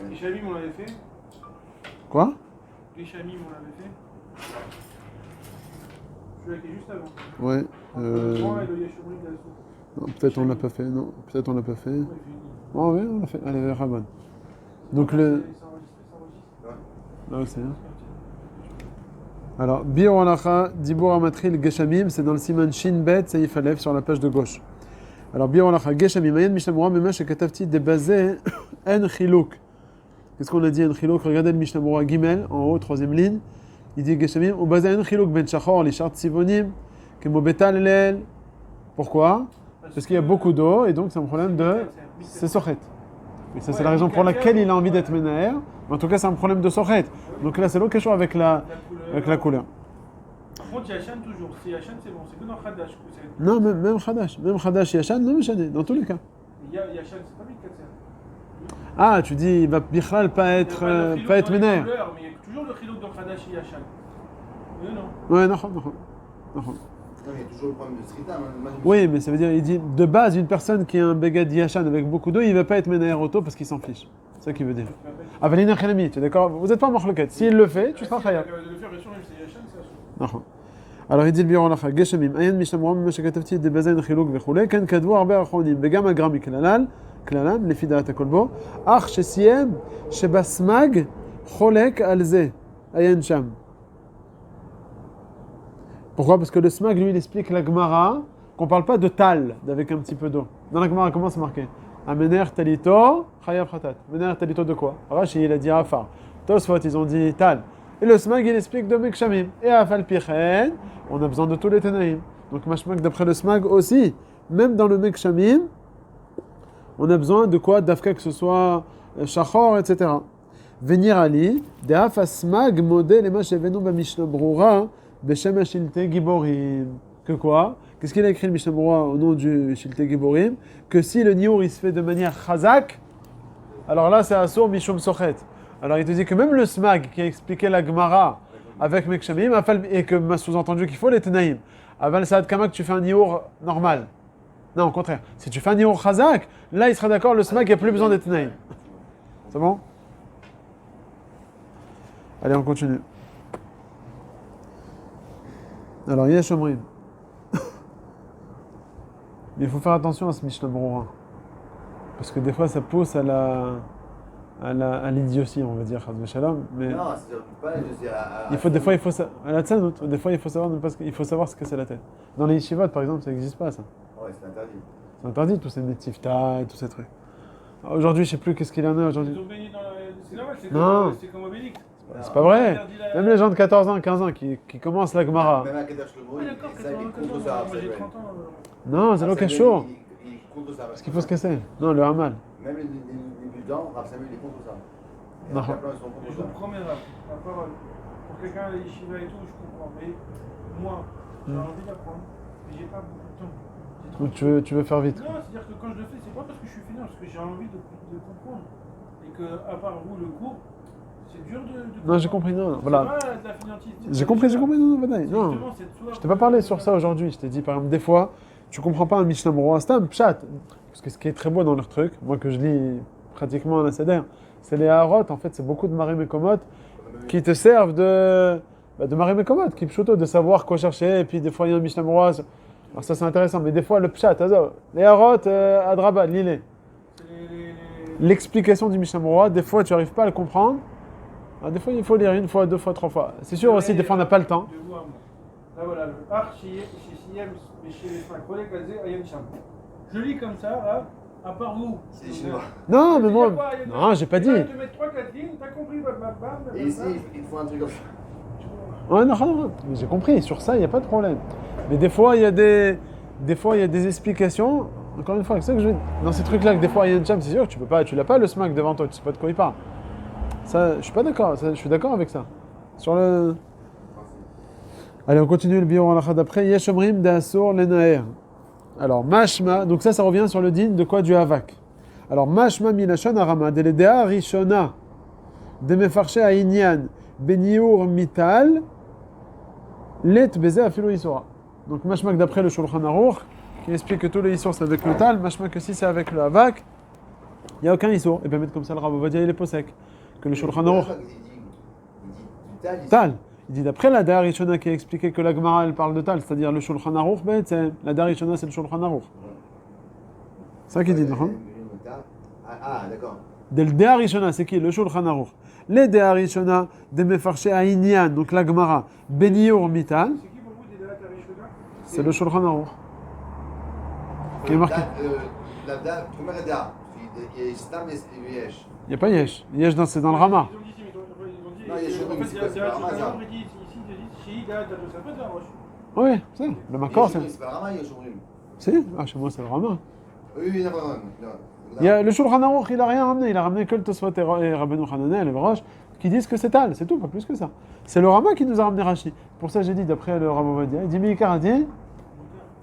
Glishamim, on l'avait fait. Quoi? Glishamim, on l'avait fait. Celui-là qui est juste avant. Ouais. Le droit et le Yeshomrim d'Assour. Non, peut-être on l'a pas fait. Non, peut-être on l'a pas fait. Ouais, Oh oui, on l'a fait. Allez, Rabban. Donc il le. s'enregistre. Là aussi. Hein. Alors, Bir Olacha, Dibur Amatril, Geshamim, c'est dans le Siman Shin Bet, Seif Aleph, sur la page de gauche. Alors, Bir Olacha, Geshamim, Ayen Mishnah Mema, Shekatavti, Debazé, En Chiluk. Qu'est-ce qu'on a dit, En Chiluk? Regardez le Mishnah Mora Gimel, en haut, troisième ligne. Il dit Geshamim, ou Bazé En Chiluk, Ben Shachor, les Chart Sivonim, Kemo Betal Lel. Pourquoi? Parce qu'il y a beaucoup d'eau, et donc c'est un problème de. C'est Sochet. Et ça, c'est la raison pour laquelle il a envie d'être Menaher. En tout cas, c'est un problème de Sochet. Donc là, c'est l'eau quelque chose avec la couleur. Par contre, Yachan toujours. Si Yachan, c'est bon. C'est que dans Khadash. Non, même Khadash. Même Khadash, Yachan, non, mais dans tous les cas. Yachan, c'est pas Mikatser. Ah, tu dis, il va Bichal pas être Menaher. Mais il y a toujours le Khilok dans Khadash et Yachan. Oui ou non? Ouais, non. Non, il y a toujours le problème de Srita. Oui, mais ça veut dire, il dit, de base, une personne qui a un Begad Yachan avec beaucoup d'eau, il ne va pas être Menaher auto parce qu'il s'en fiche. C'est ça qu'il veut dire. Ah, Valina Khelami, tu es d'accord? Vous n'êtes pas Marloquette. S'il le fait, tu seras Khayab. Le faire, bien sûr, même si c'est Yachan, c'est Assour. Alors il dit le biron lacha, Geshamim, Ayen Mishnah Mora Mema Shekatavti, Debazain Chiluk Vechule, Kan Kadvu Arbe Achonim, Begam Agrami Klalam, לפי דעת הכל בו, אך שסיים שבסמג חולק על זה, עיין שם. Pourquoi? Parce que le smag, lui, il explique la Gemara qu'on ne parle pas de tal, avec un petit peu d'eau. Dans la Gemara, comment c'est marqué? Amener talito, chayav khatat. Amener talito de quoi? Rashi, il a dit afar. Tosfot, ils ont dit tal. Et le smag, il explique de mekshamim. Et afal pichen, on a besoin de tous les tenaïm. Donc, mashmak, d'après le smag aussi, même dans le mekshamim, on a besoin de quoi? D'afka, que ce soit shachor, etc. Venir ali, de afasmag model et mashevenu ba mishnah brura, beshem shilte giborim. Que quoi? Qu'est-ce qu'il a écrit le Mishnah Brura au nom du shilte giborim? Que si le niour il se fait de manière chazak, alors là c'est assour mishum sochet. Alors il te dit que même le smag qui a expliqué la Gemara avec mekshamim, et que m'a sous-entendu qu'il faut les tenaïm. Aval saad kama que tu fais un niour normal. Non, au contraire. Si tu fais un niour chazak, là il sera d'accord, le smag, il n'y a plus besoin des tenaïm. C'est bon? Allez, on continue. Alors, Yesh Omrim. Mais il faut faire attention à ce Mishnah Brura. Parce que des fois, ça pousse à l'idiotie, on va dire, mais non, c'est pas des fois, il faut à la tzanout, des fois, il faut savoir ce que c'est la tête. Dans les yeshivot, par exemple, ça n'existe pas, ça. Ouais, c'est interdit. C'est interdit, tous ces netifta et tous ces trucs. Alors, aujourd'hui, je ne sais plus qu'est-ce qu'il en a aujourd'hui. Ils ont baigné dans la... C'est normal, Non. c'est comme Obélix. C'est pas vrai. Même les gens de 14 ans, 15 ans qui commencent la Gemara. Même à Kedash le mot, Ouais, d'accord, ça, il est contre ça. moi j'ai 30 ans. Non, c'est l'occasion chaud. Il est contre ça. Parce qu'il faut se casser. Non, le hamal. Même les débutants, Rav Samuel est contre ça. Et Non. après, ils sont contre Je ça. vous promets, là, la parole. Pour quelqu'un, les yeshiva et tout, je comprends. Mais moi, j'ai envie d'apprendre, mais j'ai pas beaucoup de temps. Donc tu veux faire vite. Non, c'est-à-dire que quand je le fais, c'est pas parce que je suis fainéant, parce que j'ai envie de comprendre. Et que, à part vous, le cours, c'est dur de Non, j'ai compris, non. Voilà. C'est pas de la fainéantise. J'ai compris, non, Vadaï. Non. Justement, cette soif- Je t'ai pas parlé sur ça aujourd'hui. Je t'ai dit, par exemple, des fois, tu comprends pas un Mishnah Brura, c'est un pshat. Parce que ce qui est très beau dans leur truc, moi que je lis pratiquement à la Seder, c'est les harot, en fait, c'est beaucoup de marim et komot qui te servent de marim et komot, qui pshuto, de savoir quoi chercher, et puis des fois il y a un Mishnah Brura. Alors ça c'est intéressant, mais des fois le pshat, les harot, adraba, lilé. L'explication du Mishnah Brura, des fois tu n'arrives pas à le comprendre. Alors, des fois il faut lire une fois, deux fois, trois fois. C'est sûr aussi, des fois on n'a pas le temps. De vous à moi. Là voilà, le Ar chez Siem, mais chez les 5 collègues, Ayen Sham. Je lis comme ça, là, à part vous. C'est chinois. Non, mais moi, non, j'ai pas dit. Tu vas te mettre 3-4 lignes, t'as compris, bam. Et ici, il faut un truc comme ça. Ouais, non, mais j'ai compris, sur ça, il n'y a pas de problème. Mais des fois, il y a des explications. Encore une fois, c'est ça que je veux dire. Dans ces trucs-là, que des fois, il y a une cham, c'est sûr que tu l'as pas le smack devant toi, tu sais pas de quoi il parle. Ça, je suis pas d'accord, je suis d'accord avec ça. Sur le... Allez, on continue le bior al d'après. Yeshomrim d'Assour Lenaer. Alors, Mashma, donc ça revient sur le din de quoi? Du Havak. Alors, Mashma Milashon Arama, Deledea Rishona, Demefarche Aïnian, Beniour Mital, Let Beze Afilo Isora. Donc, Mashma d'après le Shulchan Aruch, qui explique que tous les Isor c'est avec le Tal, Mashma que si c'est avec le Havak, Il n'y a aucun issour. Il peut mettre comme ça le Rav Ovadia, il est posek. Que le Shulchan Aruch. Il dit du tal. Tal. Il dit d'après la Dara Rishona qui a expliqué que la Gemara elle parle de Tal, c'est-à-dire le Shulchan Aruch, c'est la Dara Rishona c'est le Shulchan Aruch. C'est ça qu'il dit, non? Ah, d'accord. Dès le Dara Rishona, c'est qui? Le Shulchan Aruch. Les Dara Rishona de Mefarshé Aïnian, donc la Gemara, Beniur Mital, C'est qui pour vous des dates à Rishona? c'est le Shulchan Aruch. Qui est marqué. La date, comment la date? Il y a Stam et Yesh. Il n'y a pas Yesh. Yesh, c'est dans le Rama. Ils ont dit, ils ont dit. Non, il y a Shurim, en fait, c'est il y a pas- c'est pas Rama, Rama, ça. il dit ici, chez Date à ça peut être un roche. Oui, c'est le Makor, c'est. C'est pas Rama, il y a Shurim. Si, ah, chez moi c'est le Rama. Oui, non. Il y a, le Shulchan Aruch, il n'a rien ramené. Il a ramené que le Tosfot et Rabbeinu Hananel et le Roche qui disent que c'est Tal, c'est tout, pas plus que ça. C'est le Rama qui nous a ramené Rashi. Pour ça, j'ai dit, d'après le Rav Ovadia, il dit Mikar a dit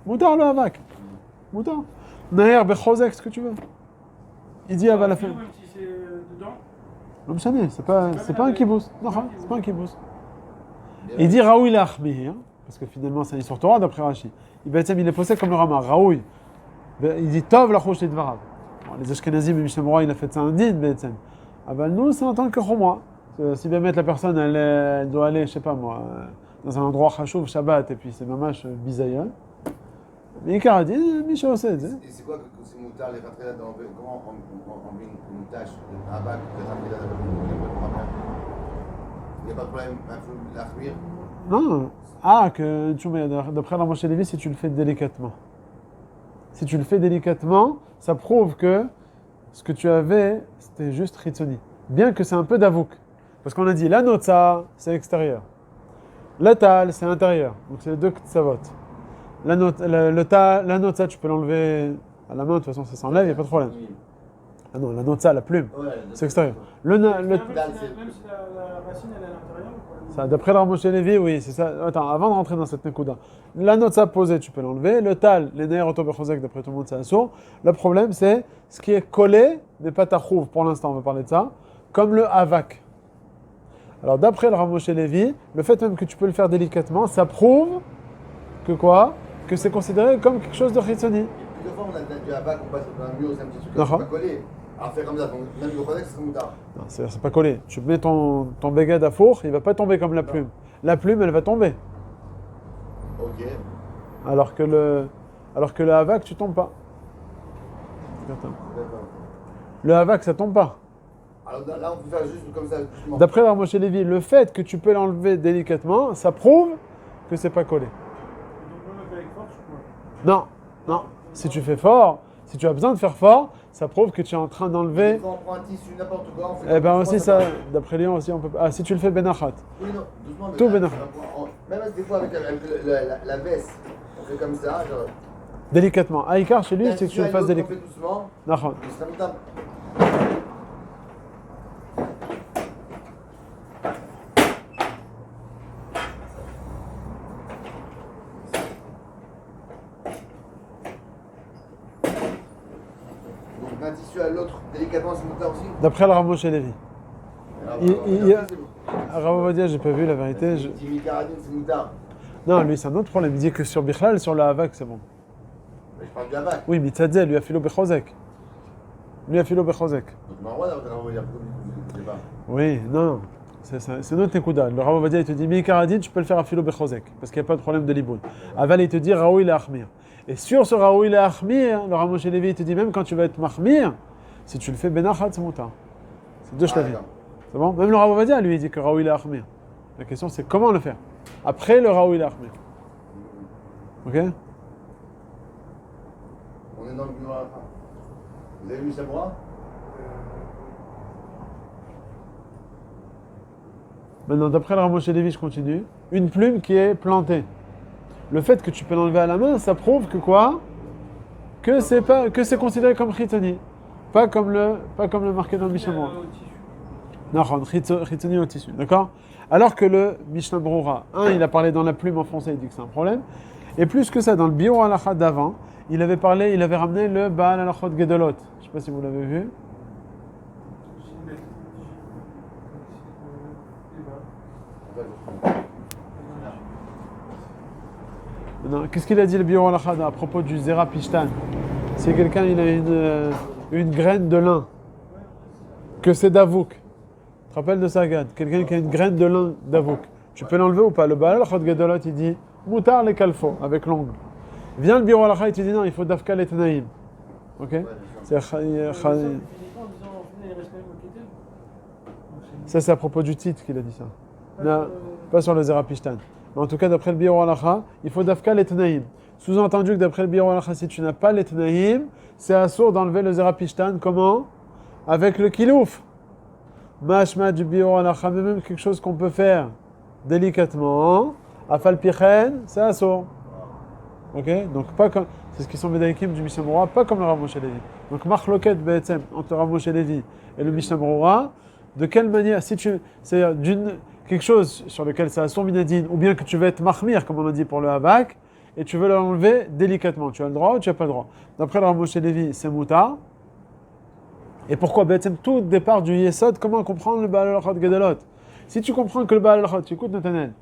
Moutar le Havak. Moutar. Naher Bechozek, ce que tu veux. Il dit, à la fin. Même si c'est dedans. Non, c'est pas un kibbutz. Non, c'est pas un kibbutz. Il dit Raoui l'Achmir, parce que finalement, c'est une histoire Torah d'après Rashi. Il est posé comme le Rama, Raoui. Il dit Tov la chouche et dvarav. Les Ashkenazim et Mishnah il a fait ça un din, Be'etzem. Ah ben nous, c'est en tant que Chomois. Si bien mettre la personne, elle doit aller, je sais pas moi, dans un endroit chachouv, Shabbat, et puis c'est mamash bizayon. Mais il a dit, Misha Osed. Et c'est quoi que c'est Moutar, les rentrer là-dedans? Comment on met une tâche, un bac, de rentrer là-dedans? Il n'y a pas de problème, il faut l'achmir. Non. Ah, que tu mets, d'après la Moshe Lévi, si tu le fais délicatement. Si tu le fais délicatement, ça prouve que ce que tu avais, c'était juste Ritzoni. Bien que c'est un peu d'avouk. Parce qu'on a dit, la notza, c'est extérieur. La tal, c'est intérieur. Donc c'est les deux ktsavot. La notza, tu peux l'enlever à la main, de toute façon ça s'enlève, il n'y a pas de problème. Ah non, la notza, la plume, c'est extérieur. Même si la racine elle est à l'intérieur ou quoi? Ça, d'après le Moshe Lévi, oui, c'est ça. Attends, avant de rentrer dans cette nekuda, la notza posée, tu peux l'enlever. Le tal, les nerfs autobechozek, d'après tout le monde, c'est assourd. Le problème, c'est ce qui est collé n'est pas tachouv. Pour l'instant, on va parler de ça. Comme le havak. Alors, d'après le Moshe Lévi, le fait même que tu peux le faire délicatement, ça prouve que quoi? Que c'est considéré comme quelque chose de chitzoni. Plusieurs fois, on a du abac, on passe dans un mur, c'est un petit truc D'accord. pas collé. Alors, faire comme ça, donc, même le codex, c'est Moutar. Non, c'est pas collé. Tu mets ton beged à four, il va pas tomber comme la plume. La plume, elle va tomber. Ok. Alors que le havak, tu tombes pas. Attends. D'accord. Le havak, ça tombe pas. Alors là, on peut faire juste comme ça, doucement. D'après Rav Moshe Lévi, le fait que tu peux l'enlever délicatement, ça prouve que c'est pas collé. Donc même avec force ou quoi? Non. Si tu fais fort, si tu as besoin de faire fort, ça prouve que tu es en train d'enlever. Quand on prend un tissu, n'importe quoi, on fait Eh ben comme aussi ça ça, d'après Lyon aussi on peut. Ah, si tu le fais benachat. Oui, non, doucement. mais Tout là, bénin. Même des fois avec la veste, on fait comme ça, genre. Délicatement. Aïkar chez lui, c'est que tu le fasses On délicatement. fait doucement, Nachon. et ça me tape. Donc d'un tissu à l'autre, délicatement, c'est Moutar aussi. D'après le Rav Moshe Lévi. Alors, il- Rav Ovadia, j'ai pas vu la vérité. Jimmy Karadine, c'est Moutar. Non, lui c'est un autre problème. Il dit que sur Bichlal, sur le havak, c'est bon. Mais je parle du abac. Oui, mais Tzadzel, lui a philo bechozek. Lui a philo bechozek. Donc on a le droit d'avoir dire je sais pas. Oui, non. C'est notre écouda. Le Rav Ovadia, il te dit, mi karadine, tu peux le faire à philo bechozek. Parce qu'il n'y a pas de problème de liboun. Aval, il te dit, raoui le achmir. Et sur ce raoui le achmir, le Rav Moshe Lévi, il te dit, même quand tu vas être mahmir, si tu le fais benachat, c'est moutar. C'est deux shlavim. d'accord. C'est bon? Même le Rav Ovadia, lui, il dit que raoui le achmir. La question, c'est comment le faire? Après le raoui le achmir. Ok? On est dans le bureau à la fin. Vous avez vu ça moi? Maintenant, d'après le Rav Moshe Lévi, je continue. Une plume qui est plantée. Le fait que tu peux l'enlever à la main, ça prouve que quoi? Que c'est considéré comme chitoni. Pas comme le marqué dans le Mishnah Brura. Au tissu. Non, chitoni au tissu, d'accord? Alors que le Mishnah Brura, il a parlé dans la plume en français, il dit que c'est un problème. Et plus que ça, dans le Biur Halakha d'avant, il avait ramené le Baal Halachot Gedolot. Je ne sais pas si vous l'avez vu. Non, qu'est-ce qu'il a dit le Biur Halakha à propos du Zera Pishtan? Si quelqu'un il a une graine de lin que c'est d'avouk. Tu te rappelles de ça, Gad? Quelqu'un qui a une graine de lin d'avouk. Tu peux l'enlever ou pas? Le Baal Chod Gedolot, il dit Moutar les kalfo, avec l'ongle. Vient le bureau Alacha, il te dit non, il faut Dafka les Tanaïm. Ok? C'est ça, c'est à propos du titre qu'il a dit ça. Non, pas sur le Zerapishtan. Mais en tout cas, d'après le bureau Alacha, il faut Dafka les Tanaïm. Sous-entendu que d'après le bureau Alacha, si tu n'as pas les Tanaïm, c'est assourd d'enlever le Zerapishtan. Comment? Avec le kilouf. Mashma du bureau Alacha, mais même quelque chose qu'on peut faire délicatement. Afal Pichen, c'est assourd. Ok? Donc, pas comme. C'est ce qui sont Médaïkim du Mishnah Berurah, pas comme le Rav Moshe Levi. Donc, Machloket Be'etzem entre le Rav Moshe Levi et le Mishnah Berurah, de quelle manière, si tu. C'est-à-dire quelque chose sur lequel c'est assourd minadine, ou bien que tu veux être mahmir, comme on a dit pour le Havak, et tu veux l'enlever délicatement. Tu as le droit ou tu n'as pas le droit? D'après le Rav Moshe Levi, c'est Moutar. Et pourquoi Be'etzem, tout départ du Yesod, comment comprendre le Baal al-Chod Gedolot? Si tu comprends que le Baal al-Chod, tu écoutes Nathanaël.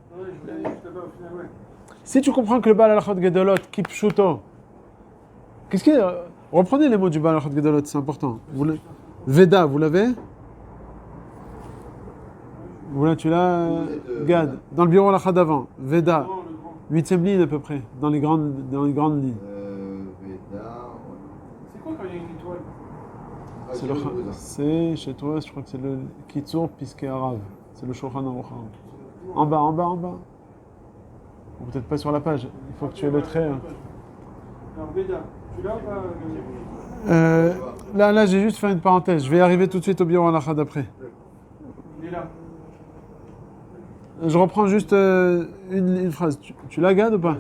Si tu comprends que le Baal al-Chod Gedolot, Kipshuto, qu'est-ce qu'il y a? Reprenez les mots du Baal al-Chod Gedolot, c'est important. Veda, vous l'avez? Voilà, tu l'as, Gad, dans le bureau al-Chad d'avant. Veda, 8e ligne à peu près, dans les grandes lignes. Veda. C'est quoi quand il y a une étoile? C'est chez toi, je crois que c'est le Kitsur Piske Arav. C'est le Shulchan Aruch. En bas. Ou peut-être pas sur la page. Il faut que tu aies le trait. Alors, Veda, tu l'as ou pas? Là, j'ai juste fait une parenthèse. Je vais arriver tout de suite au bureau Alacha d'après. Il est là. Je reprends juste une phrase. Tu l'as, Gad, ou pas?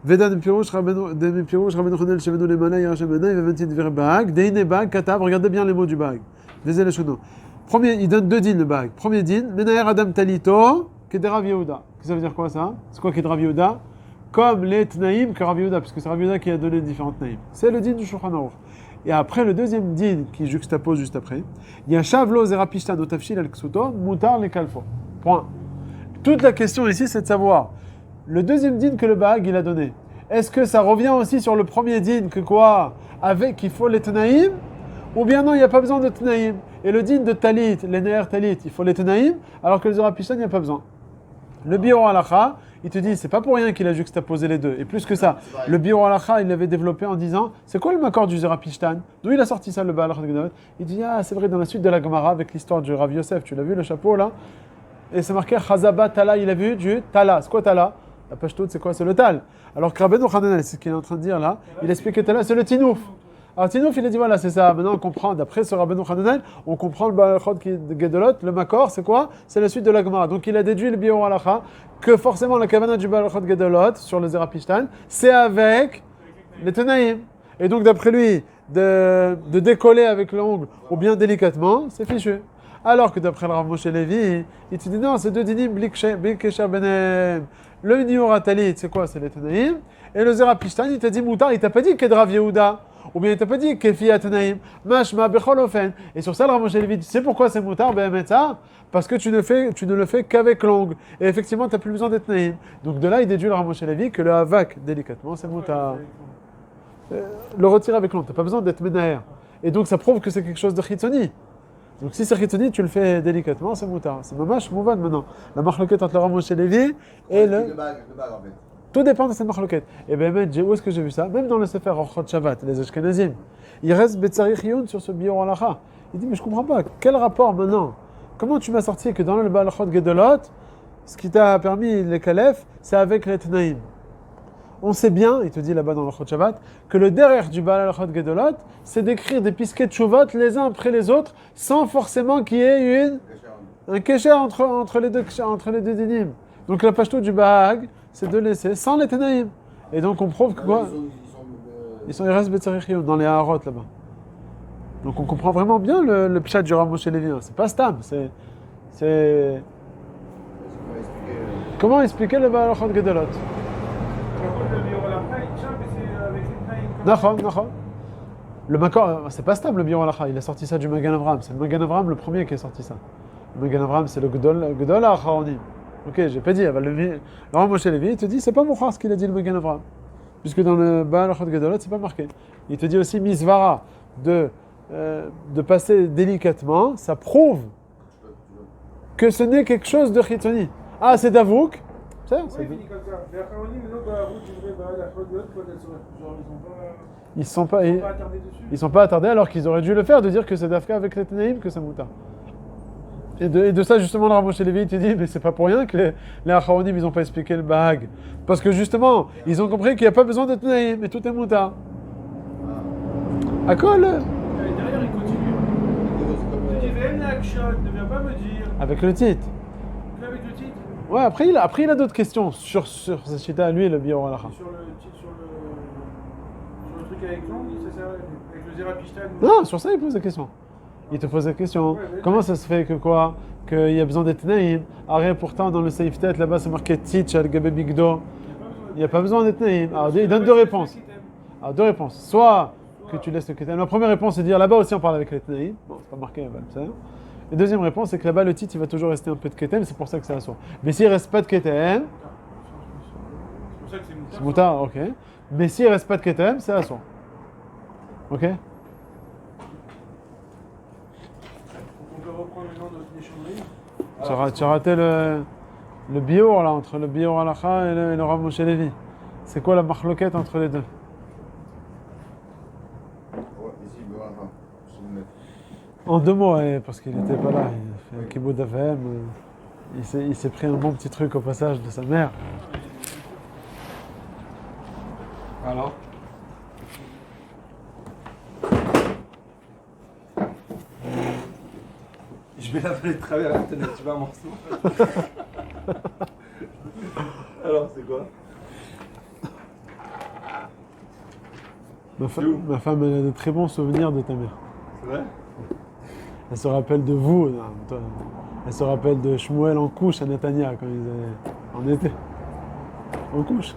Veda de Pirouche, Rabbeinu Chanel, Shevenu Lemana, Yarashemena, Veventin Verbag, Deine Bag, Katab, regardez bien les mots du bag. Vezé le Shuno. Premier, il donne deux dînes le bag. Premier dîne, Menaher Adam Talito, Kederav Yehuda. Ça veut dire quoi ça? C'est quoi Kederav Yehuda? Comme les Tnaïm que Rav Yehuda, parce que c'est Rav Yehuda qui a donné différentes Tnaïm. C'est le dîne du Shulchan Aruch. Et après, le deuxième dîne qui juxtapose juste après, il y a Shavlo Zerapishtan Otafshil al Ksuto, Mutar le Kalfo. Point. Toute la question ici, c'est de savoir, le deuxième dîne que le bag il a donné, est-ce que ça revient aussi sur le premier dîne que quoi? Avec qu'il faut les Tnaïm? Ou bien non, il n'y a pas besoin de Tnaïm. Et le dîne de Talit, les Neher Talit, il faut les Tnaïm, alors que le Zerapishtan, il n'y a pas besoin. Le Biur Halacha, il te dit, c'est pas pour rien qu'il a juxtaposé les deux. Et plus que ça, le Biur Halacha, il l'avait développé en disant, c'est quoi le makor du Zerapishtan? D'où il a sorti ça, le Baal Chod? Il dit, ah, c'est vrai, dans la suite de la Gemara, avec l'histoire du Rav Yosef, tu l'as vu le chapeau là? Et c'est marqué, Chazaba Tala, il a vu du Tala. C'est quoi Tala? La page toute, c'est quoi? C'est le Tal. Alors que Rabbeinu Hananel, c'est ce qu'il est en train de dire là, il explique que Tala, c'est le Tinouf. Alors Tinouf, il a dit voilà, c'est ça. Maintenant, on comprend, d'après ce Rabbeinu Hananel, on comprend le Baal Chod Gedolot, le Makor, c'est quoi? C'est la suite de la Gemara. Donc il a déduit le Biur Halacha que forcément la Kavana du Baal Chod Gedolot sur le Zerapishtan, c'est avec les Tenaïm. Et donc d'après lui, de décoller avec l'ongle ou bien délicatement, c'est fichu. Alors que d'après le Rav Moshe Levi, il te dit non, c'est deux dinim blikesha benem. Le Niura Talit, c'est quoi? C'est les Tenaïm. Et le Zerapishtan, il t'a dit Moutar, il t'a pas dit Kedrav Yehuda. Ou bien il t'a pas dit Kefi Tenaïm. Mashma Bechol Ofen. Et sur ça, le Rav Moshe Levi, tu sais pourquoi c'est Moutar? Parce que tu ne le fais qu'avec l'ongle. Et effectivement, tu n'as plus besoin d'être Tenaïm. Donc de là, il déduit le Rav Moshe Levi que le Havak, délicatement, c'est Moutar. Le retirer avec l'ongle, tu n'as pas besoin d'être Menaher. Et donc ça prouve que c'est quelque chose de Chitzoni. Donc si c'est Chitzoni, tu le fais délicatement, c'est Moutar. C'est Mamash Mouvan maintenant. La marloquette entre le Rav Moshe Levi et le bag en fait. Tout dépend de cette marloquette. Et bien, où est-ce que j'ai vu ça? Même dans le Sefer Orchot Shabbat, les Ashkenazim. Il reste Betzarich Yun sur ce Biur Halacha. Il dit, mais je comprends pas. Quel rapport maintenant? Comment tu m'as sorti que dans le Baal Chod Gedolot, ce qui t'a permis les Kalef, c'est avec les Tnaïm? On sait bien, il te dit là-bas dans le Orchot Shabbat, que le derrière du Baal Chod Gedolot, c'est d'écrire des piskets de Shuvot les uns après les autres, sans forcément qu'il y ait un kesher entre les deux dinim. Donc la pashto du Bahag, c'est de laisser sans les Tenaïm. Et donc on prouve que quoi? Ils restent Betzarich Yun, dans les Harot là-bas. Donc on comprend vraiment bien le pshat du Rav Moshe Levi. C'est pas Stam, c'est... Comment expliquer le Baal Chod Gedolot? Nachon. Le Makor, c'est pas Stam le Biur Halacha, il a sorti ça du Magan Avram. C'est le Magan Avram le premier qui a sorti ça. Le Magan Avram, c'est le Gedol HaAcharonim. Ok, j'ai pas dit, le Rav Moshe Levi, il te dit, c'est pas Mouchar ce qu'il a dit le Magan Avram. Puisque dans le Baal Chod Gedolot, c'est pas marqué. Il te dit aussi Misvara de de passer délicatement, ça prouve que ce n'est quelque chose de chitoni. Ah, c'est d'Avouk. C'est Ouais, il finit comme ça. Mais Acharonim, les autres, dans la route, ils devraient, bah, la faute de l'autre, quoi, d'être sur la- genre, Ils sont pas, ils sont pas attardés dessus. ils sont pas attardés alors qu'ils auraient dû le faire, de dire que c'est d'Afka avec les Ténaïm que c'est Mouta. Et de ça, justement, le Rav Moshe Levi, il te dit, mais c'est pas pour rien que les Acharonim, ils ont pas expliqué le Bahag. Parce que justement, ils ont compris qu'il n'y a pas besoin de Ténaïm, et tout est Mouta. À quoi le... Et derrière, il continue. Il dit, Ve'en action, ne viens pas me dire. Avec le titre. Que avec le titre. Ouais, après, il a d'autres questions sur cette chita à lui, le Bior Alacha. Et sur le titre, sur le truc avec l'ongle, c'est ça, avec le Zerapishtan. Non, sur ça, il pose des questions. Il te pose des questions. Ouais, mais- Comment ça se fait que quoi? Qu'il y a besoin des Tnaïm. Arrête, pourtant, dans le Seif Tet, là-bas, c'est marqué Titch, Al-Gabe Bigdo. Il n'y a pas besoin des Tnaïm. Alors, il donne deux réponses. Alors, deux réponses. Soit que tu laisses le Ketem. La première réponse, c'est de dire là-bas aussi, on parle avec les Tnaïm. Bon, c'est pas marqué, ça. Et deuxième réponse, c'est que là-bas, le titre, il va toujours rester un peu de Ketem, c'est pour ça que c'est assourd. Mais s'il ne reste pas de Ketem, C'est pour ça que c'est c'est Moutar. Moutar, ok. Mais s'il ne reste pas de Ketem, c'est assourd. Ok? On peut reprendre le nom de l'échangerie. Tu as raté le bior là, entre le bior halacha et le Rav Moshe Levi. C'est quoi la marloquette entre les deux? Ouais, ici, voilà, je vais le mettre. En deux mots, parce qu'il n'était pas là. Il a fait un kibbutz d'AVM. Il s'est pris un bon petit truc au passage de sa mère. Alors? Je vais laver de travers la fenêtre, tu vas un morceau. Alors, c'est quoi? Ma femme, elle a de très bons souvenirs de ta mère. C'est vrai? Elle se rappelle de vous. Non, toi, elle se rappelle de Shmuel en couche à Netanya quand ils en été. En couche.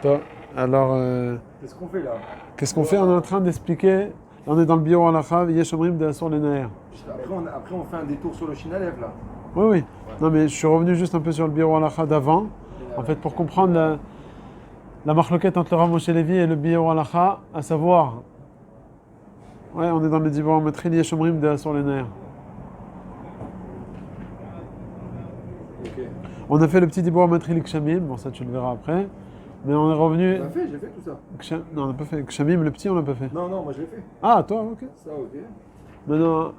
Toi, alors, Qu'est-ce qu'on fait là? qu'est-ce qu'on fait? On est en train d'expliquer. Là, on est dans le bio halacha, Yeshomrim de Asur Lenaer. Après, on fait un détour sur le Shinalev là. Oui, oui. Non, mais je suis revenu juste un peu sur le bio halacha d'avant. En fait, pour comprendre la marloquette entre le Rav Moshe Levi et le bio halacha, à savoir. Ouais, on est dans le Dibor Matril Yeshomrim de Asur Lenaer. Ok. On a fait le petit Dibor Matril Kshamim, bon, ça tu le verras après. Mais on est revenu. On l'a fait, j'ai fait tout ça. Non, on n'a pas fait. Kshamim, le petit, on l'a pas fait. Non, non, moi je l'ai fait. Ah, toi, ok. Ça, ok. Maintenant,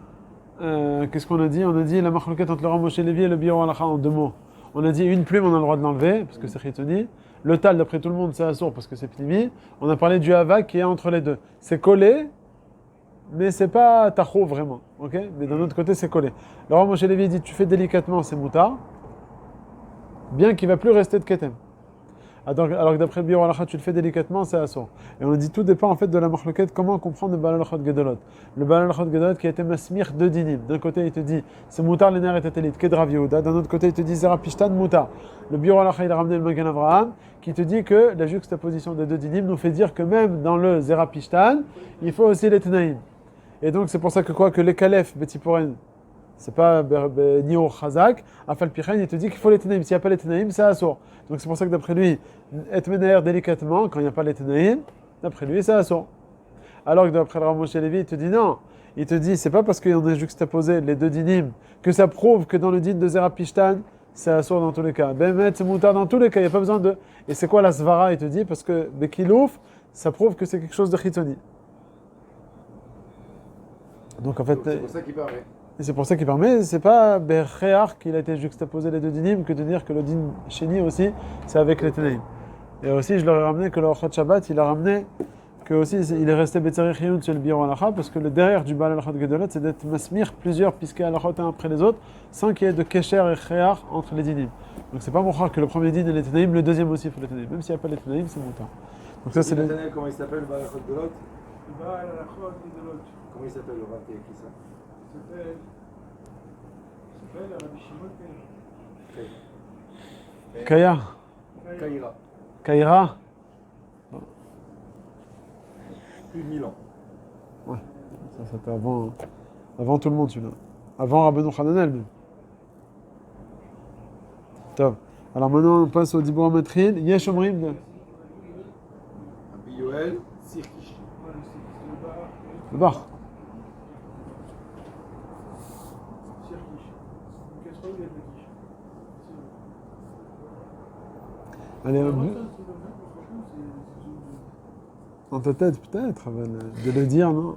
qu'est-ce qu'on a dit? On a dit la marloquette entre le Rav Moshe Levi et le bio halacha en deux mots. On a dit une plume, on a le droit de l'enlever, parce que c'est chitoni. Le tal, d'après tout le monde, c'est assour, parce que c'est pnimi. On a parlé du hava qui est entre les deux. C'est collé, mais c'est pas tacho vraiment. Ok? Mais d'un autre côté, c'est collé. Le Rav Moshe Levi dit tu fais délicatement, c'est moutar. Bien qu'il ne va plus rester de ketem. Alors que d'après le bio halacha, tu le fais délicatement, c'est assour. Et on a dit tout dépend en fait de la marloquette, comment comprendre le balal chod gedolot. Le balal chod gedolot qui a été masmir de dinim. D'un côté, il te dit c'est moutar l'éner et tatelit, kedrav Yehuda. D'un autre côté, il te dit zerapishtan moutar. Le bio halacha, il a ramené le Magen Avraham qui te dit que la juxtaposition des deux dinim nous fait dire que même dans le zerapishtan, il faut aussi les tenaïm. Et donc c'est pour ça que quoi que les kalef, betiporen, c'est pas Nio Chazak, Afal Pichen, il te dit qu'il faut les tenaïm. S'il n'y a pas les tenaïm, c'est assour. Donc c'est pour ça que d'après lui, et mener délicatement, quand il n'y a pas les tenaïm, d'après lui, c'est assour. Alors que d'après le Rav Moshe Levi, il te dit non. Il te dit, c'est pas parce qu'il y en a juxtaposé les deux dinim que ça prouve que dans le din de Zerapishtan, c'est assour dans tous les cas. Bemet, c'est moutar dans tous les cas, il n'y a pas besoin de. Et c'est quoi la svara? Il te dit, parce que Bekilouf, ça prouve que c'est quelque chose de chitoni. Donc en fait. C'est pour ça qu'il paraît. Et c'est pour ça qu'il permet, c'est pas Berchéar qu'il a été juxtaposé les deux dinim que de dire que le din Sheni aussi, c'est avec les Tenaïm. Et aussi, je leur ai ramené que le Orchot Shabbat, il a ramené que aussi, il est resté Betzarich Yiyun sur le Biro Halacha, parce que le derrière du Baal Halacha Gedolot, c'est d'être masmir plusieurs piskei halachot un après les autres, sans qu'il y ait de Kesher et Chéar entre les dinim. Donc c'est pas mon frère que le premier din est les Tenaïm, le deuxième aussi il faut les Tenaïm. Même s'il n'y a pas les Tenaïm, c'est mon temps. Donc ça, c'est les. Nathanaël, comment il s'appelle, le Balachot de l'autre? Le Baal Halachot Gedolot. Comment il s'appelle le Rav qui a écrit ça? Il s'appelle Rabbi Shimon Kaya. Kaya. Kaira. Kaira. Plus de 1000 ans. Ça c'était avant tout le monde celui-là. Avant Rabbeinu Hananel même. Top. Alors maintenant on passe au Dibur Matril. Yesh Omrim de. Rabbi Yoel, Sirkish. Ouais, c'est le bar. Le bar. Sirkish. Une casserole où il y a de la quiche. Allez, C'est un bon. but. Ça, c'est comme ça, franchement, c'est- Dans ta tête, peut-être, de le dire, non?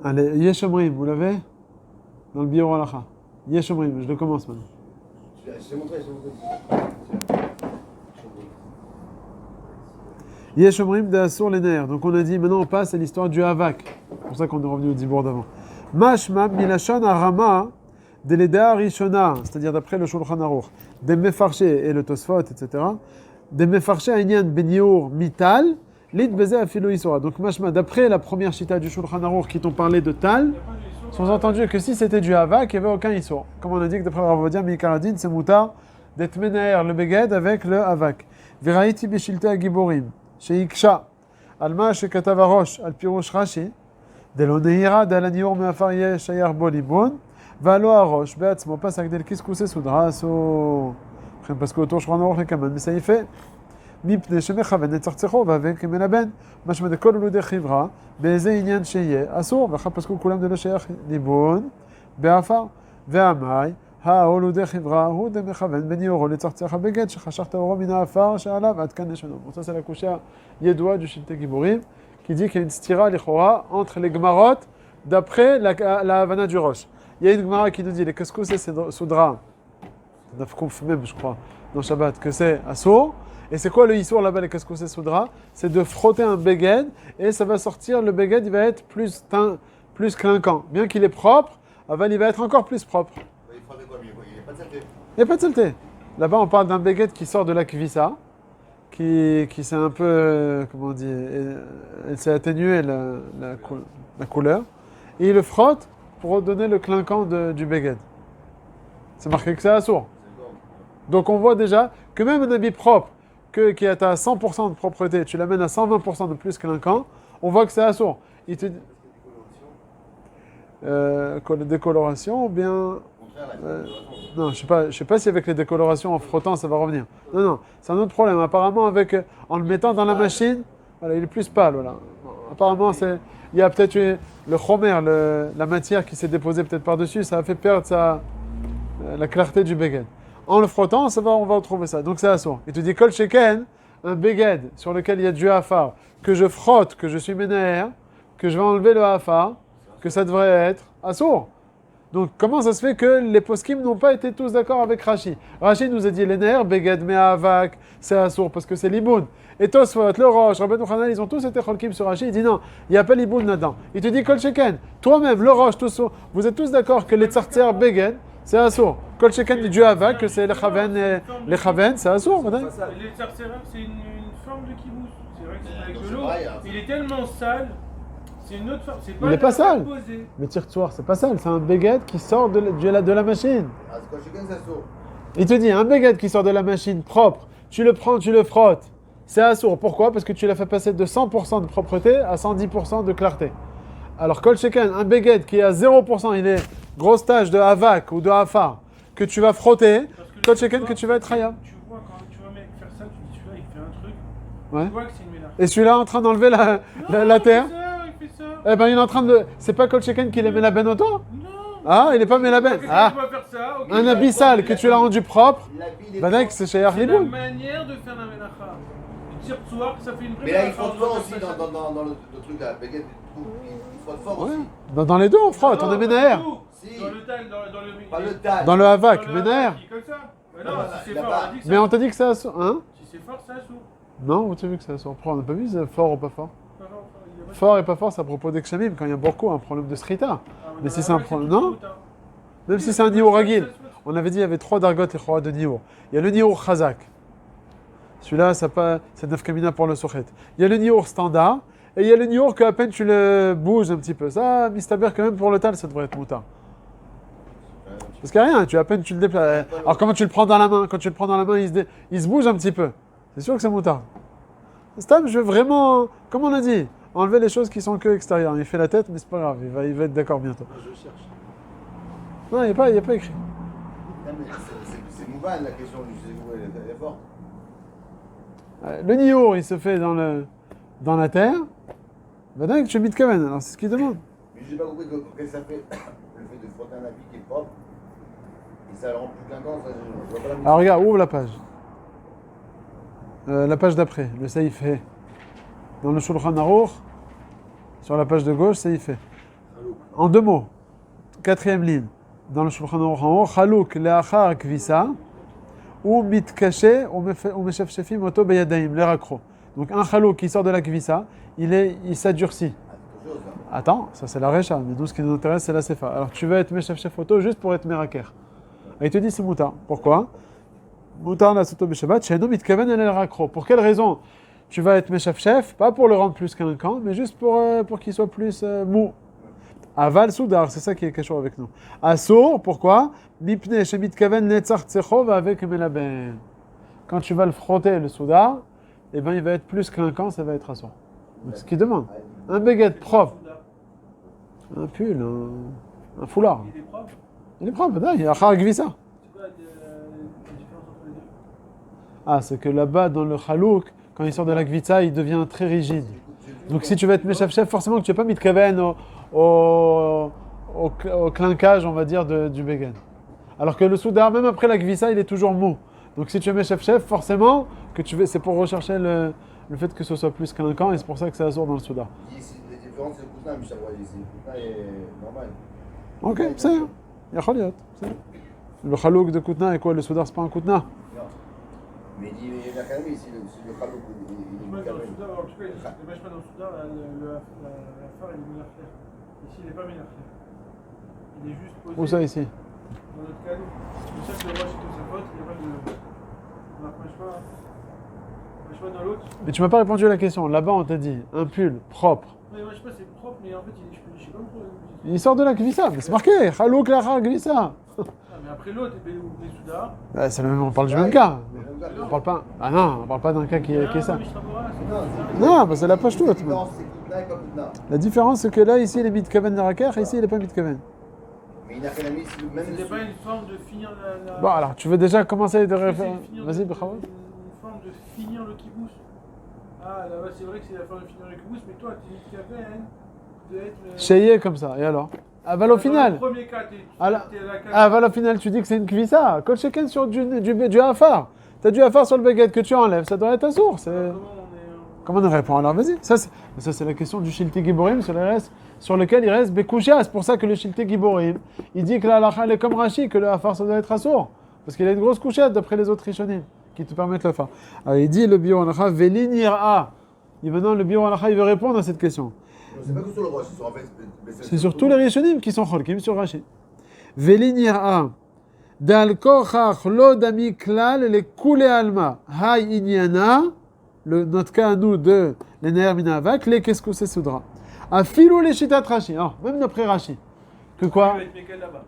Allez, Yeshomrim, vous l'avez? Dans le Biur Halacha. Yeshomrim, je le commence maintenant. Je t'ai montré. Yeshomrim de Asur les nerfs. Donc on a dit, maintenant on passe à l'histoire du Havak. C'est pour ça qu'on est revenu au Dibour d'avant. Mashma milashon arama de l'Eda Rishona, c'est-à-dire d'après le Shulchan Aruch, des Mefarché et le Tosfot, etc. Des Mefarché Aïnyan Beniour Mital, Lid Beze Afilo Isora. Donc Mashma, d'après la première chita du Shulchan Aruch qui t'ont parlé de Tal, sont entendus que si c'était du Havak, il n'y avait aucun Isor. Comme on a dit que d'après Rav Ovadia, Mikaradin, c'est moutar d'être Menaher le Beged avec le Havak. Viraiti Beshilte Agiborim. Sheikcha, Alma Shekatav Arosh, Al Pirush Rashi, Delo Nehira, Dalanior Meafar Yesh, Shayar Bolibon, Valo Arosh, Beatzmo, passe avec Del Kiskouse Soudra, so. Parce qu'autour je prends le Kaman, mais ça y fait. Mipne Shemechaven, et Tartsecho, avec Menaben, Mashma de Kol Lude Chivra, Beze Inyan Sheye, Asur, parce que Kulam de la Shayar Libon, Beafar, Veamai, האולודי חברה הוא דמכוון בני אורו לצחצח הבגד שחשכת אורו מן האפר שעליו עד כאן נשנו. Ça c'est la coucha ידועה du Shiltei Giborim qui dit qu'il y a une stira l'echora entre les Gemarot d'après la Havana du Rosh. Il y a une Gemara qui nous dit les couscous et soudra, même je crois dans Shabbat que c'est assour. Et c'est quoi le issour là-bas les couscous et soudra? C'est de frotter un beged et ça va sortir, le beged il va être plus clinquant. Bien qu'il est propre, aval il va être encore plus propre. Il n'y a pas de saleté. Là-bas, on parle d'un baguette qui sort de la kvissa, qui s'est un peu, comment on dit, elle s'est atténuée la couleur, et il le frotte pour donner le clinquant du baguette. C'est marqué que c'est assour. Donc on voit déjà que même un habit propre, qui est à 100% de propreté, tu l'amènes à 120% de plus clinquant, on voit que c'est assour. Il te dit... décoloration ou bien... non, je sais pas si avec les décolorations en frottant ça va revenir. Non, c'est un autre problème. Apparemment, en le mettant dans la machine, voilà, il est plus pâle. Voilà. Apparemment, il y a peut-être le chomer, la matière qui s'est déposée peut-être par-dessus, ça a fait perdre la clarté du beged. En le frottant, on va retrouver ça. Donc c'est assour. Il te dit kol sheken, un beged sur lequel il y a du hafar, que je frotte, que je suis ménère, que je vais enlever le hafar, que ça devrait être assour. Donc, comment ça se fait que les poskim n'ont pas été tous d'accord avec Rashi? Rashi nous a dit les nerfs, Beged, Me'avak, c'est assour parce que c'est Liboun. Et Tosfot, le Roche, Rabbeinu Hanan, ils ont tous été cholkim sur Rashi. Il dit non, il n'y a pas Liboun là-dedans. Il te dit Kol Sheken, toi-même, le Roche, vous êtes tous d'accord que les Tzartzer, Beged, c'est assour. Kol Sheken, du Havak, que c'est les Chaven, c'est assour. Les Tzartzer, c'est une forme de kibbutz. C'est vrai que c'est avec de l'eau. Il est tellement sale. C'est une autre forme. Il n'est pas sale. Mais tire-toir, c'est pas sale. C'est un baguette qui sort de la machine. Il te dit, un baguette qui sort de la machine propre, tu le prends, tu le frottes. C'est assour. Pourquoi? Parce que tu l'as fait passer de 100% de propreté à 110% de clarté. Alors, kol sheken, un baguette qui est à 0%, il est grosse tache de havak ou de hafar, que tu vas frotter, kol sheken que tu vas être hayab. Tu vois, quand tu vois un mec faire ça, tu dis, celui-là, il fait un truc. Ouais. Tu vois que c'est une ménage. Et celui-là en train d'enlever la terre. Il fait ça. Eh ben, il est en train de. C'est pas kol sheken qui les met la ben auto? Non. Ah, il est pas mis la ben. Ah. Un habit sale que tu l'as rendu propre. Ben, mec, c'est chez C'est la Liboun. manière de faire la menacha. Le tire-toir, ça fait une vraie Mais là, il menacha. faut fort aussi dans le truc là. Il faut fort aussi. Ouais. Dans les deux, on frotte, on est ménère. Si. Dans le tal, dans le. Pas le tal. Dans le havak, Dans le ménère. havak, comme ça. Mais non, si c'est là-bas. fort, on a dit que ça. Mais on t'a dit que c'est assourd. Hein? Si c'est fort, c'est assourd. Non, où tu as vu que c'est assourd? On n'a pas vu c'est fort ou pas fort? Non, non, il y a pas de- Fort et pas fort, c'est à propos d'Ekshamim, quand il y a beaucoup un problème de srita. Ah, Mais dans si la c'est un vague, problème. tout Non? le temps. Même si c'est un Niour Ragil. On avait dit qu'il y avait 3 dargot et 3 de Niour. Il y a le Niour Chazak. Celui-là, c'est Nafkamina pour le Sochet. Il y a le Niour standard. Et il y a le Niour qu'à peine tu le bouges un petit peu. Ça, Mistaber, quand même, pour le tal, ça devrait être moutard. Parce qu'il n'y a rien, à peine tu le déplaces. Alors, comment tu le prends dans la main? Quand tu le prends dans la main, il se bouge un petit peu. C'est sûr que c'est moutard. Stam, je veux vraiment, comme on a dit, enlever les choses qui sont que extérieures. Il fait la tête, mais c'est pas grave, il va être d'accord bientôt. Je cherche. Non, il n'y a pas écrit. C'est Mouban la question du chez vous, elle est forte. Le niour, il se fait dans la terre. Ben donc, tu es mitkaven. Alors, c'est ce qu'il demande. Mais j'ai pas compris que ça fait le fait de frotter un habit qui est propre. Et ça le rend plus clinquant, ça, je vois pas la mise. Alors, regarde, ouvre la page. La page d'après, le Saïf He. Dans le Shulchan Aruch, sur la page de gauche, Saïf He. En 2 mots, 4e ligne. Dans le Shulchan Aruch en haut, Chalouk le'achar kvisa, ou mitkaché, ou meshefshefim oto beyadaim, les raccros. Donc un chalouk qui sort de la kvisa, il s'adurcit. C'est autre chose, hein. Attends, ça c'est la recha, mais nous ce qui nous intéresse c'est la sefa. Alors tu veux être meshefshef oto juste pour être meraker. Et il te dit c'est moutar. Pourquoi? Moutar la soto beshabat, she'eno mitkaven el raccro. Pour quelle raison tu vas être meshefshef? Pas pour le rendre plus qu'un camp, mais juste pour qu'il soit plus mou. Aval soudar, c'est ça qui est quelque avec nous. Assour, pourquoi? Mipne shemit kaven netzach tsechov avec melaben. Quand tu vas le frotter, le soudar, eh ben il va être plus clinquant, ça va être assour. Donc ce qu'il demande. Un baguette propre, un pull, un foulard. Il est propre. Il est propre, il y a achar gvisa. C'est quoi la différence entre les deux? Ah, c'est que là-bas, dans le chalouk, quand il sort de la gvisa, il devient très rigide. Donc si tu veux être meshaf-chef, forcément que tu n'es pas mis de kaven au clinquage, on va dire, du béguin. Alors que le soudar, même après la gvissa, il est toujours mou. Donc si tu es meshaf-chef, forcément, c'est pour rechercher le fait que ce soit plus clinquant, et c'est pour ça que c'est assourd dans le soudar. Ici, la différence, c'est le coussin, Michel Roy, ici. Le coussin est normal. Ok, c'est ça. Il y a khaliat. Le chalouk de Koutna et quoi? Le soudar, c'est pas un Koutna? Non. Mais il y a quand même ici, le khalouk, Moi, dans le soudar, en tout cas, le machma dans le soudar, la phare, il est mis l'affaire. Ici, il n'est pas mis l'affaire. Il est juste posé. Où ça ici? Dans notre cas, c'est pour ça que le roi, c'est comme sa faute, il n'y a pas de. On a machma dans l'autre. Mais tu m'as pas répondu à la question. Là-bas, on t'a dit un pull propre. Oui, machma, c'est propre, mais en fait, je sais pas pourquoi. Il sort de la gvissa, mais c'est marqué. Chalouk la gvissa. Ah, mais après l'autre, les soudars. C'est le même, on parle du même cas. Le On parle pas. Ah non, on parle pas d'un cas qui est ça. Non, Non, bah c'est la page toute. la différence, c'est coussin et pas coussin. La différence, c'est que là, ici, il est mitkaven de raker, et ici, il n'est pas mitkaven. Mais il n'a rien à mis, c'est même C'était le pas une forme de finir la. Bon, alors, tu veux déjà commencer de C'est référer. finir Vas-y, le- bravo. Une forme de finir le kibbutz. Ah, là-bas, c'est vrai que c'est la forme de finir le kibbutz, mais toi, tu dis qu'il y avait d'être. Cheyé comme ça, et alors? Ah, bah, au final. Dans le premier cas, t'es Ah, là- à la cage. Ah, bah, au final, tu dis que c'est une kvissa. Coach chacun sur du afar. T'as du afar sur le baguette que tu enlèves, ça doit être ta source. Comment on répond? Alors, vas-y. Ça, c'est la question du Shilti Giborim sur lequel il reste Bekouchia. C'est pour ça que le Shilti Giborim, il dit que la halakha, elle est comme Rashi, que le afar, ça doit être assour. Parce qu'il a une grosse couchette d'après les autres Rishonim qui te permettent le faire. Alors, il dit le bio halakha velinira. Et maintenant, le bio halakha, il veut répondre à cette question. C'est pas que sur le roche, c'est en fait. C'est sur tous les Rishonim qui sont cholkim sur Rashi. Velinira. Dal kochach lo dami klal le kule alma. Hay inyana. Notre cas à nous de l'ener minavak, les qu'est-ce que c'est soudra. Afilou les shitat Rashi. Alors, même d'après Rashi. Que quoi? Avec Michael là-bas.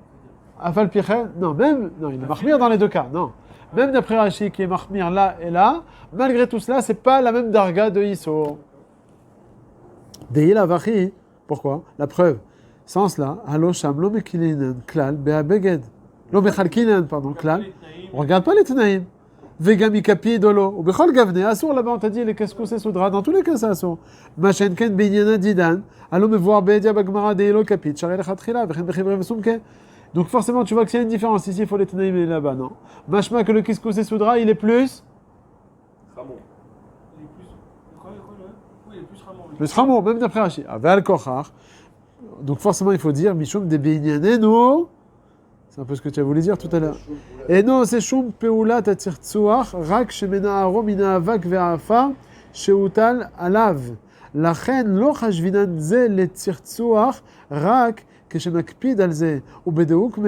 Afal pichen? Non, il est marmir dans les deux cas. Non. Même d'après Rashi qui est marmir là et là, malgré tout cela, c'est pas la même darga de Iso. Deil avachi. Pourquoi? La preuve. Sans cela, halo sham lo mekilinen klal be'abeged. Lo mechalkinen, pardon, klal. On regarde pas les tenaïm. Vegami kapi dolo. Ou bechol gavne. Assour là-bas, on t'a dit les qu'est-ce soudra. Dans tous les cas, c'est assour. Machen ken binyana didan. Allo me voir bedia bagmara deilo kapit. Charel khatrila. Vechen bechibre vesumke. Donc forcément, tu vois que s'il y a une différence ici, il faut les tenaïm et là-bas, non? Machma que le kiskous et soudra, il est plus. Ramon. Il est plus. Quoi, oui, il est plus ramon. Plus ramo, même d'après Rashi. Aval kochar. Donc forcément, il faut dire mishum de binyanenu. C'est un peu ce que tu as voulu dire tout à l'heure. Et non, c'est shum peulat atzirtsuach, rak shemena aro mina avak ve'afar, sheutal alav. Lachen lo chashvinan ze letzirtsuach, rak כשמקפיד על זה, ובדאוק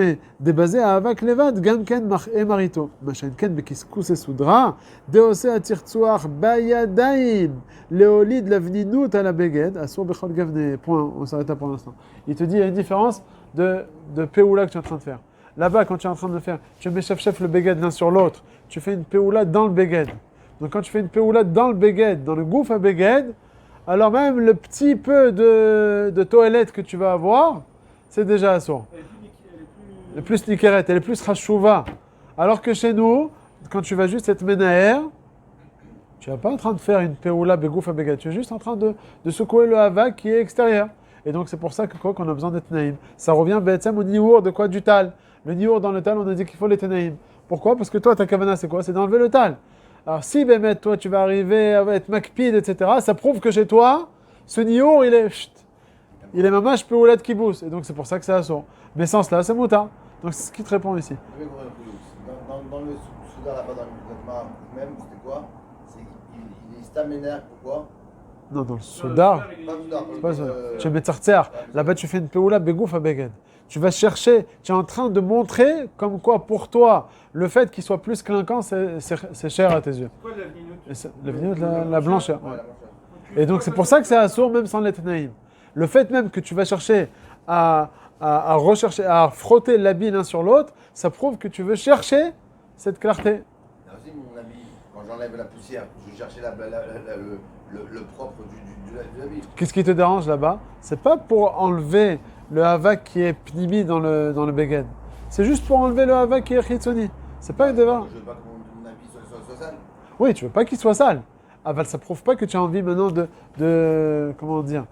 דבזה האבק לבד, גם כן מחאה מריתו. מה שאין כן בקסקוס הסודרה, דעושה הצרצוח בידיים, להוליד לבנינות על הבגד, אסור בכל גבנה, point, on s'arrête là pour l'instant. Il te dit, il y a une différence de péoula que tu es en train de faire. Là-bas, quand tu es en train de faire, tu mets chef le beged l'un sur l'autre, tu fais une péoula dans le beged. Donc quand tu fais une péoula dans le beged, dans le gouffre à beged, alors même le petit peu de toilette que tu vas avoir, c'est déjà assour. Elle est plus nikeret, elle est plus chashouva. Alors que chez nous, quand tu vas juste être menaher, Tu n'es pas en train de faire une peoula begouf beged. Tu es juste en train de secouer le havak qui est extérieur. Et donc c'est pour ça que quoi qu'on a besoin des tenaïm. Ça revient bêtement au niour de quoi? Du tal. Le niour dans le tal, on a dit qu'il faut les tenaïm. Pourquoi? Parce que toi, ta kavana, c'est quoi? C'est d'enlever le tal. Alors si, Bémet, toi, tu vas arriver à être makpid, etc., ça prouve que chez toi, ce niour, il est mamash peoula de kibous. Et donc c'est pour ça que c'est assourd. Mais sans cela, c'est mouta. Donc c'est ce qui te répond ici. Dans le Soudan, là-bas, dans le Gemara même, c'était quoi? Il est staménaire, pourquoi? Non, dans le soudar. Pas Soudan, C'est pas ça. Tu mets tzartzer. Là-bas, tu fais une peoula begouf à beged. Tu vas chercher, tu es en train de montrer comme quoi pour toi, le fait qu'il soit plus clinquant, c'est cher à tes yeux. C'est quoi la minute? La vidéo de la blancheur. Ouais, Ouais. la blancheur. Et donc c'est pour ça que c'est assourd même sans les tenaïm. Le fait même que tu vas chercher à rechercher, à frotter l'habit l'un sur l'autre, ça prouve que tu veux chercher cette clarté. Et aussi, mon ami, quand j'enlève la poussière, je cherchais le propre de l'habit. Qu'est-ce qui te dérange là-bas? C'est pas pour enlever le havak qui est pnimi dans le beged. C'est juste pour enlever le havak qui est chitzoni. C'est pas une devant. Je veux pas que mon habit soit sale. Oui, tu veux pas qu'il soit sale. Aval, ça prouve pas que tu as envie maintenant de comment dire.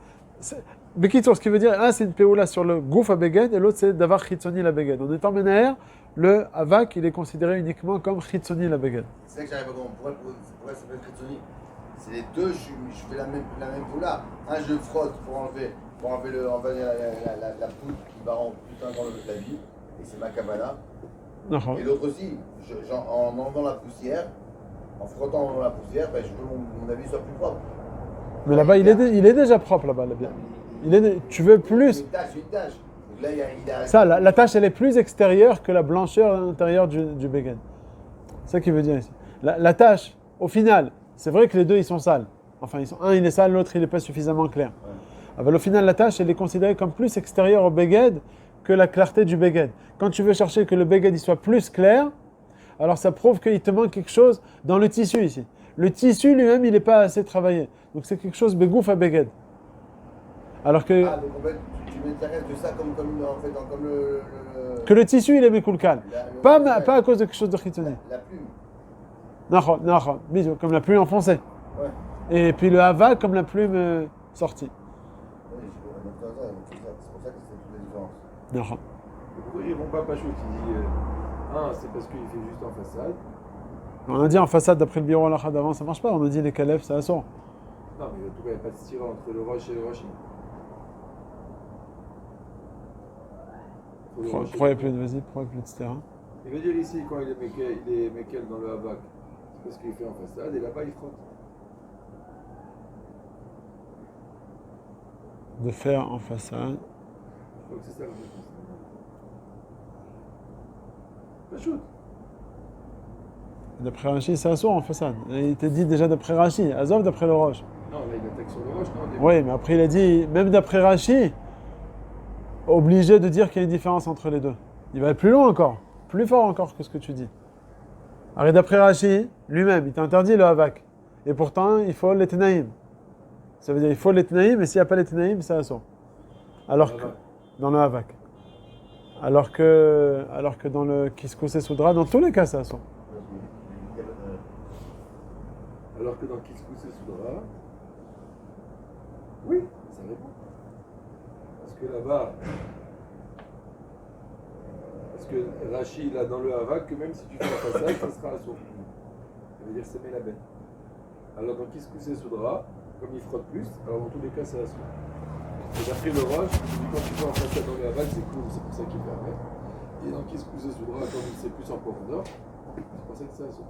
Bekitour, ce qui veut dire, un c'est une peoula sur le gouf à beged et l'autre c'est d'avoir chitzoni la beged. En étant ménère, le havak il est considéré uniquement comme chitzoni la beged. C'est ça que j'arrive pas à comprendre. Pourquoi ça s'appelle Kritsoni? C'est les deux, je fais la même poula. Un, je frotte pour enlever la poudre qui va en putain dans l'habit, et c'est ma cabana. Et l'autre aussi, en enlevant la poussière, en frottant la poussière, ben, je veux que mon habit soit plus propre. Mais là-bas, il est déjà propre là-bas. Tu veux plus. Une tache. Donc là, il a... Ça, la tâche, elle est plus extérieure que la blancheur à l'intérieur du beged. C'est ça qu'il veut dire ici. La tâche, au final, c'est vrai que les deux, ils sont sales. Enfin, un, il est sale, l'autre, il n'est pas suffisamment clair. Ouais. Alors, au final, la tâche, elle est considérée comme plus extérieure au beged que la clarté du beged. Quand tu veux chercher que le beged il soit plus clair, alors ça prouve qu'il te manque quelque chose dans le tissu ici. Le tissu lui-même, il n'est pas assez travaillé. Donc, c'est quelque chose begouf à beged. Alors que... Ah, donc en fait, tu m'intéresses de ça comme le... Que le tissu, il est mekulkal. Pas à cause de quelque chose de chitoni. La plume. Non, bisous, comme la plume enfoncée. Ouais. Et puis le hava comme la plume sortie. Oui, c'est pour ça que c'est toute la différence. Non. Pourquoi ils vont pas Pachout? Il dit c'est parce qu'il fait juste en façade. On a dit en façade, d'après le bureau à d'avant, ça marche pas. On a dit les calefs, ça assourd. Non, mais en tout cas, il n'y a pas de stira entre le roche et le rocher. Pourquoi il n'y a plus de terrain? Il veut dire ici, quand il est Mekel dans le Havak, c'est parce qu'il fait en façade et là-bas il frotte. De faire en façade. Donc c'est ça la réponse. Pachout. D'après Rachi, c'est assourd en façade. Il t'a dit déjà d'après Rachi, Azov d'après le roche. Non, là il attaque sur le roche, non? Oui, mais après il a dit, même d'après Rachi, obligé de dire qu'il y a une différence entre les deux. Il va être plus loin encore, plus fort encore que ce que tu dis. Alors d'après Rachi, lui-même, il t'a interdit le havak. Et pourtant, il faut les tenaïm. Ça veut dire il faut les tenaïm, et s'il n'y a pas les tenaïm, c'est assourd. Alors que, dans le havak. Alors que dans le kiskous et soudra, dans tous les cas, c'est assourd. Alors que dans Kiskous et Soudra, oui, ça répond. Parce que là-bas, parce que Rachi, il a dans le Havak que même si tu fais la façade, ça sera assourd. Ça veut dire s'aimer la bête. Alors dans Kiskous et Soudra, comme il frotte plus, alors dans tous les cas, c'est assourd. Et d'après le Roche, quand tu fais en façade dans le Havak, c'est cool, c'est pour ça qu'il permet. Et dans Kiskous et Soudra, comme c'est plus en profondeur, c'est pour ça que c'est assourd.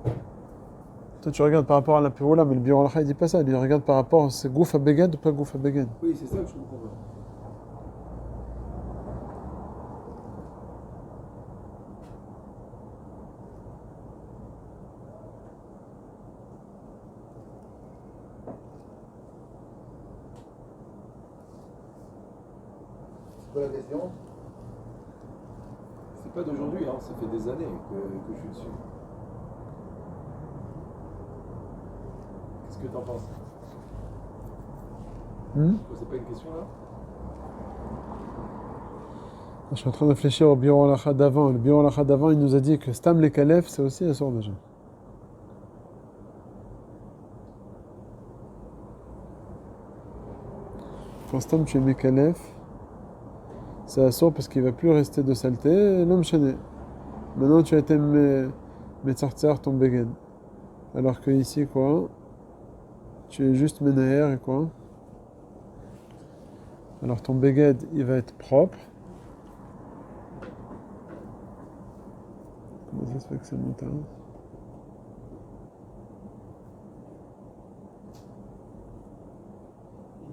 Toi, tu regardes par rapport à la Péoula, mais le bureau al-Kha, il dit pas ça. Il regarde par rapport à c'est gouf à beged ou pas gouf à beged. Oui, c'est ça que je comprends pas. C'est quoi la question? C'est pas d'aujourd'hui, hein, ça fait des années que je suis dessus. Qu'est-ce que t'en penses? C'est pas une question là? Je suis en train de réfléchir au bureau al-Kha d'avant. Le bureau al-Kha d'avant, il nous a dit que Stam les Kalef, c'est aussi assourd déjà. quand Stam tu es Mekalef, c'est assourd parce qu'il ne va plus rester de saleté, l'homme chané. Maintenant tu as été Metzartzar ton Beged. Alors que ici, quoi, tu es juste Menaher et quoi. Alors ton Beged, il va être propre. Comment ça se fait que c'est monté hein?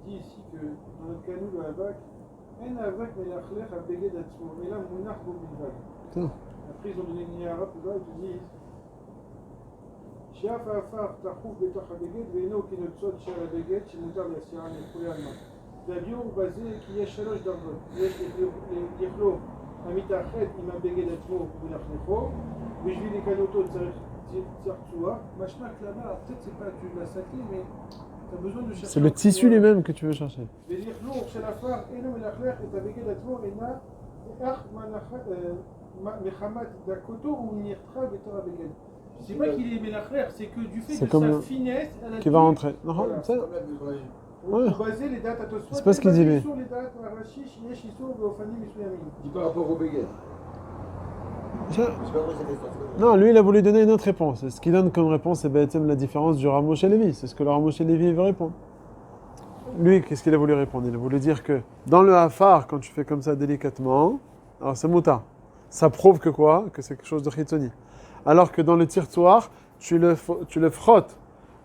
Il dit ici que dans notre canou, le Havak, en Havak, mais l'Achlech a bégé d'Atzmo, mais là, Mounach Bobilvad. Putain. Après, ils ont donné une Yara, puis là, ils disent Shiaf Afar, Tachouf, Betoch Abeged, Veino, Kinotsot, Shar Abeged, Shimutar, Yassiran, et Kouléalma. והביאור בזה כי יש 3 דרגות, יש לכלוא המתאחד עם הבגד עצמו ולחנכו, בשביל לקנותו צריך צרצוח, משמע que là-bas, peut-être c'est pas tu l'as saqué, mais tu as besoin de chercher. C'est le tissu lui-même que tu veux chercher. ולכלוא של עפר אינו מלכלך את הבגד עצמו, אינה אך מחמת דקותו ומניחתך בתור הבגד. C'est pas qu'il est mélachlech, c'est que du fait de sa finesse, elle a qui va rentrer. Non, voilà. c'est Ouais. C'est pas ce qu'il dit lui. Dis par rapport au Beged. Non, lui il a voulu donner une autre réponse. Et ce qu'il donne comme réponse, c'est la différence du Ramosh et Lévi. C'est ce que le Ramosh et Lévi veut répondre. Lui, qu'est-ce qu'il a voulu répondre? Il a voulu dire que dans le Hafar, quand tu fais comme ça délicatement, alors c'est Mouta. Ça prouve que quoi? Que c'est quelque chose de Chitsoni. Alors que dans le Tirtouar, tu le frottes.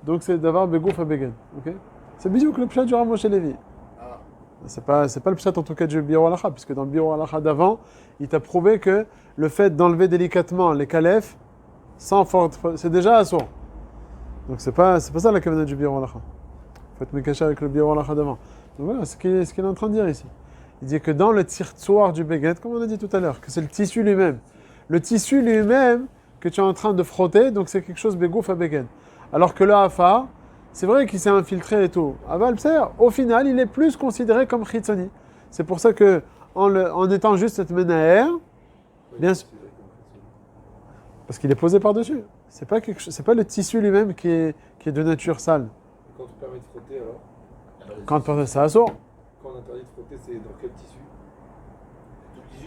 Donc c'est d'avoir Begouf à Beged. Ok? C'est bizarre que le pshat du Ramosh et Lévi. Ah. C'est pas le pshat en tout cas du Biro Alacha, puisque dans le Biro Alacha d'avant, il t'a prouvé que le fait d'enlever délicatement les kalef, sans forte, c'est déjà assourd. Donc c'est pas ça la kavanah du Biro Alacha. Il faut être mécaché avec le Biro Alacha d'avant. Donc voilà, ce qu'il est en train de dire ici. Il dit que dans le tirtouar du Beged, comme on a dit tout à l'heure, que c'est le tissu lui-même. Le tissu lui-même que tu es en train de frotter, donc c'est quelque chose Begouf à Beged. Alors que le Hafar, c'est vrai qu'il s'est infiltré et tout. Aval Pser, au final, il est plus considéré comme Chitsoni. C'est pour ça que, en étant juste cette Menaher, bien sûr, parce qu'il est posé par-dessus. C'est pas le tissu lui-même qui est de nature sale. Et quand on permet de frotter, alors Quand on ça assourd. Quand on interdit de frotter, c'est dans quel tissu?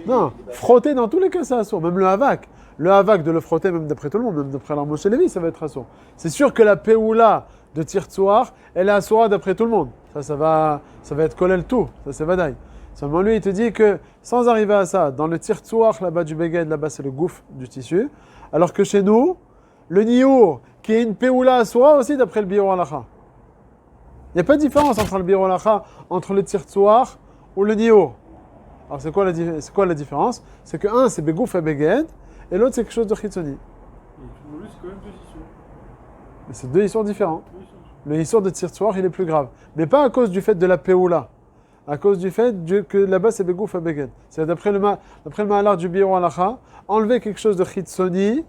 Non, frotter dans tous les cas, ça assourd. Même le Havak. Le Havak de le frotter, même d'après tout le monde, même d'après l'Armosh et Lévi, ça va être assourd. C'est sûr que la Péoula de Tirtouar, elle est assourda d'après tout le monde. Ça va être collé le tout. Ça, c'est Vadaï. Seulement lui, il te dit que, sans arriver à ça, dans le Tirtouar, là-bas du Beged, là-bas, c'est le gouffre du tissu. Alors que chez nous, le Niour, qui est une Péoula assourda aussi d'après le Biro Alacha. Il n'y a pas de différence entre le Biro Alacha, entre le Tirtouar ou le Niour. Alors c'est quoi la différence? C'est que un, c'est Begouf et Beged, et l'autre, c'est quelque chose de Chitsoni. Pour lui, c'est quand même 2 issues. Mais c'est 2 histoires différents. Le histoire de Tirtouar, il est plus grave. Mais pas à cause du fait de la Péoula. À cause du fait que là-bas, c'est Begouf à Beged. C'est d'après le Mahalar du Biro Alacha, enlever quelque chose de Chitsoni,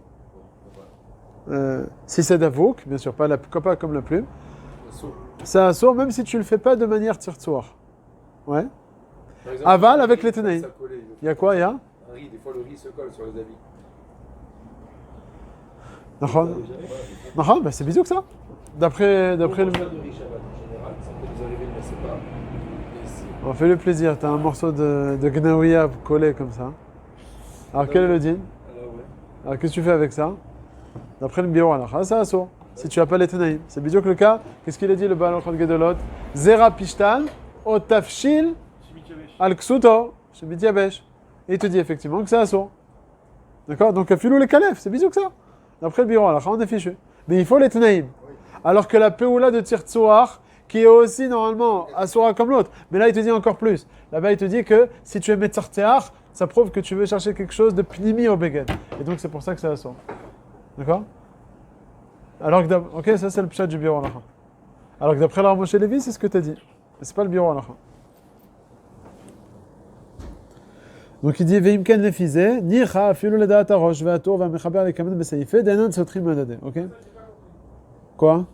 si c'est d'Avouk, bien sûr, pas comme la plume, c'est assourd, même si tu le fais pas de manière Tirtouar. Ouais. Aval avec les tenailles. Il y a quoi, il y a Un riz, des fois le riz se colle sur les habits. Non, ben c'est bizarre que ça. D'après le. de riz Shabbat en général, ça peut nous arriver, mais c'est pas. On fait le plaisir, t'as un morceau de Gnaouia collé comme ça. Alors quel est le din? Alors ouais. Alors qu'est-ce que tu fais avec ça? D'après le Biro Alacha, c'est assourd. Si tu n'as pas les tenaïm. C'est bizarre que le cas, qu'est-ce qu'il a dit le Baal Ochot Gedolot? Zera Pishtan, Otafshil, Al-Ksuto, Shemit Yabesh. Et il te dit effectivement que c'est assourd. D'accord? Donc à filou les kalef, c'est bizarre que ça. D'après le Biro Alacha, on est fichu. Mais il faut les tenaïm. Alors que la Péoula de Tirtouar, qui est aussi normalement assoura comme l'autre, mais là il te dit encore plus. Là-bas il te dit que si tu es Metzarteach, ça prouve que tu veux chercher quelque chose de pnimi au Beged. Et donc c'est pour ça que c'est assour. D'accord? Alors que ok, ça c'est le pshat du Biro Alacha. Alors que d'après la Moshe Lévi, c'est ce que tu as dit. Mais c'est pas le Biro Alacha. Donc il dit Veimken lefizeh, nicha afilu ledaat harosh ve'atur ve'mechaber lekamen beseifeh denan sotrim adade. Ok? Quoi?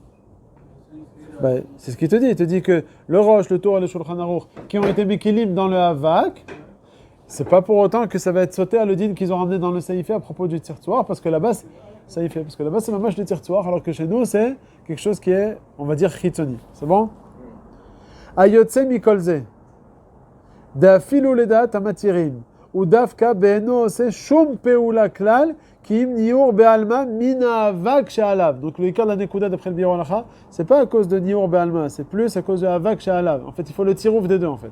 Ben, c'est ce qu'il te dit. Il te dit que le roche, le tour et le shulchan aruch qui ont été mekilim dans le havak, c'est pas pour autant que ça va être sauté à le din qu'ils ont ramené dans le saïfé à propos du tirtoir, parce que là-bas, saïfé, parce que là-bas c'est mamash le tirtoir, alors que chez nous c'est quelque chose qui est, on va dire, chitsoni. C'est bon? Ayotse mikolze. D'afilou ledat amatirim. Ou dafka be'eno ose shum peula klal ki im niur be'alma mina avak sha'alav. Donc le ikar de la nekuda d'après le biur halacha, c'est pas à cause de niur be'alma, c'est plus à cause de avak sha'alav. En fait, il faut le tirouf des deux en fait.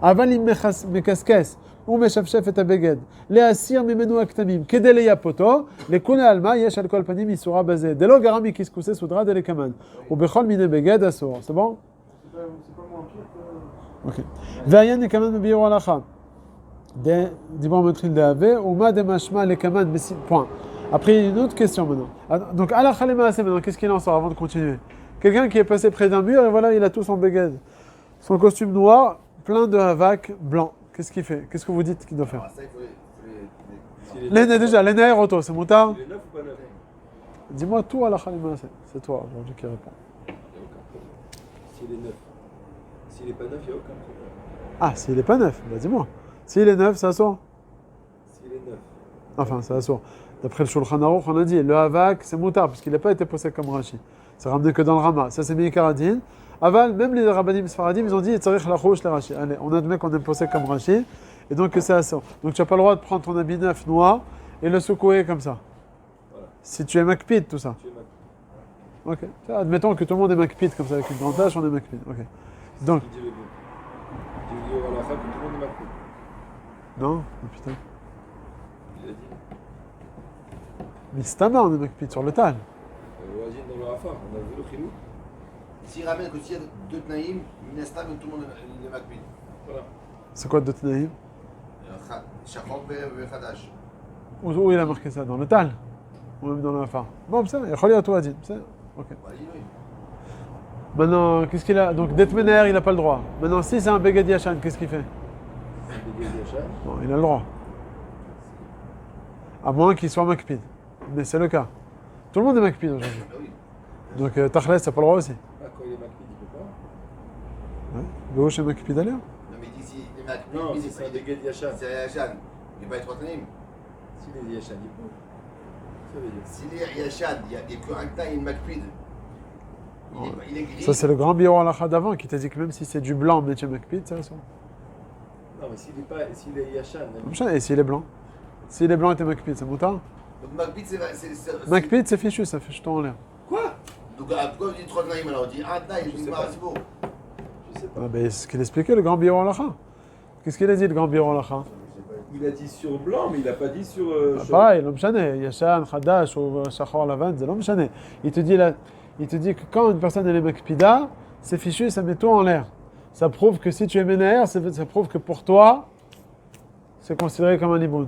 Aval im mekaskes. הוא משפשף את הבגד, להסיר ממנו הכתמים, כדי לייפותו, לכולי עלמא יש על כל פנים איסורה בזה, דלא גרם מקסקוסי סודרה דלקמן, ובכל מיני בגד אסור, זה bon? C'est pas moins pire que. Ok. והיה נקמן בביאור הלכה, דיבור מתחיל דהווה, ומה דמשמע לקמן, point. Après, une autre question maintenant. Donc, הלכה למעשה, maintenant, qu'est-ce qu'il en sort avant de continuer? Quelqu'un qui est passé près d'un mur, et voilà, il a tout son beged. Son costume noir, plein de havak blanc. Qu'est-ce qu'il fait? Qu'est-ce que vous dites qu'il doit faire? Alors, ça, il faut les- L'aîné déjà, l'aîné aéroto, c'est moutard? Il est neuf ou pas neuf? Dis-moi tout à la khalima, c'est toi aujourd'hui qui réponds. Il n'y a aucun problème. S'il est neuf. S'il n'est pas neuf, il n'y a aucun problème. Ah, s'il n'est pas neuf, bah dis-moi. S'il est neuf, ça sort. S'il est neuf. Enfin, ça sort. D'après le Shulchan Aruch, on a dit, le havak, c'est moutard, parce qu'il n'a pas été posé comme Rashi. C'est ramené que dans le Rama. Ça, c'est Mikaradin. Aval, même les rabbanim sfaradim, ils ont dit, tzarich lachouch le Rashi. Allez, on admet qu'on est posé comme Rashi, et donc que ça sort. Donc tu n'as pas le droit de prendre ton habit neuf noir et le secouer comme ça. Voilà. Si tu es makpid, tout ça. Tu es neuf. Ok. Ça, admettons que tout le monde est makpid comme ça, avec une grande tache, on est makpid. Ok. Donc, Qui dit le bon? Il dit au halakha que tout le monde est makpid. non, oh, putain. Il a dit. Mistama, on est makpid sur le tal. Au Hazin dans le Hafar, on a vu le chilou. S'il ramène que s'il y a deux Tnaïm, Minastam, tout le monde est Makbid. Voilà. C'est quoi d'autres naïm? Shachok et Khadash. Où il a marqué ça? Dans le tal? Ou même dans le Hafar? Bon, ça, il y a Kholi à toi, dit. Ok. Oui. Maintenant, qu'est-ce qu'il a? Donc, d'être ménère, il n'a pas le droit. Maintenant, si c'est un Beged Yashan, qu'est-ce qu'il fait? C'est des Yachan. Non, il a le droit. À moins qu'il soit makpid. Mais c'est le cas. Tout le monde est makpid aujourd'hui. Ah oui. Donc, Tachles, ça n'a pas le droit aussi. Ah, quand il est makpid, il ne peut pas. Ouais. Gauche est makpid à l'air. Non, mais il dit si les Makbid, Non, si c'est un Beged Yachan. c'est Yachan. Il va être Tnaïm. S'il est Yachan, il peut. Ça veut dire. S'il est Yachan, il n'y a qu'un Tnaïm Makbid. Il est gris. Ça, c'est le grand bureau halakha d'avant qui t'a dit que même si c'est du blanc, mais tu es makpid, ça, ça. Non, mais s'il est Yachan, Et s'il est blanc? S'il est blanc et t'es makpid, c'est moutard? Donc Makbid, c'est. Makpid, c'est fichu, ça fait jeton en l'air. Quoi? Donc pourquoi on dit 3 Tnaïm alors? On dit un Tnaïm, Je je sais dis pas. c'est beau. je sais pas. Ah, ben, c'est ce qu'il expliquait, le grand bureau halakha. Qu'est-ce qu'il a dit, le grand bureau halakha? Il a dit sur blanc, mais il n'a pas dit sur. Pareil, l'homme chané, Yashan, Khadash ou Shachor Lavan, c'est l'homme chané. Il te dit que quand une personne elle est makpida, c'est fichu, ça met tout en l'air. Ça prouve que si tu es ménère, ça prouve que pour toi, c'est considéré comme un liboun.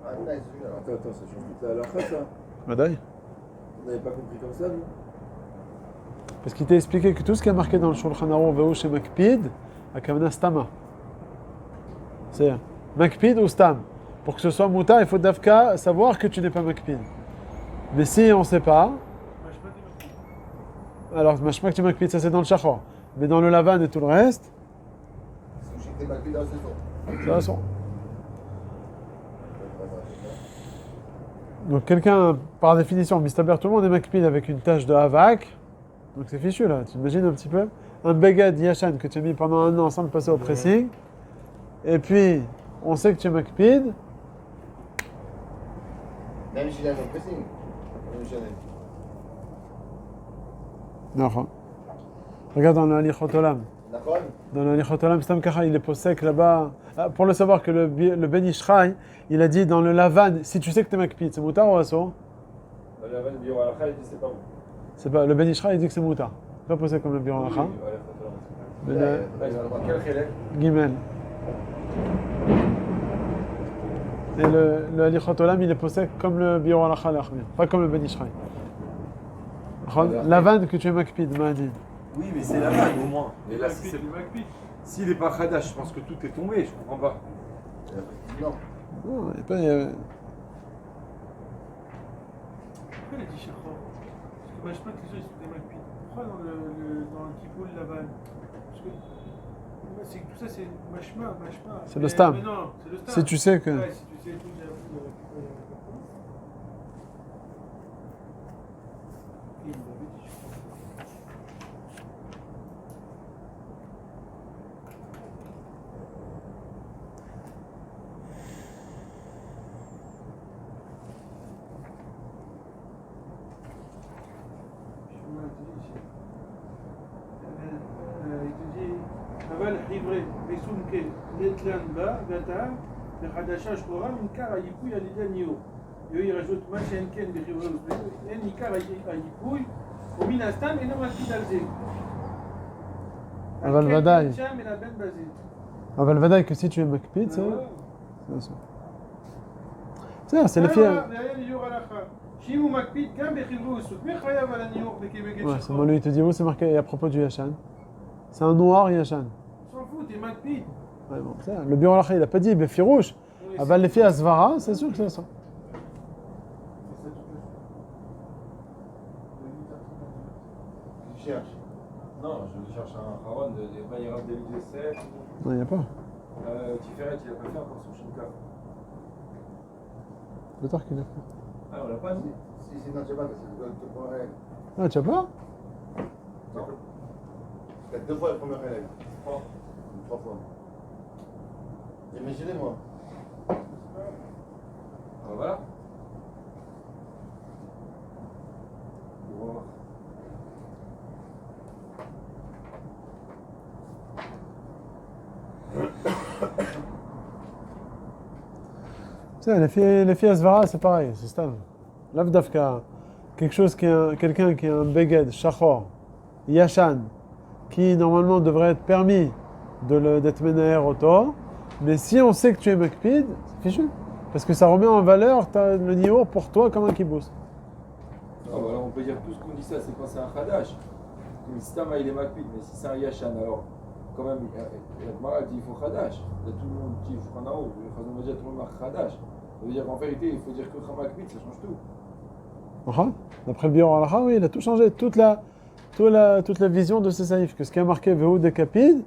Un Tnaïm, c'est celui-là. Attends, ça change toute la halakha, ça. Badaï. On n'avait pas compris comme ça, nous. Parce qu'il t'a expliqué que tout ce qui est marqué dans le Shulchan Aruch Veuch et Makpid, a kavana stama. C'est Makpid ou stam. Pour que ce soit mouta, il faut d'afka savoir que tu n'es pas Makpid. Mais si on ne sait pas, alors mashma que tu es Makpid, ça c'est dans le Shachor. Mais dans le Lavan et tout le reste, Si j'étais Makbid dans ce son. ça sont. Donc quelqu'un, par définition, mistaber, tout le monde est Makpid avec une tache de havak. Donc c'est fichu là, tu imagines un petit peu? Un begad yashan que tu as mis pendant un an sans le passer au pressing. Et puis, on sait que tu es makpid. Même si j'ai un pressing. Même si Non. Regarde dans le Alichot Olam. D'accord? Dans le Alichot Olam, Stam Kacha, il est posé là-bas. Ah, pour le savoir que le Ben Ishraï, il a dit dans le Lavan, si tu sais que tu es makpid, c'est moutar ou asso? Dans la vanne bio halakha, il dit c'est pas bon. C'est pas, le Ben Ishraï, il dit que c'est moutar. Pas posé comme le Biron Lacha. Oui, quel khélek? Gimel. Et le Alichot Olam, il est posé comme le Biron Lacha, pas comme le Ben Ishraï. La vanne que tu es makpid, m'a dit. Oui, mais c'est la vanne au moins. Mais là, si c'est. S'il n'est pas khadash, je pense que tout est tombé, je comprends pas. Non. Non, il y a pas. Pourquoi il a dit Shachor? Parce que je sais pas que les gens ils sont des Makpid. Pourquoi dans le Kipoul Lavan? Parce que c'est que tout ça c'est Mashma. C'est le stam. Mais non, c'est le stam. Si tu sais que. Ouais, si tu sais tout, il m'avait dit, je crois. il te dit אבל חיברי מסומקה נטלן בה ואתה לחדשה שחורה מעיקר היפוי על ידי הניעור. יהי רשות מה שאין כן בחיברי אין עיקר היפוי ומן הסתם אינו מקפיד על זה. אבל ודאי. שם מלבן בזה. אבל ודאי que si tu es מקפיד, c'est c'est לפי... והיה ליאור הלכה. שאם הוא מקפיד גם בחיברי וסות, מי חייב על הניעור בכבגד Ouais, c'est שחור? bon, lui, il te dit où c'est marqué à propos du Yashan. C'est un noir Yashan. On s'en fout, t'es מקפיד. Ouais, bon, ça, le bureau il a pas dit Befirouche. Oui, Ah bah les filles à Svara, c'est sûr que c'est ça. Tu cherches. Non, je cherche un Haron de Bayram de l'UDSF. Non, il n'y a pas. Tiferet, il a pas fait encore son Shinka. Peut-être qu'il a fait. Ah, on l'a pas dit. Si, non, tu sais pas, c'est le premier règle. Ah, tu as pas? Non. Tu as 2 fois la première règle. 3. 3 fois. Imaginez-moi. Ah, voilà. On va voir. Les filles à Svara, c'est pareil, c'est stable. L'Avdavka, quelque chose quelqu'un qui a un beged, shachor, yashan, qui normalement devrait être permis d'être menaher auto, mais si on sait que tu es makpid, c'est fichu. Parce que ça remet en valeur le nior pour toi comme un kibbutz. Ah, voilà, on peut dire tout ce qu'on dit ça, c'est quand c'est un Khadash. Le Stama il est Makpid, mais si c'est un Yashan, alors quand même, la Gemara dit il faut Khadash. Il y a tout le monde qui dit Franao, le Khazon va dire tout le monde marque Khadash. Ça veut dire qu'en vérité, il faut dire que Makpid, ça change tout. D'après le Bior Alacha, oui, il a tout changé, toute la vision de ces saïfs, que ce qui a marqué Vehu de Kapid,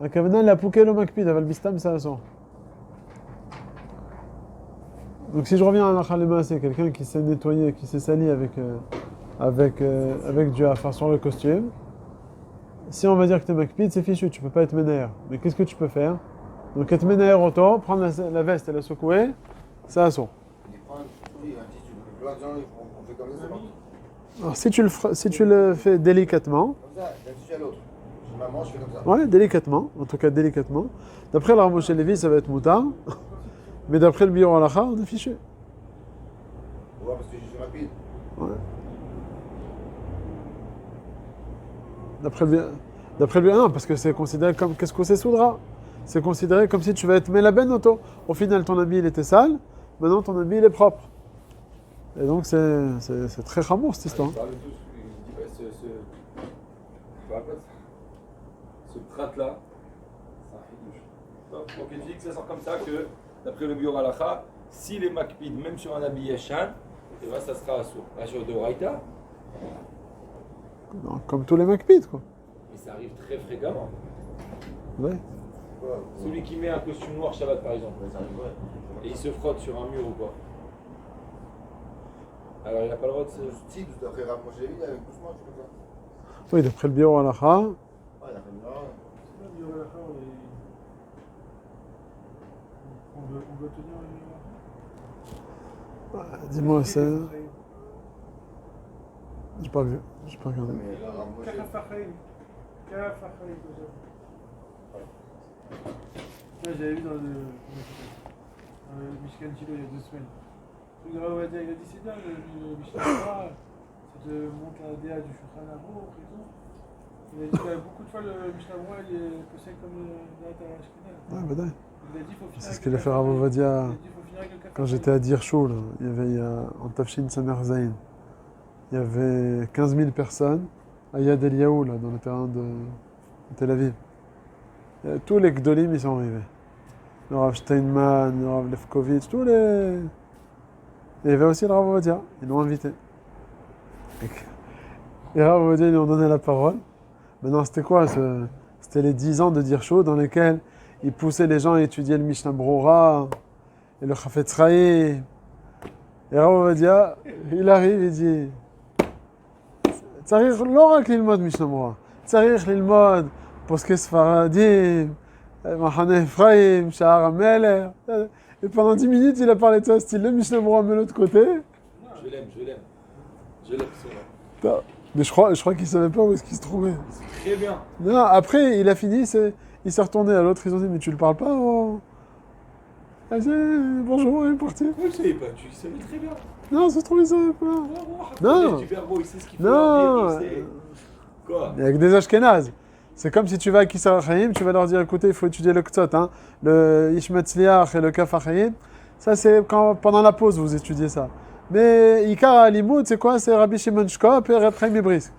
un Kavana l'a pouké le Makpid, avec le Bistam, ça sent. Donc si je reviens à l'Achalema, c'est quelqu'un qui s'est nettoyé, qui s'est sali avec du affaire sur le costume. Si on va dire que tu es Makpid, c'est fichu, tu peux pas être Menaher. Mais qu'est-ce que tu peux faire? Donc être Menaher auto, prendre la veste et la secouer, c'est assaut. Il prend un tissu, on fait comme ça, c'est bon. Alors si tu le fais délicatement, Comme ça, d'un tissu à l'autre. Je maman, je fais comme ça. ouais, délicatement, en tout cas délicatement. D'après le Rav Moshe Levi, ça va être moutard. Mais d'après le Bior Alacha, on est fichu. On voit parce que je suis rapide. Ouais. D'après le Bior, non, parce que c'est considéré comme qu'est-ce que c'est soudra. C'est considéré comme si tu vas être Melaben auto. Au final, ton habit il était sale, maintenant ton habit il est propre. Et donc c'est très chamour cette histoire. Il parle de tout, il dit ce prat-là, c'est un fidouche. Donc il dit que ça sort comme ça que, d'après le Bior Halacha, s'il est Makpid, même sur un habit Yashan, et ben ça sera sur de Raïta. Non, comme tous les Makpid, quoi. Mais ça arrive très fréquemment. Ouais. Celui qui met un costume noir Shabbat par exemple, Ça arrive, ouais. et il se frotte sur un mur ou quoi. Alors il n'a pas le droit de se... Si, d'après Rav Moshe Levi, avec doucement, je fais comme ça. Oui, d'après le Bior Halacha. Ouais, il a fait une heure. On doit tenir Dis-moi, c'est. J'ai pas vu, j'ai pas regardé. Mais Rav Moshe Levi. Là, j'avais vu dans le Mishkan Chilo il y a 2 semaines. Le Rav Ovadia, il a dit c'est bien le Mishnah Torah, ça te montre la DA du Shulchan Aruch et tout. Il a dit que beaucoup de fois le Mishnah Torah il est posé comme la DA Ashkenaz. Ouais, bah, Il a dit faut finir. c'est ce qu'il a fait Rav Ovadia. Il a dit faut finir avec le café. Quand j'étais à Dirchoul, il y a en Tafshin Samer Zain, il y avait 15 000 personnes à Yad Eliyahu, là, dans le terrain de Tel Aviv. Et tous les Gdolim, ils sont arrivés. Le Rav Steinman, le Rav Lefkovitch, tous les... Et il y avait aussi le Rav Ovadia, ils l'ont invité. Et Rav Ovadia, ils lui ont donné la parole. Maintenant, c'était quoi C'était les 10 ans de Dirchoul dans lesquels il poussait les gens à étudier le Mishnah Brura et le Chafetz Chaim. Et Rav Ovadia, il arrive, il dit צריך לא רק ללמוד משנה ברורה, צריך ללמוד פוסקי ספרדים, מחנה אפרים, שער המלך. Et pendant 10 minutes, il a parlé de ça, style le Mishnah Brura, mais de l'autre côté. Je l'aime, celui-là. Mais je crois qu'il savait pas où est-ce qu'il se trouvait. Très bien. Non, après, il a fini, il s'est retourné à l'autre, ils ont dit, mais tu le parles pas Ah, bonjour, il est parti. Moi, je savais pas, tu le savais très bien. Non, ça se trouve, il savait pas. Non. Non. Du verbo, il sait ce qu'il faut Non. leur dire, il sait. Quoi? Il y a que des Ashkénazes. C'est comme si tu vas à Kisar Chaim, tu vas leur dire, écoutez, il faut étudier le Ktsot, hein, le Ishmatzliach et le Kaf HaChaim. Ça, c'est pendant la pause, vous étudiez ça. Mais Ikar Alimut, c'est quoi? C'est Rabbi Shimon Shkop et Reb Chaim Ibrisk.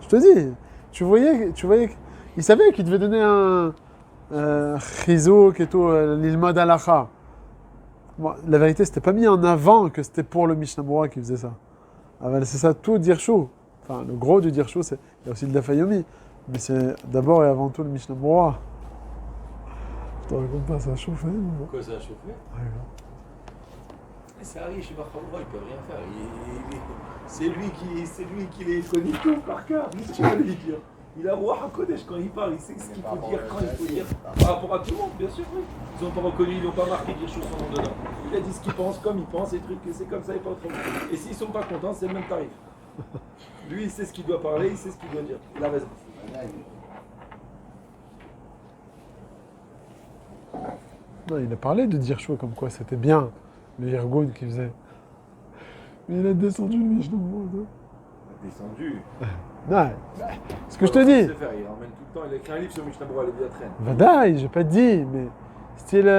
Je te dis, tu voyais, il savait qu'il devait donner un chizouk et tout, l'ilmod halacha. Bon, la vérité, c'était pas mis en avant que c'était pour le Mishnah Berurah qui faisait ça. Ah, ben, c'est ça, tout Dirshu. Enfin, le gros du Dirshu, il y a aussi le Dafayomi. Mais c'est d'abord et avant tout le Mishnah Berurah. Je te raconte pas, ça a chauffé. Pourquoi ça a chauffé? Ouais. C'est Harry chez Bartholomé, il peut rien faire. C'est lui qui les connaît tout par cœur. Qu'est-ce que tu vas lui dire? Il a Roi HaKodesh quand il parle, il sait ce qu'il faut dire, quand il faut dire. Par rapport à tout le monde, bien sûr, oui. Ils n'ont pas reconnu, ils n'ont pas marqué dire chose son nom dedans. Il a dit ce qu'il pense, comme il pense, et trucs, c'est comme ça et pas autrement. Et s'ils ne sont pas contents, c'est le même tarif. Lui, il sait ce qu'il doit parler, il sait ce qu'il doit dire. Il a raison. Non, il a parlé de Dirshu comme quoi c'était bien, le Yergoun qu'il faisait. Mais il a descendu le Mishnah Berurah. Descendu. Non, ce que je te dis. Il ramène tout le temps, il a écrit un livre sur Mishnah Berurah, les Viatraines. Vadaï, j'ai pas dit, mais style.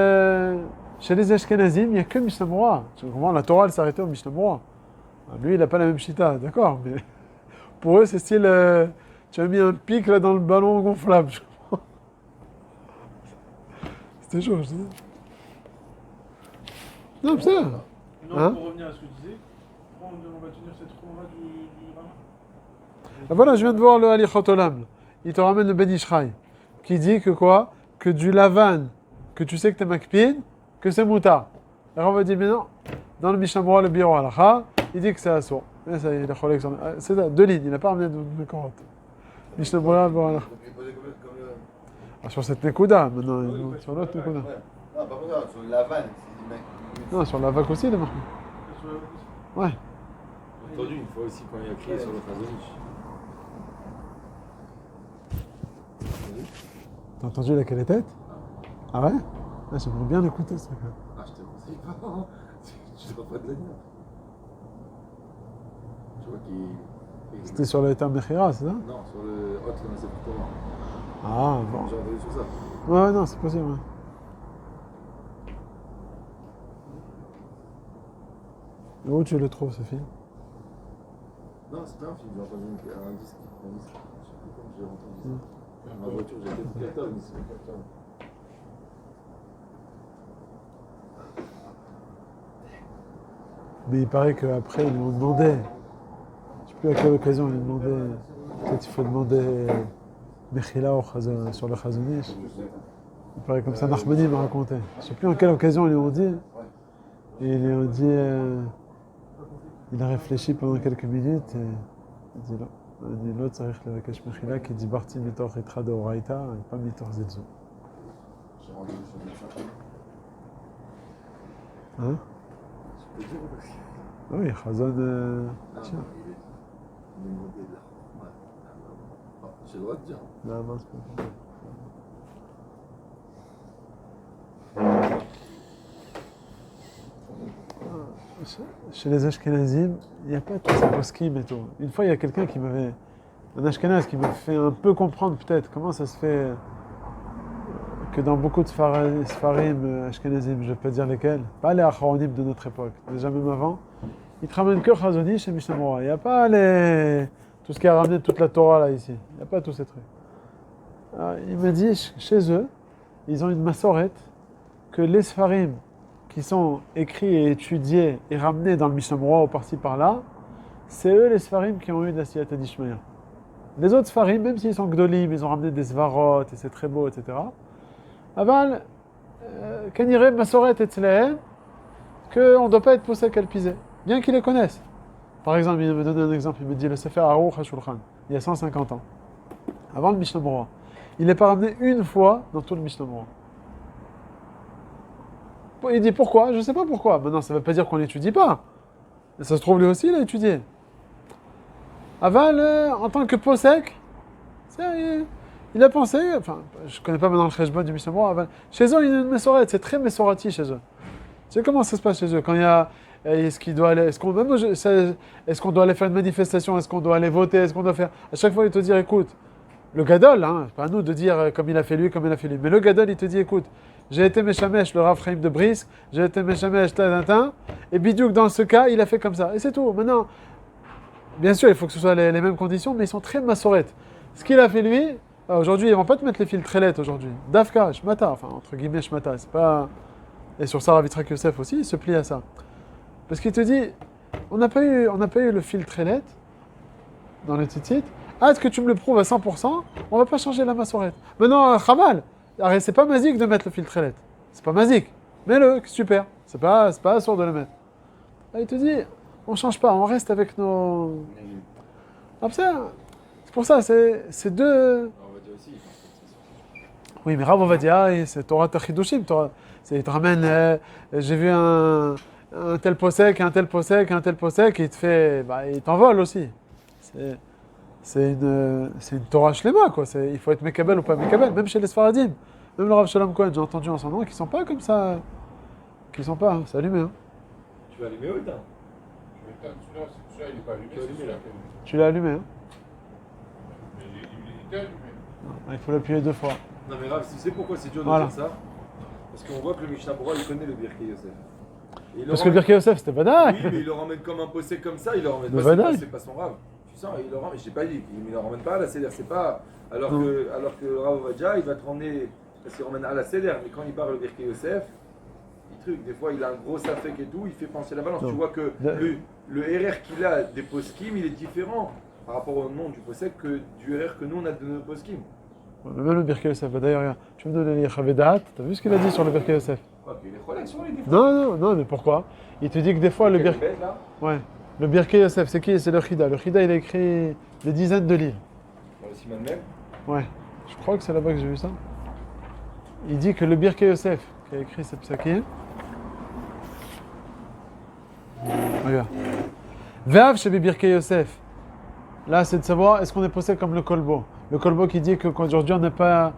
Chez les Ashkenazim, il n'y a que le Mishnah Berurah. Tu comprends? La Torah, elle s'arrêtait au Mishnah Berurah. Lui, il n'a pas la même chita, d'accord, mais pour eux, c'est style. Tu as mis un pic là dans le ballon gonflable. Je comprends. C'était chaud, je dis. Non, c'est ça. Non, Hein? pour revenir à ce que tu disais, on va tenir cette roue-là du Rama. Ah, voilà, je viens de voir le Halichot Olam. Il te ramène le Ben Ishraï, qui dit que quoi? Que du lavan, que tu sais que t'es makpid, que c'est moutar. Alors on va dire, mais non, dans le Mishnah Berurah, le Biro Halacha, il dit que c'est assour. Et ça, il a cholé sur... C'est ça, 2 lignes, il n'a pas ramené de Korot. Mishnah Berurah, le Biro Halacha. Ah, sur cette Nekuda, maintenant, sur l'autre Nekuda. Ouais. Non, pas comme ça, sur la vanne, c'est des mecs. Non, sur la vague aussi, il est marqué. Ouais. J'ai entendu une fois aussi quand il a crié sur le Khazonich. T'as entendu laquelle est tête? Ah ouais? Ah, j'aimerais bien l'écouter, ce truc-là. Ah, je te conseille pas. Tu ne pas de la dire. Tu vois qu'il. C'était sur le terme Mechira, c'est ça? Non, sur le Hot, le Nasser Torah. Ah, bon. J'ai entendu sur ça. Ouais, non, c'est possible, ouais. Et où tu le trouves, ce film? Non, c'est pas un film, j'ai entendu un disque. Je sais plus quand j'ai entendu ça. Dans ma voiture, j'ai fait 4 heures, ici, 4 heures. Mais il paraît qu'après, ils lui ont demandé. Je ne sais plus à quelle occasion ils lui ont demandé. Peut-être il faut demander Mechila sur le Khazonich. Il paraît comme ça, Nachmani m'a raconté. Je ne sais plus en quelle occasion ils lui ont dit. Et ils lui ont dit. Il a réfléchi pendant quelques minutes et il dit non. Il dit l'autre, ça le Vakesh Mechila qui dit Barti mitor etra de Oraita et pas mitor Zetzo. J'ai rendu sur le chat. Hein? Je peux dire ou pas? Ah oui, Khazon. Non, Tiens. il est monté là. Ouais. Ah, j'ai le droit de dire. Non, non, c'est pas ça. Chez les Ashkenazim, il n'y a pas tous ces poskim et tout. Une fois, il y a quelqu'un qui m'avait... Un Ashkenaz qui m'a fait un peu comprendre peut-être comment ça se fait que dans beaucoup de Sfarim Ashkenazim, je peux dire lesquels, pas les Acharonim de notre époque, déjà même avant, ils te ramènent que Chazonish et Mishnah Berurah. Il n'y a pas tout ce qui a ramené toute la Torah là ici. Il n'y a pas tous ces trucs. Alors, il m'a dit, chez eux, ils ont une massorette que les Sfarim qui sont écrits et étudiés et ramenés dans le Mishnah Berurah au par-ci par-là, c'est eux les Sfarim qui ont eu de la Siyata d'Ishmael. Les autres Sfarim, même s'ils sont Gdolim, ils ont ramené des Svarot et c'est très beau, etc. Aval, Kanire Massoret et Tzlehem, qu'on ne doit pas être poussé qu'à le piser, bien qu'ils les connaissent. Par exemple, il me donne un exemple, il me dit le Sefer Aruch HaShulchan, il y a 150 ans, avant le Mishnah Berurah. Il n'est pas ramené une fois dans tout le Mishnah Berurah. Il dit pourquoi? Je ne sais pas pourquoi. Maintenant, ça ne veut pas dire qu'on n'étudie pas. Mais ça se trouve, lui aussi, il a étudié. Aval, en tant que posek, il a pensé, enfin, je connais pas maintenant le cheshbon du Mishnah, Aval. Chez eux, il y a une messorette, c'est très messorati chez eux. Tu sais comment ça se passe chez eux quand il y a, est-ce qu'il doit aller, est-ce qu'on doit aller faire une manifestation, est-ce qu'on doit aller voter, est-ce qu'on doit faire, à chaque fois il te dit, écoute, le gadol, hein, c'est pas à nous de dire comme il a fait lui, comme il a fait lui, mais le gadol il te dit, écoute, j'ai été Meshamesh, le Rav Chaim de Brisk, j'ai été Meshamesh, et Bidiouk dans ce cas, il a fait comme ça, et c'est tout. Maintenant, bien sûr, il faut que ce soit les mêmes conditions, mais ils sont très massorettes. Ce qu'il a fait lui, aujourd'hui, ils vont pas te mettre les fils très laids aujourd'hui. Dafka, Shmata, enfin, entre guillemets, Shmata, c'est pas. Et sur ça, Rav Yitzhak Yosef aussi, il se plie à ça. Parce qu'il te dit, on n'a pas eu le fil très laid dans le titit. Ah, est-ce que tu me le prouves à 100%? On va pas changer la massorette. Maintenant, Chamal, arrête, c'est pas magique de mettre le fil très laid. C'est pas magique. Mets-le, super. C'est pas assourd de le mettre. Là, il te dit, on change pas, on reste avec nos. Ah, c'est pour ça, c'est deux. On va dire aussi. Oui, mais Rav Ovadia, c'est Torah Tachidushim. Il te ramène, j'ai vu un tel posek, un tel posek, un tel posek, et il te fait, bah, il t'envole aussi. C'est une Torah shlema, quoi. Il faut être mekabel ou pas mekabel, même chez les Sfaradim. Même le Rav Shalom Cohen, j'ai entendu en son nom, qui sont pas comme ça. Qui sont pas, c'est allumé. Hein. Tu vas allumer ou éteindre? Je vais éteindre celui-là, il n'est pas allumé. Tu vas allumer, là. Tu l'as allumé, hein. Il était allumé. Il faut l'appuyer 2 fois. Non mais Rav, tu sais pourquoi c'est dur de Voilà. dire ça? Parce qu'on voit que le Mishnah Bora, il connaît le Birkei Yosef. Et il Parce le que le Birkei Yosef, c'était Badaï. Oui, mais il le ramène comme un possède comme ça, il le ramène Le pas, Vadaï. c'est pas son Rav. Tu sens, il le ramène, je t'ai pas dit, il le ramène pas à la Seder, c'est pas. Alors Non. que le Rav Ovadja, il va te ramener, parce qu'il ramène à la Seder, mais quand il parle le Birkei Yosef, il truc, des fois il a un gros safek et tout, il fait pencher la balance. Non. Tu vois que De- le RR qu'il a des poskim, il est différent par rapport au nom du possède que du RR que nous on a de nos poskim. Même le Birkei Yosef, Badaï, regarde. Tu me donnes les Chavedat, t'as vu ce qu'il a dit sur le Birkei Yosef? Ouais, puis il est relax sur les défauts. Non, mais pourquoi? Il te dit que des fois, le Birkei... bête là, Ouais. Le Birkei Yosef, c'est qui? C'est le Chida. Le Chida, il a écrit des dizaines de livres. dans le Siman même. Ouais. Je crois que c'est là-bas que j'ai vu ça. Il dit que le Birkei Yosef, qui a écrit cette psakim... Regarde. Ve'av chez Birkei Yosef. Là, c'est de savoir, est-ce qu'on est posé comme le Kolbo? Le Kolbo qui dit que qu'aujourd'hui, on n'est pas...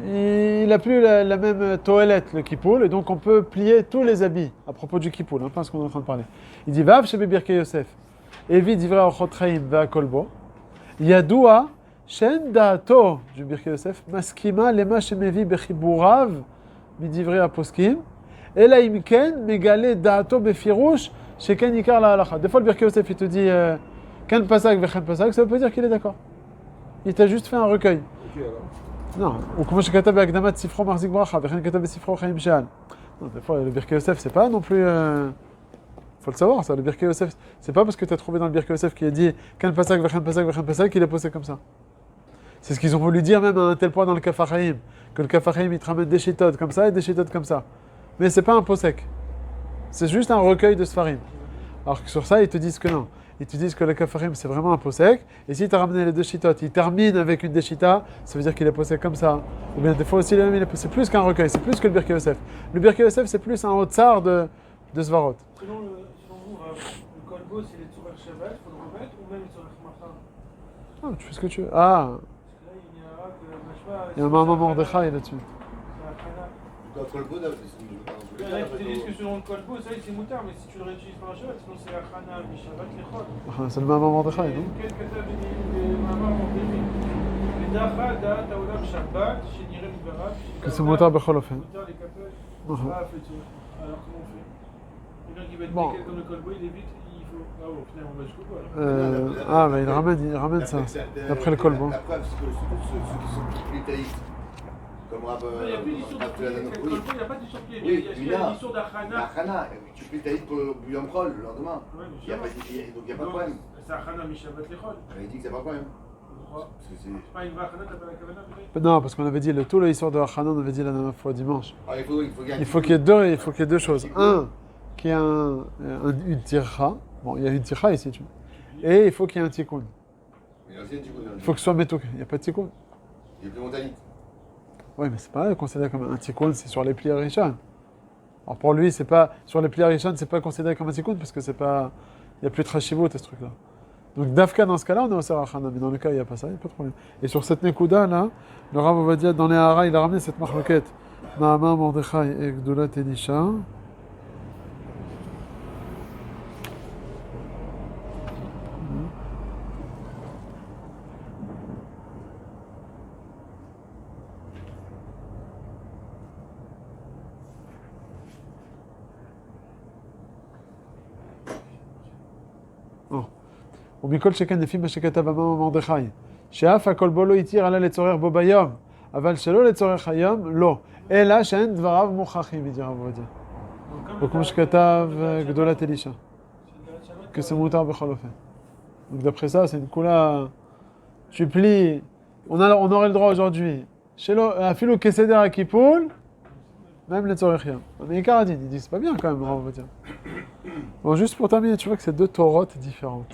Il n'a plus la même toilette, le kippoul, et donc on peut plier tous les habits à propos du kippoul, hein, pas ce qu'on est en train de parler. Il dit Vav chez Birkei Yosef, Evi divrei orchot chaim va kolbo, Yadoua shen da'ato du Birkei Yosef, maskima lema shemevi bechiburav midivrei aposkim, ela imken megale da'ato befirouche sheken ikar la halacha. Des fois le Birkei Yosef il te dit ken pasak vechen pasak, ça veut pas dire qu'il est d'accord. Il t'a juste fait un recueil. Ok alors. Non, ou comme je كتب בהקדמת ספרו מחזיק ברכה, וכן כתב בספרו חיים שאל. Non, des fois, le Birkei Yosef, c'est pas non plus... faut le savoir, ça. Le Birkei Yosef, c'est pas parce que tu as trouvé dans le Birkei Yosef qui a dit Kan pasak, vechan pasak, qu'il est posé comme ça. C'est ce qu'ils ont voulu dire même à un tel point dans le Kafachaim, que le Kafachaim, il te ramène des chitotes comme ça et des chitotes comme ça. Mais c'est pas un posek. C'est juste un recueil de Sfarim. Alors que sur ça, ils te disent que non. Ils te disent que le kafarim c'est vraiment un posek, et si tu as ramené les deux chitotes, il termine avec une des chitas, ça veut dire qu'il est posé comme ça. Ou bien des fois aussi, c'est plus qu'un recueil, c'est plus que le Birkei Yosef. Le Birkei Yosef, c'est plus un haut-tsar de Svarot. Selon vous, le kolbo, c'est les Tzorach Shabbat, il faut le remettre, ou même les Tzorach Macha? Ah, tu fais ce que tu veux. Ah, Parce que là, il y a un Mashma. il y a un Maman Mordechai là-dessus. Contre le Bouddha, c'est Là, ils te disent que selon le kolbo, ça c'est moutard, mais si tu le réutilises pendant Shabbat, sinon c'est la Chana, Mishavat, les Chod. Ah, c'est le Maman Mordechai, non? Quel כתב במאמר מורדכי? ודחה דעת העולם שבת, שנראה מדבריו, Que c'est motard bechol ofen. מותר לקפל, Mhm. רף לצורך. Alors comment on fait? Quelqu'un qui va être Bon. nickel comme le kolbo, il est vite, il faut... Ah bon, finalement, on va jusqu'au bout alors. Ah, mais il ramène ça. Après le colbon. La preuve, c'est que ceux qui sont plétaïstes, comme Rav Il n'y a plus d'histoire de pied, le kolbo, il n'y a pas d'histoire de pied. Oui, Il y a l'histoire la d'Achana. Khana, tu plétaïstes pour Bouillon Krol le lendemain. Ouais, mais Il y a pas, donc il n'y a pas de problème. C'est Achana, Mishavat, les Chod. Il dit que c'est pas de problème. Pourquoi? Parce que c'est. C'est pas une vraie Achana, t'as pas la Kavana, peut-être? Non, parce qu'on avait dit, tout l'histoire de Hachana, on avait dit la dernière fois dimanche. Ah, il faut Il faut qu'il y ait deux choses. Un, qu'il y ait une tircha. Bon, il y a une tircha ici, tu vois. Et il faut qu'il y ait un tikkun. Mais l'ancienne, du coup, Il faut que ce soit métouk. Il n'y a pas de tikkun. il y a plus montanite. Oui, mais c'est pas considéré comme un tikkun, c'est sur les plis Rishon. Alors pour lui, c'est pas sur les plis Rishon, c'est pas considéré comme un tikkun parce que c'est pas n'y a plus de Hashivut et ce truc-là. Donc Dafka, dans ce cas-là, on est au Serachana, mais dans le cas, il n'y a pas ça, il n'y a pas de problème. Et sur cette Nekuda, là, le Rav Ovadia, dans les Hara, il a ramené cette marloquette. Naama Mordechai et Gdolat Elisha. ומכל שכן לפי מה שכתב אמר מרדכי, שאף הכל בו לא התיר עלה לצורך בו ביום, אבל שלא לצורך היום, לא, אלא שאין דבריו מוכחים, ידי רב עובדיה. וכמו שכתב גדולת אלישע, que c'est moutar bechol ofen. Donc d'après ça, c'est une coula, tu plies, on aurait le droit aujourd'hui, afilo keseder akipoul, même les tzorechia. Mais Ikaradin, il dit c'est pas bien quand même, on va dire. Bon, juste pour terminer, tu vois que c'est deux torotes différentes.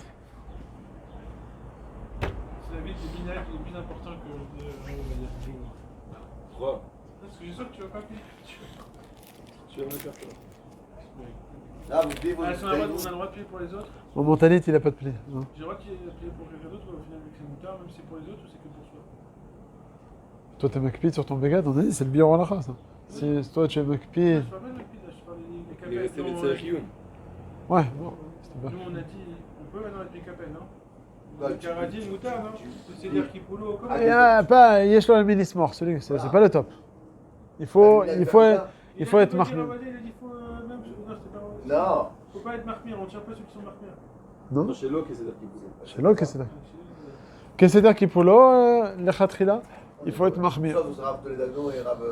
C'est la vie des binaires qui est plus important que de. On va dire. Pourquoi? Parce que je sens que tu vas pas plier. Tu vas me faire quoi? Là, vous pliez vos On a le droit de plier pour les autres. Mon mentalite, il a pas de pli. Non. J'ai le droit de plier pour quelqu'un d'autre, au final, vu que c'est moutard, même si c'est pour les autres ou c'est que pour soi. Toi, t'es makpid sur ton begad, on a dit, c'est le bior halakha, ça. Si toi, tu es makpid. Je parle pas de makpid, là, je parle des Il est resté capelles. médecin Rioun. Ouais, bon, c'était pas. Nous, on a dit, on peut maintenant être des capelles, non? Ouais, Le Karadine, moutard, non? C'est-à-dire qu'il poule au comment? Pas Yeshlo al minis mort, celui, c'est pas le top. Il faut être marmé. Il a dit, faut même. Non, c'était pas. Non. Faut pas être marmire, on tient pas ceux qui sont marmires. Non? Non, chez Locke, c'est ça qui pousse. C'est là que c'est là. Keseder Kipolo, le Khatrila, il faut être marmé. Ça, vous Rav Toledano et Rav.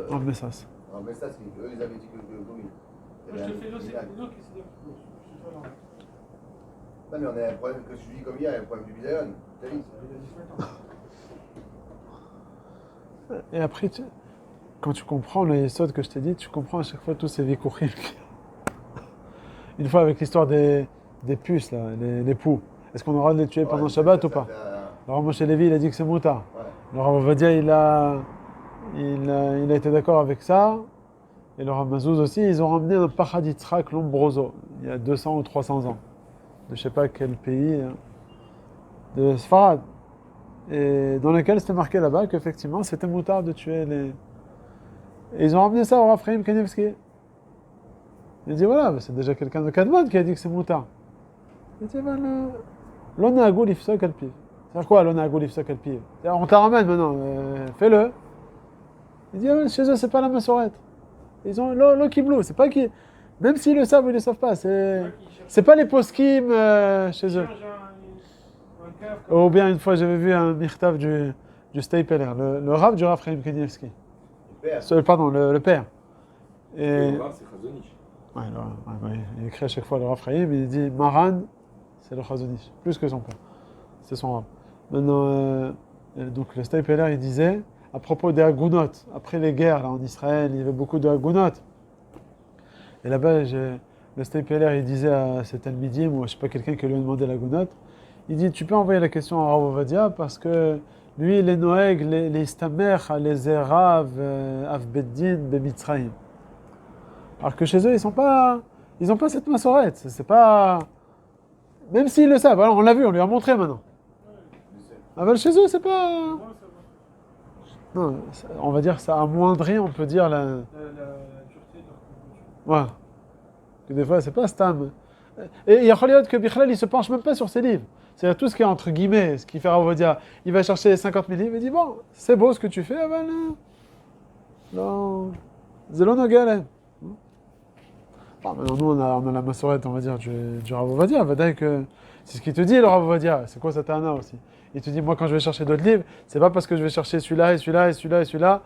Rav Messas. Rav Messas, eux, ils avaient dit que oui. Moi, je te fais l'eau, c'est l'eau qui c'est. Non, mais on a un problème que je dis comme il y a un problème du bidayon. T'as dit? Et après, quand tu comprends le Yesod que je t'ai dit, tu comprends à chaque fois tous ces vikouchim. Une fois avec l'histoire des puces, là, les poux. Est-ce qu'on aura de les tuer pendant Shabbat ou pas? Le Rav Moshe Levi, il a dit que c'est moutar. Ouais. Le Rav Ovadia, il a été d'accord avec ça. Et le Rav Mazouz aussi, ils ont ramené un Pachad Yitzhak Lombroso, il y a 200 ou 300 ans. De je sais pas quel pays, de Sfarad. Et dans lequel c'était marqué là-bas qu'effectivement c'était moutar de tuer les. Et ils ont ramené ça au Rav Chaim Kanievski. Il dit voilà, c'est déjà quelqu'un de Kadmon qui a dit que c'est moutar. Il dit l'on a agou l'ifsok al piv. C'est-à-dire quoi l'on a agou l'ifsok al piv? On t'a ramène maintenant, fais-le. Il dit chez eux c'est pas la massorette. Ils ont l'eau kiblou, c'est pas qui. Même s'ils le savent ou ils le savent pas, c'est pas les poskim chez eux. Ou bien une fois j'avais vu un mirtav du Stapler, le Rav du Rav Chaim Kanievski. Pardon, le père. Et Le Rav, c'est Chazonish. ouais, il écrit à chaque fois le Rav Chaim, il dit Maran, c'est le Chazonish, plus que son père. C'est son Rav. Maintenant, donc le Stapler, il disait, à propos des Hagounot, après les guerres là, en Israël, il y avait beaucoup de Hagounot. Et là-bas, le Stapler, il disait à cet Talmidim, ou je sais pas, quelqu'un qui lui a demandé la Hagounot, il dit, tu peux envoyer la question à Rav Ovadia, parce que lui, les Noeg, les Istamer, les Erav, Avbeddin, Bemitzraïm. Alors que chez eux, ils n'ont pas cette massorette. C'est pas. Même s'ils le savent, alors on l'a vu, on lui a montré maintenant. Ah ben chez eux, c'est pas. Non, on va dire que ça amoindrit, on peut dire la dureté de ouais. Que des fois, c'est pas Stam. Et il y a Kholiot que Bichlal, il se penche même pas sur ses livres. C'est-à-dire tout ce qui est entre guillemets, ce qui fait Rav Ovadia, il va chercher les 50 000 livres et dit bon, c'est beau ce que tu fais, ah ben non. Zelon Ogalem. Maintenant, nous, on a la massorette, on va dire, du Rav Ovadia. Que c'est ce qu'il te dit, le Rav Ovadia. C'est quoi Satana aussi? Il te dit, moi, quand je vais chercher d'autres livres, c'est pas parce que je vais chercher celui-là, et celui-là, et celui-là, et celui-là.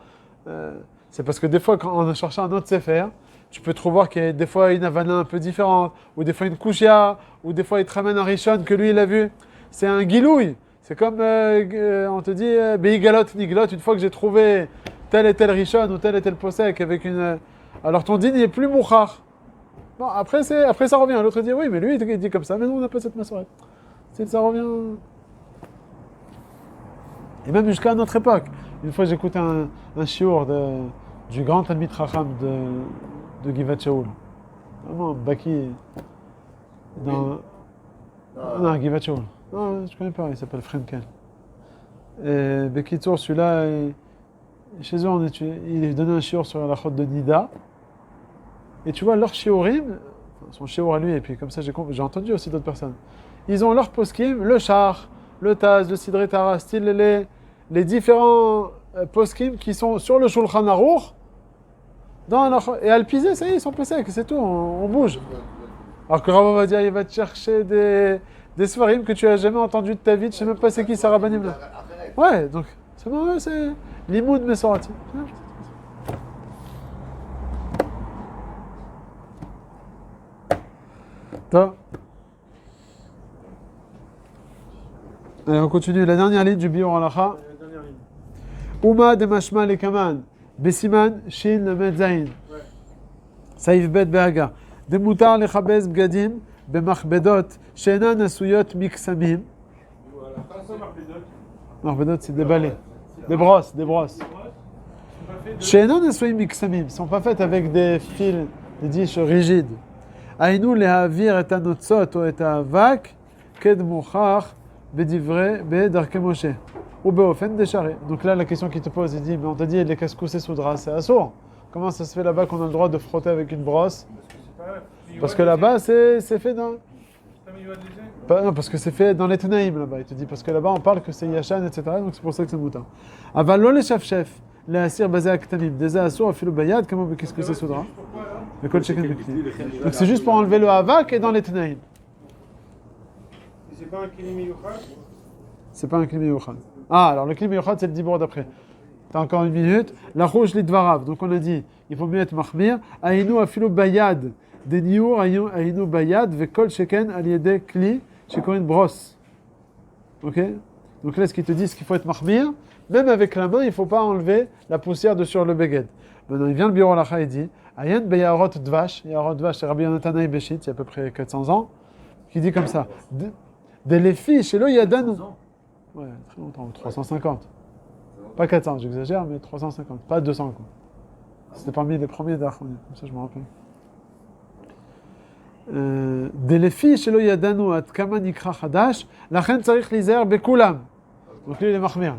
C'est parce que des fois, quand on a cherché un autre Sefer, tu peux trouver qu'il y a des fois une Havana un peu différente, ou des fois une Kushia, ou des fois il te ramène un Rishon que lui, il a vu. C'est un guilouille. C'est comme, on te dit, Beigalot, Niglot, une fois que j'ai trouvé tel et tel Rishon, ou tel et tel Posek, avec une. Alors ton din, il est plus mouchar. Bon, après ça revient. L'autre dit oui, mais lui, il dit comme ça. Mais nous, on n'a pas cette massorette. Ça revient. Et même jusqu'à notre époque. Une fois, j'écoutais un shiur du grand Talmid Chacham de Givat Shaul. Vraiment, Baki. Non, Givatchoul. Non, je connais pas, il s'appelle Frenkel. Et Bekitour, celui-là, chez eux, il est donné un shiur sur la chôte de Nida. Et tu vois, leur shiurim, son shiur à lui, et puis comme ça, j'ai entendu aussi d'autres personnes. Ils ont leur poskim, le char, le taz, le sidré tara, style les différents poskim qui sont sur le Shulchan Aruch. Et à le piser, ça y est, ils sont passés, c'est tout, on bouge. Alors que Rabba va dire, il va te chercher des svarim que tu n'as jamais entendu de ta vie, je sais même pas c'est qui Sarah Banim là. Ouais, donc c'est bon, c'est l'imoud Mesorati. Toi. Allez, on continue. La dernière ligne du Biur Halacha. Uma de Mashma le Kaman. Besiman Shin Lamed Zain. Saïf Bet Behaga. De Mutar Lechabez Bgadim. במכבדות שאינן עשויות מקסמים. מכבדות, c'est des balais. Des brosses. שאינן עשויים מקסמים, sont pas faites avec des fils, des dishes rigides. היינו להעביר את הנוצות או את האבק כדמוכח בדרכי משה. ou באופן דשרי. Donc là, la question qui te pose, il dit, mais on t'a dit les casse-cousses soudra, c'est assourd. Comment ça se fait là-bas qu'on a le droit de frotter avec une brosse? Parce que là-bas, c'est fait dans... non, parce que c'est fait dans les Tenaïm là-bas. Il te dit, parce que là-bas, on parle que c'est Yachan, etc. Donc c'est pour ça que c'est moutin. Aval les chef, les assir basé à Ktamim, des assours à filo bayad, comment qu'est-ce que c'est soudra? Le col chacun. Donc c'est juste pour enlever le havak et dans les Tenaïm. C'est pas un klimi yuchad? C'est pas un klimi yuchad. Ah, alors le klimi yuchad, c'est le dibour d'après. T'as encore une minute. La rouge l'idvarav. Donc on a dit, il faut mieux être mahmir. Aïnou à filo bayad. Des niour aïnou bayad vekol sheken aliede kli shekon une brosse. Ok? Donc là, ce qu'il te dit, c'est qu'il faut être mahmir. Même avec la main, il ne faut pas enlever la poussière de sur le beged. Maintenant, il vient le bureau Halacha et dit Ayen beyarot dvash. Yarot dvash, c'est Rabbi Yonatanaï Beshit, il y a à peu près 400 ans, qui dit comme ça de les filles chez le Yadan. Ouais, très longtemps, 350. Pas 400, j'exagère, mais 350. Pas 200, quoi. C'était parmi les premiers d'Achronim, comme ça je me rappelle. דלפי שלא ידענו עד כמה נקרא חדש, לכן צריך להיזהר בכולם. Donc lui, il est mahmir.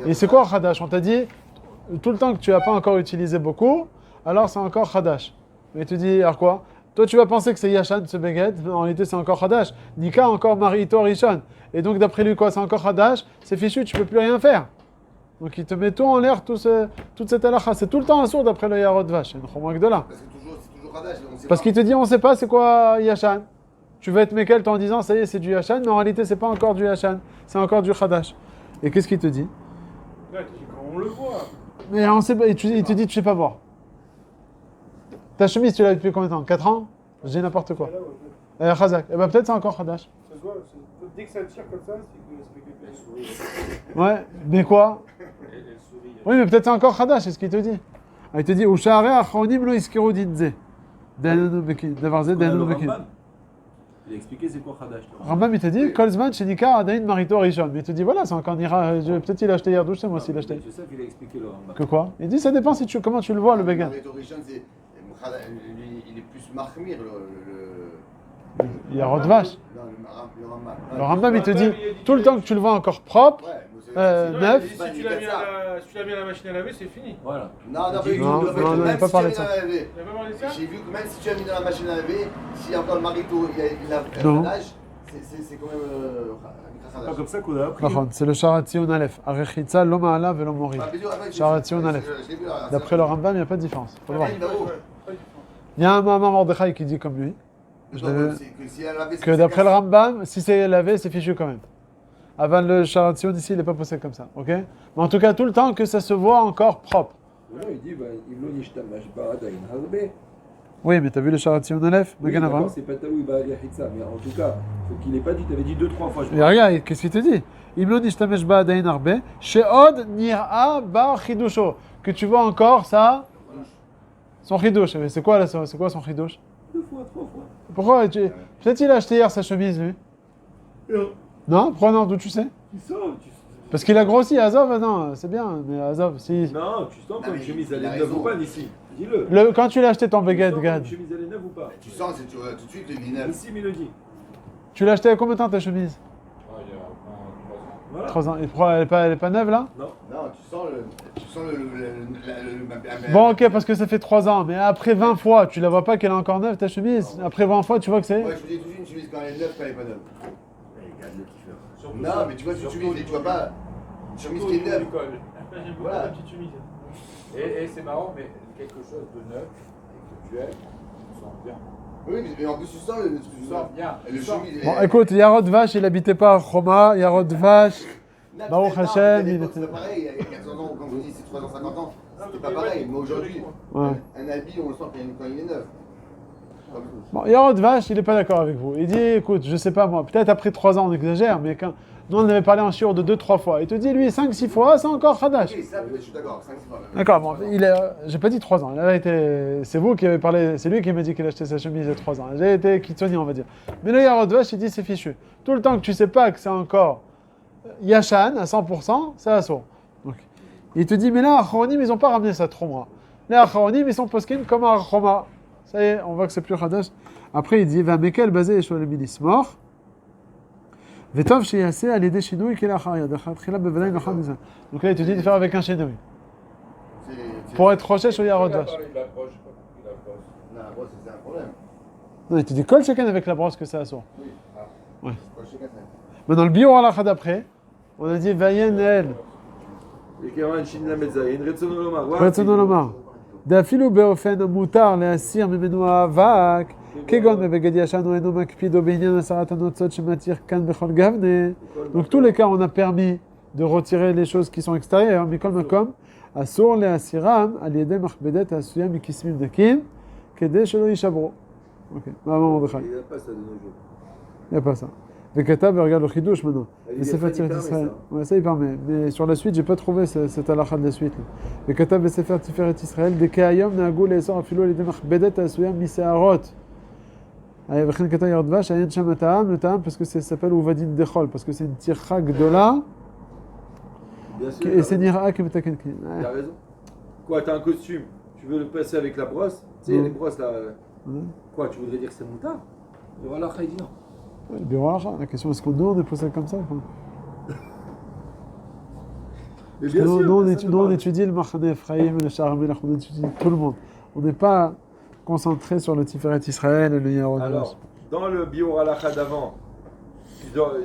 Et c'est quoi Khadash? On t'a dit, tout le temps que tu n'as pas encore utilisé beaucoup, alors c'est encore Khadash. Mais tu dis, alors quoi? Toi, tu vas penser que c'est Yachan, ce beged, mais en réalité, c'est encore Khadash. Nika, encore Marito Rishon. Et donc, d'après lui, quoi? C'est encore Khadash, c'est fichu, tu ne peux plus rien faire. Donc, il te met tout en l'air, toute cette halakha. C'est tout le temps un sourd d'après le Yarod Vash. C'est une chomrak de là. Parce qu'il te dit, on ne sait pas c'est quoi Yachan. Tu vas être Mekel en disant, ça y est, c'est du Yachan, mais en réalité, c'est pas encore du Yachan, c'est encore du Khadash. Et qu'est-ce qu'il te dit? Là, on le voit. Mais on sait pas, il te dit, tu sais pas voir. Ta chemise, tu l'as depuis combien de temps? 4 ans? J'ai n'importe quoi. Khazak. Eh ben peut-être c'est encore Khadash. Ça se voit, dès que ça tire comme ça, c'est que Ouais, mais quoi? Oui, mais peut-être c'est encore Khadash, c'est ce qu'il te dit. Ah, il te dit, Ushare achronim lo iskiru dinze. Dananu bekin. Davar zed dananu bekin. Il a expliqué c'est quoi Khadash. Rambam, il te dit, Kolzman, Shenika, Adain, Marito, Rishon. Mais il te dit, voilà, c'est encore Nira. Peut-être il a acheté hier douche, c'est moi aussi il a acheté. C'est ça qu'il a expliqué le Rambam. Que quoi? Il dit, ça dépend comment tu le vois, le bégan. Marito Rishon, il est plus mahmir, Il y a Rodvash. Non, le Rambam. Le Rambam, il te dit, tout le temps que tu le vois encore propre, neuf. Si tu l'as mis à la machine à laver, c'est fini. Voilà. Non, on n'a pas parlé de ça. Il a pas parlé de ça? J'ai vu que même si tu as mis dans la machine à laver, s'il y a encore le marito, il a Non. un Khadash, c'est quand même C'est pas comme ça qu'on a appris. C'est le Sharatzion Aleph. Arechitza, l'homme ala velo morid. Sharatzion Aleph. D'après le Rambam, il n'y a pas de différence. Faut le voir. Il y a un Mahamar Mordechai qui dit comme lui. Que d'après le Rambam, si c'est lavé, c'est fichu quand même. Avant le Sharatzion ici, il n'est pas posé comme ça. Ok? Mais en tout cas, tout le temps que ça se voit encore propre. Là, il dit, il lo yishtamash ba'adain harbe. Oui, mais t'as vu le Sharatzion Aleph? Oui, d'accord, c'est pas taoui ba'al yachitza, mais en tout cas, faut qu'il ait pas dit, t'avais dit 2-3 fois. Et regarde, qu'est-ce qu'il te dit? Imlo nishtamesh ba'adain arbe, she'od nir'a ba chidusho. Que tu vois encore ça, son chidush. Mais c'est quoi son chidush? 2 fois, 3 fois. Pourquoi? Peut-être il a acheté hier sa chemise, lui. Non? Pourquoi non? D'où tu sais? Tu sens, Parce qu'il a grossi, Azov, non, c'est bien, mais Azov, si... Non, tu sens quand une chemise elle est neuve ou pas, ici. Dis-le. Quand tu l'as acheté ton beged, Une Gad. chemise elle est neuve ou pas? Tu sens, tout de suite, il est neuf. Ici, il le dit. Tu l'as acheté il y a combien de temps ta chemise? Ah, il y a 3 ans. Voilà. 3 ans. Et pourquoi elle est pas neuve là? Non, tu sens Bon, ok, parce que ça fait 3 ans. Mais après 20 fois, tu la vois pas qu'elle est encore neuve ta chemise? Après 20 fois, tu vois que c'est. Moi, je vous dis toujours une chemise quand elle est neuve, quand elle est pas neuve. Regarde le kiffeur. Surtout Non, ça. mais tu vois, une Surtout chemise, au et tu niveau vois pas. du- Une chemise surtout qui au est niveau neuve. du col. J'aime beaucoup Voilà. la petite chemise. Et c'est marrant, mais quelque chose de neuf et que tu aimes, tu sens bien. Oui, mais en plus, tu sens le truc. Tu sens bien. Le Tu sens- chemise. Bon, écoute, Yarod Vache, il habitait pas à Roma. Yarod Vache. Non, Baruch peut-être Hashem, à l'époque, il c'était était- pas pareil. Il y a 400 ans, quand vous dites c'est 350 ans, c'était pas mais pareil. ouais, Mais aujourd'hui, Ouais. un habit, on le sent quand il est neuf. Bon, Yarod Vache, il est pas d'accord avec vous. Il dit, écoute, je sais pas moi, peut-être après 3 ans on exagère, mais quand nous on avait parlé en shiur de 2-3 fois. Il te dit, lui, 5-6 fois, c'est encore Khadash. Ok, ça, peut-être, je suis d'accord. 5-6 fois. D'accord, bon, j'ai pas dit 3 ans. La vérité, c'est vous qui avez parlé, c'est lui qui m'a dit qu'il achetait sa chemise il y a 3 ans. J'ai été Kitsoni, on va dire. Mais le Yarod Vache, il dit, c'est fichu. Tout le temps que tu sais pas que c'est encore Yashan à 100%, c'est assaut. Donc, il te dit, mais là, Acharonim, ils ont pas ramené ça trop moi. Les Acharonim, ils sont poskim comme un Choma. Ça y est, on voit que c'est plus Khadash. Après, il dit, va Mekel basé sur le milis mort. Vetov sheyase al yedei shinui kel achar yad. Tchila bevadai nachad mizan. Donc là, il te dit de faire avec un shinui. Pour être roché sur Yarod Il a Vache. parlé de l'approche, il approche. Non, bon, c'est un problème. Non, il te dit, colle chacun avec la brosse que c'est assaut. Oui. Ouais. Moi, je sais qu'à ça. Maintenant, le bio halakha d'après, on a dit, vayen el. וכיוון שין למזין, רצונו לומר. רצונו לומר. דאפילו באופן המותר להסיר ממנו האבק, כגון בבגד ישן או אינו מקפיד או בעניין הסרת הנוצות שמתיר כאן בכל גבנה. Donc tous les cas, on a permis de retirer les choses qui sont extérieures, מכל מקום, אסור להסירם על ידי מכבדת העשויה מכיסמים דקים, כדי שלא יישברו. אוקיי, מה אמר מרדכי? Il n'y a pas ça de nos jours. Il n'y a pas ça. וכתב, regarde le chidouche maintenant. Il בספר permet תפארת ça. ישראל. Ouais, ça il permet. Mais sur la suite, j'ai pas trouvé cette halakha de la suite. וכתב בספר תפארת ישראל, דכהיום נהגו לאסור אפילו על ידי מכבדת העשויה משערות. וכן כתב ירד דבש, אין שם הטעם, le טעם, parce que ça s'appelle Ouvadin Dechol, parce que c'est une tircha gdola, Bien sûr. et c'est nira kemetaken. T'as raison. Quoi, t'as un costume, tu veux le passer avec la brosse? Tu sais, il y a les brosses là. Quoi, tu voudrais dire que c'est moutard? Et voilà, il dit non. Le bureau halakha, la question est-ce qu'on nous on est posé comme ça quoi? Mais Parce que bien sûr. nous, personne ne on parle. étudie le Machane Ephraim, le Sha'ar Melech, on étudie tout le monde. On n'est pas concentré sur le Tiferet Israël et le Yarod Vache. Alors, dans le bio halakha d'avant,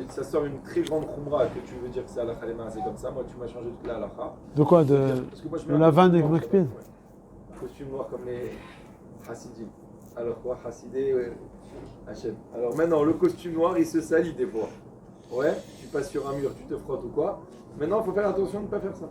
ça sort une très grande khumra que tu veux dire que c'est halakha les mains, c'est comme ça. Moi, tu m'as changé toute la halakha. De quoi? Parce que moi, je mets de un la vanne costume et noir Gmakpid. comme- ouais. Costume noir comme les Hasidim. Alors quoi, Hasidé, Hachem. Alors maintenant, le costume noir, il se salit des fois. Ouais, tu passes sur un mur, tu te frottes ou quoi. Maintenant, il faut faire attention de ne pas faire ça.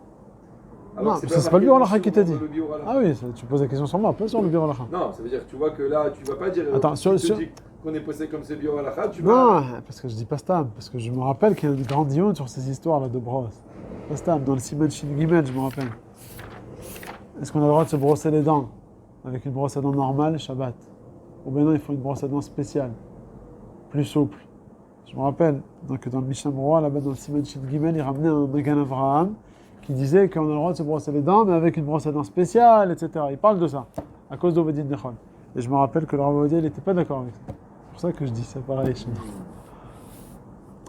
Non, que ça, c'est pas le marqué bio halakha qui t'a dans dit. le bio halakha. Ah oui, tu poses la question sur moi, pas sur le bureau halakha. Non, ça veut dire que tu vois que là, tu vas pas dire Attends, si sur- tu sur- te dis qu'on est posé comme ce bio halakha, tu vas. Non, parce que je dis pas stam, parce que je me rappelle qu'il y a une grande dion sur ces histoires-là de brosse. Pas stam, dans le Siman Shin Gimel, je me rappelle. Est-ce qu'on a le droit de se brosser les dents avec une brosse à dents normale, Shabbat? Ou bien non, il faut une brosse à dents spéciale, plus souple. Je me rappelle, donc dans le Mishnah Moura, là-bas dans le Siman Shin Gimel, il ramenait un Magan Avraham qui disait qu'on a le droit de se brosser les dents, mais avec une brosse à dents spéciale, etc. Il parle de ça, à cause d'Ovedin Nechol. Et je me rappelle que le Rav Ovadia, il n'était pas d'accord avec ça. C'est pour ça que je dis ça pareil chez nous.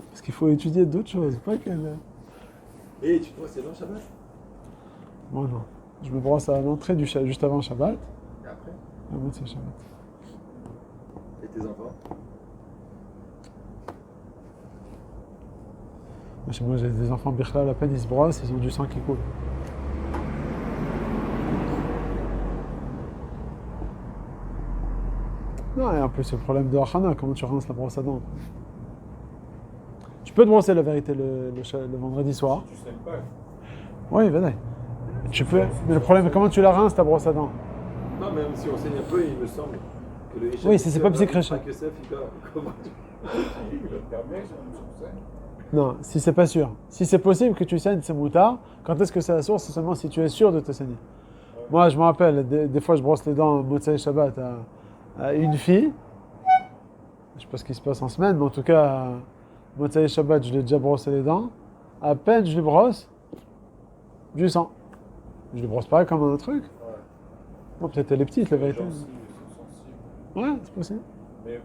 Parce qu'il faut étudier d'autres choses, pas que... Et tu te vois, c'est dans Shabbat. Moi non. Je me brosse à l'entrée du juste avant Shabbat, Et après, à la moitié Shabbat. et tes enfants. Chez moi, j'ai des enfants Bichlal, à peine ils se brossent, ils ont du sang qui coule. Non, et en plus, c'est le problème de Hachana, comment tu rinces la brosse à dents. Tu peux te brosser la vérité le vendredi soir. Tu sais pas. Oui, vas-y. Tu peux, mais le problème, comment tu la rinces ta brosse à dents? Non, même si on saigne un peu, il me semble que le Oui, c'est pas psychréché. Que ça, comment tu. Il va te permettre, ça. Non, si c'est pas sûr. Si c'est possible que tu saignes, c'est moutard. Quand est-ce que c'est la source? C'est seulement si tu es sûr de te saigner. Moi, je me rappelle, des fois, je brosse les dents Motsai Shabbat à une fille. Je sais pas ce qui se passe en semaine, mais en tout cas, Motsai Shabbat, je lui ai déjà brossé les dents. À peine je lui brosse, du sang. Je lui brosse pas comme un truc. Bon, peut-être elle est petite, la Les vérité. gencives sont sensibles. Ouais, c'est possible. Mais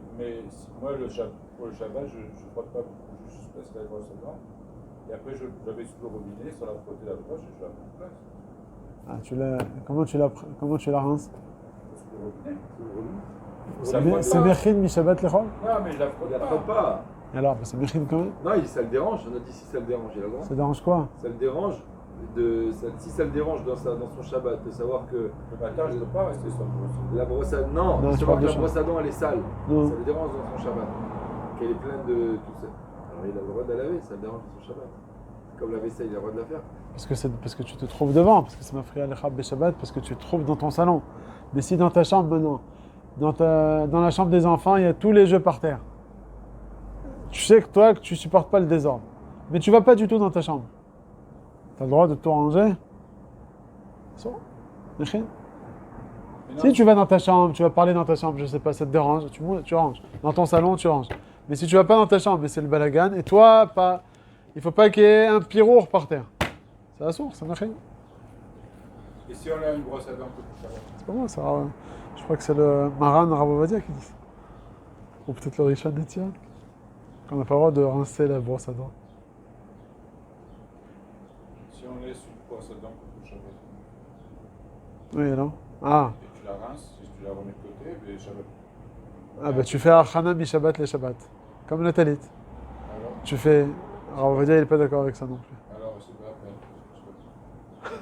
moi, le Shabbat, Pour le Shabbat, je ne frotte pas beaucoup, je juste passe la brosse à dents. Et après, je la mets sous le robinet, sans la frotter la brosse, et je la mets en place. Ah, comment tu la rinces? Sous le robinet. C'est Mechin mi Shabbat lechol? Non, mais je la frotte Il la pas. frotte pas. Et alors, c'est Mechin quand même? Non, ça le dérange. On a dit si ça le dérange, il a le droit. Ça dérange quoi? Ça le dérange. Si ça le dérange dans son Shabbat, de savoir que Le matin, je ne peux pas rester sans brosse. la brosse à dents, Non, de je savoir parle que de la brosse à dents elle est sale, Non. ça le dérange dans son Shabbat. Qu'elle est pleine de tout ça. Alors il a le droit de la laver, ça le dérange dans son Shabbat. Comme la vaisselle, il a le droit de la faire. Parce que tu te trouves devant, parce que c'est ma frère Lechab Shabbat, parce que tu te trouves dans ton salon. Mais si dans ta chambre maintenant, dans la chambre des enfants, il y a tous les jeux par terre. Tu sais que toi, que tu supportes pas le désordre. Mais tu vas pas du tout dans ta chambre. Tu as le droit de tout ranger. Mechin. Mais non, Si tu vas dans ta chambre, tu vas parler dans ta chambre, je sais pas, ça te dérange, tu ranges. Dans ton salon, tu ranges. Mais si tu vas pas dans ta chambre, mais c'est le balagan, et toi, il faut pas qu'il y ait un pirour par terre. C'est la source, c'est Mechin. Et si on a une brosse à dents pour le Shabbat? C'est pas moi, ça. Je crois que c'est le Maran Ravovadia qui dit ça. Ou peut-être le Rishon Etienne. Qu'on n'a pas le droit de rincer la brosse à dents. Si on laisse une brosse à dents pour le Shabbat, Oui, alors. Ah, et tu la rinces, si tu la remets de côté, mais Shabbat. bah tu fais Achana mi Shabbat les Shabbat. Comme le Talit. Alors, Tu fais. Ravovadia, il n'est pas d'accord avec ça non plus. alors c'est pas la peine.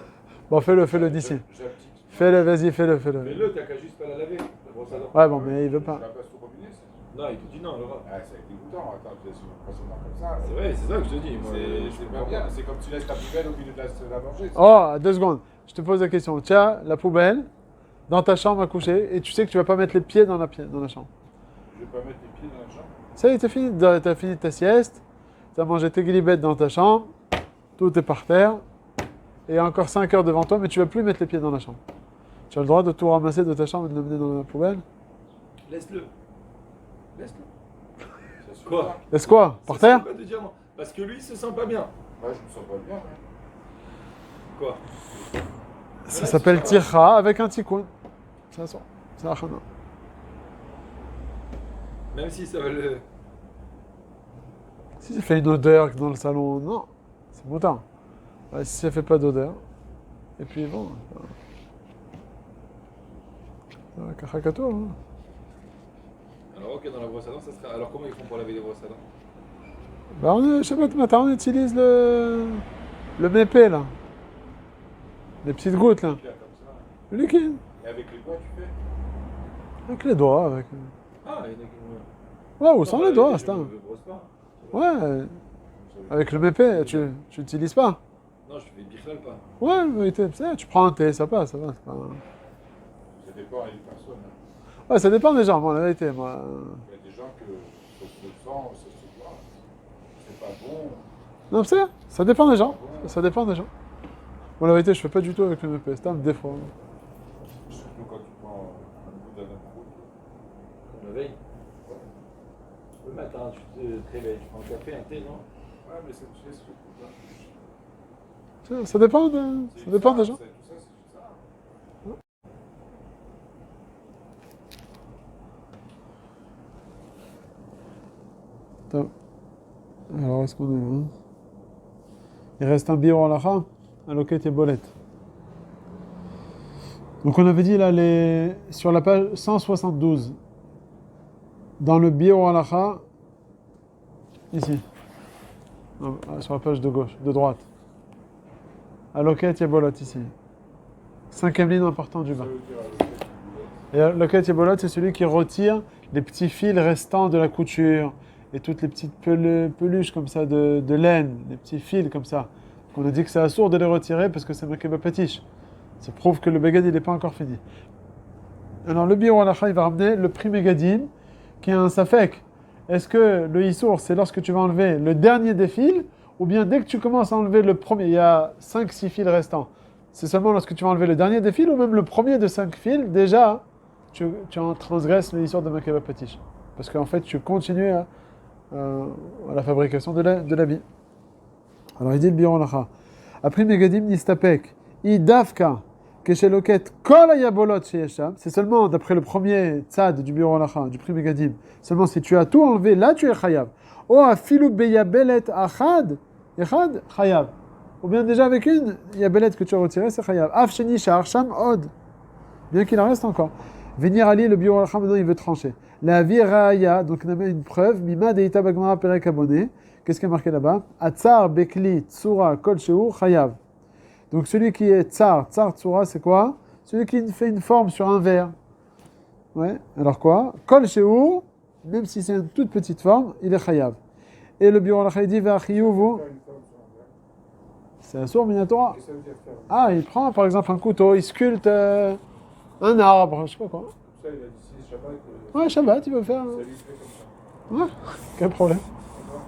Bon, fais-le d'ici. J'applique. Fais-le, vas-y, fais-le. Fais-le, t'as qu'à juste pas la laver, la brosse à dents. Ouais, bon, mais il veut pas. Je la passe au robinet, ça. Non, il te dit non, le droit. Ah, c'est dégoûtant. Attends, tu laisses une brosse à dents comme ça. C'est vrai, c'est ça que je te dis. Moi, C'est pas bien. C'est comme tu laisses ta poubelle au milieu de la manger. Oh, 2 secondes. Je te pose la question. Tu as la poubelle dans ta chambre à coucher et tu sais que tu vas pas mettre les pieds dans la chambre. Je vais pas mettre les pieds dans la chambre. Ça y est, t'as fini ta sieste, t'as mangé tes guilibettes dans ta chambre, tout est par terre, et il y a encore 5 heures devant toi, mais tu vas plus mettre les pieds dans la chambre. Tu as le droit de tout ramasser de ta chambre et de l'amener dans la poubelle? Laisse-le. Laisse-le. Ça suffit Quoi pas. Laisse quoi? Par Ça, terre? c'est pas de dire non. Parce que lui, il se sent pas bien. Ouais, je me sens pas bien. Ouais. Quoi? Ça s'appelle tircha avec un tikkun. C'est ça. C'est la chana. Même si ça va le. Si ça fait une odeur dans le salon, non, c'est moutarde. Ouais, si ça fait pas d'odeur, et puis bon. Kachakato, hein. Alors, ok, dans la brosse à dents, ça sera. Alors, comment ils font pour laver les brosses à dents? Bah, Shabbat matin, on utilise le mépé, là. Les petites gouttes, là. Là, comme ça. Le liquide. Et avec les doigts, tu fais. Avec les doigts, avec. Ah, il y en a qui. Ouais, ou sans les doigts, c'est Je un. brosse pas. Ouais, avec le mépé, tu n'utilises pas. Non, je fais bichlal pas. Ouais, mais tu prends un thé, ça passe, ça va. C'est pas... Ça dépend des personnes. Hein. Ouais, ça dépend des gens, moi, la vérité, moi. Il y a des gens que ça se sent, ça se voit. C'est pas bon. Non, ça dépend des gens. Ça dépend des gens. Moi, la vérité, je fais pas du tout avec le mépé, c'est un défaut. Surtout quand tu prends un bout d'un coup. Comme la veille. Le matin, tu te réveilles, tu prends un café, un thé, non? Ouais, mais c'est tu sais, ce coup-là. Ça dépend, ça dépend des gens. Tout ça, c'est ça. Attends. Alors, est-ce qu'on est là? Il reste un bior alacha, un loquet et bolette. Donc, on avait dit là, sur la page 172, dans le bior alacha, ici, non, sur la page de gauche, de droite, à loquet et bolette, ici. 5e ligne importante du bas. Ça veut dire, Et le Katiabolot, c'est celui qui retire les petits fils restants de la couture et toutes les petites peluches comme ça de laine, les petits fils comme ça. On a dit que c'est assourd de les retirer parce que c'est Makeba Patish. Ça prouve que le Begad, il n'est pas encore fini. Alors le Biur Alacha, il va ramener le prix Megadine qui est un Safek. Est-ce que le Issour, c'est lorsque tu vas enlever le dernier des fils ou bien dès que tu commences à enlever le premier, il y a 5-6 fils restants. C'est seulement lorsque tu vas enlever le dernier des fils ou même le premier de 5 fils, déjà, tu en transgresses l'histoire de Makeba Patish. Parce qu'en fait, tu continues à la fabrication de l'habit. Alors il dit le Biur Alacha. Après Megadim Nistapek, Idavka, Kesheloket kol hayabolot sheyesham, c'est seulement d'après le premier tzad du Biur Halacha, du prix Megadim, seulement si tu as tout enlevé, là tu es chayav. O afilu beyabelet achad, echad, chayav. Ou bien déjà avec une yabelet que tu as retirée, c'est chayav. Af sheni sha'ar sham od. Bien qu'il en reste encore. Venir Ali, le Biur Halacha, maintenant il veut trancher. La viraya, donc on a mis une preuve, mima deita bagmara perek abonné. Qu'est-ce qui est marqué là-bas? Atzar bekli tsura kol sheu chayav. Donc celui qui est tsar tsura, c'est quoi? Celui qui fait une forme sur un verre. Ouais. Alors quoi? Kol sheu, même si c'est une toute petite forme, il est chayav. Et le Biur Halacha dit v'achiyuvu. C'est un sourd minatora. Qu'est-ce que ça veut dire faire? Ah, il prend par exemple un couteau, il sculpte un arbre, je sais pas quoi. Ça, il a dit si Shabbat. Ouais, Shabbat, il veut faire. Ça lui fait comme ça. Ouais, quel problème. D'accord.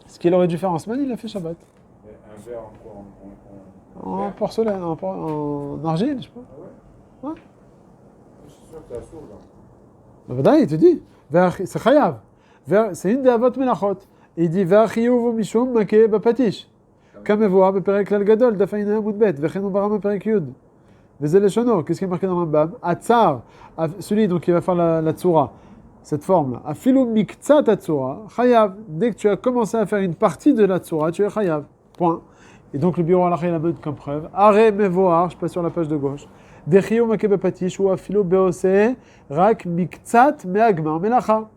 Ce qu'il aurait dû faire en semaine, il a fait Shabbat. Mais un verre en quoi En porcelaine, en argile, je sais pas. Ah ouais? Ouais. Je suis sûr que t'es sourd là. Bah, voilà, il te dit. C'est chayav. C'est une des avot melachot. Il dit V'achiyuvu mishum makeh bapatish. Kamevoa beperek lal gadol dafaina amud bet vechenu barama perek yud. V'zeh leshono. Qu'est-ce qui est marqué dans le Rambam? Atzar, celui donc qui va faire la tsura, cette forme-là. Afilu miktsat atzura chayav. Dès que tu as commencé à faire une partie de la tsura, tu es chayav. Point. Et donc le Biur Halacha il a donné comme preuve. Are mevoar, je passe sur la page de gauche. Dechiyu makeh bapatish ou afilu beose rak miktsat me'agmar melacha.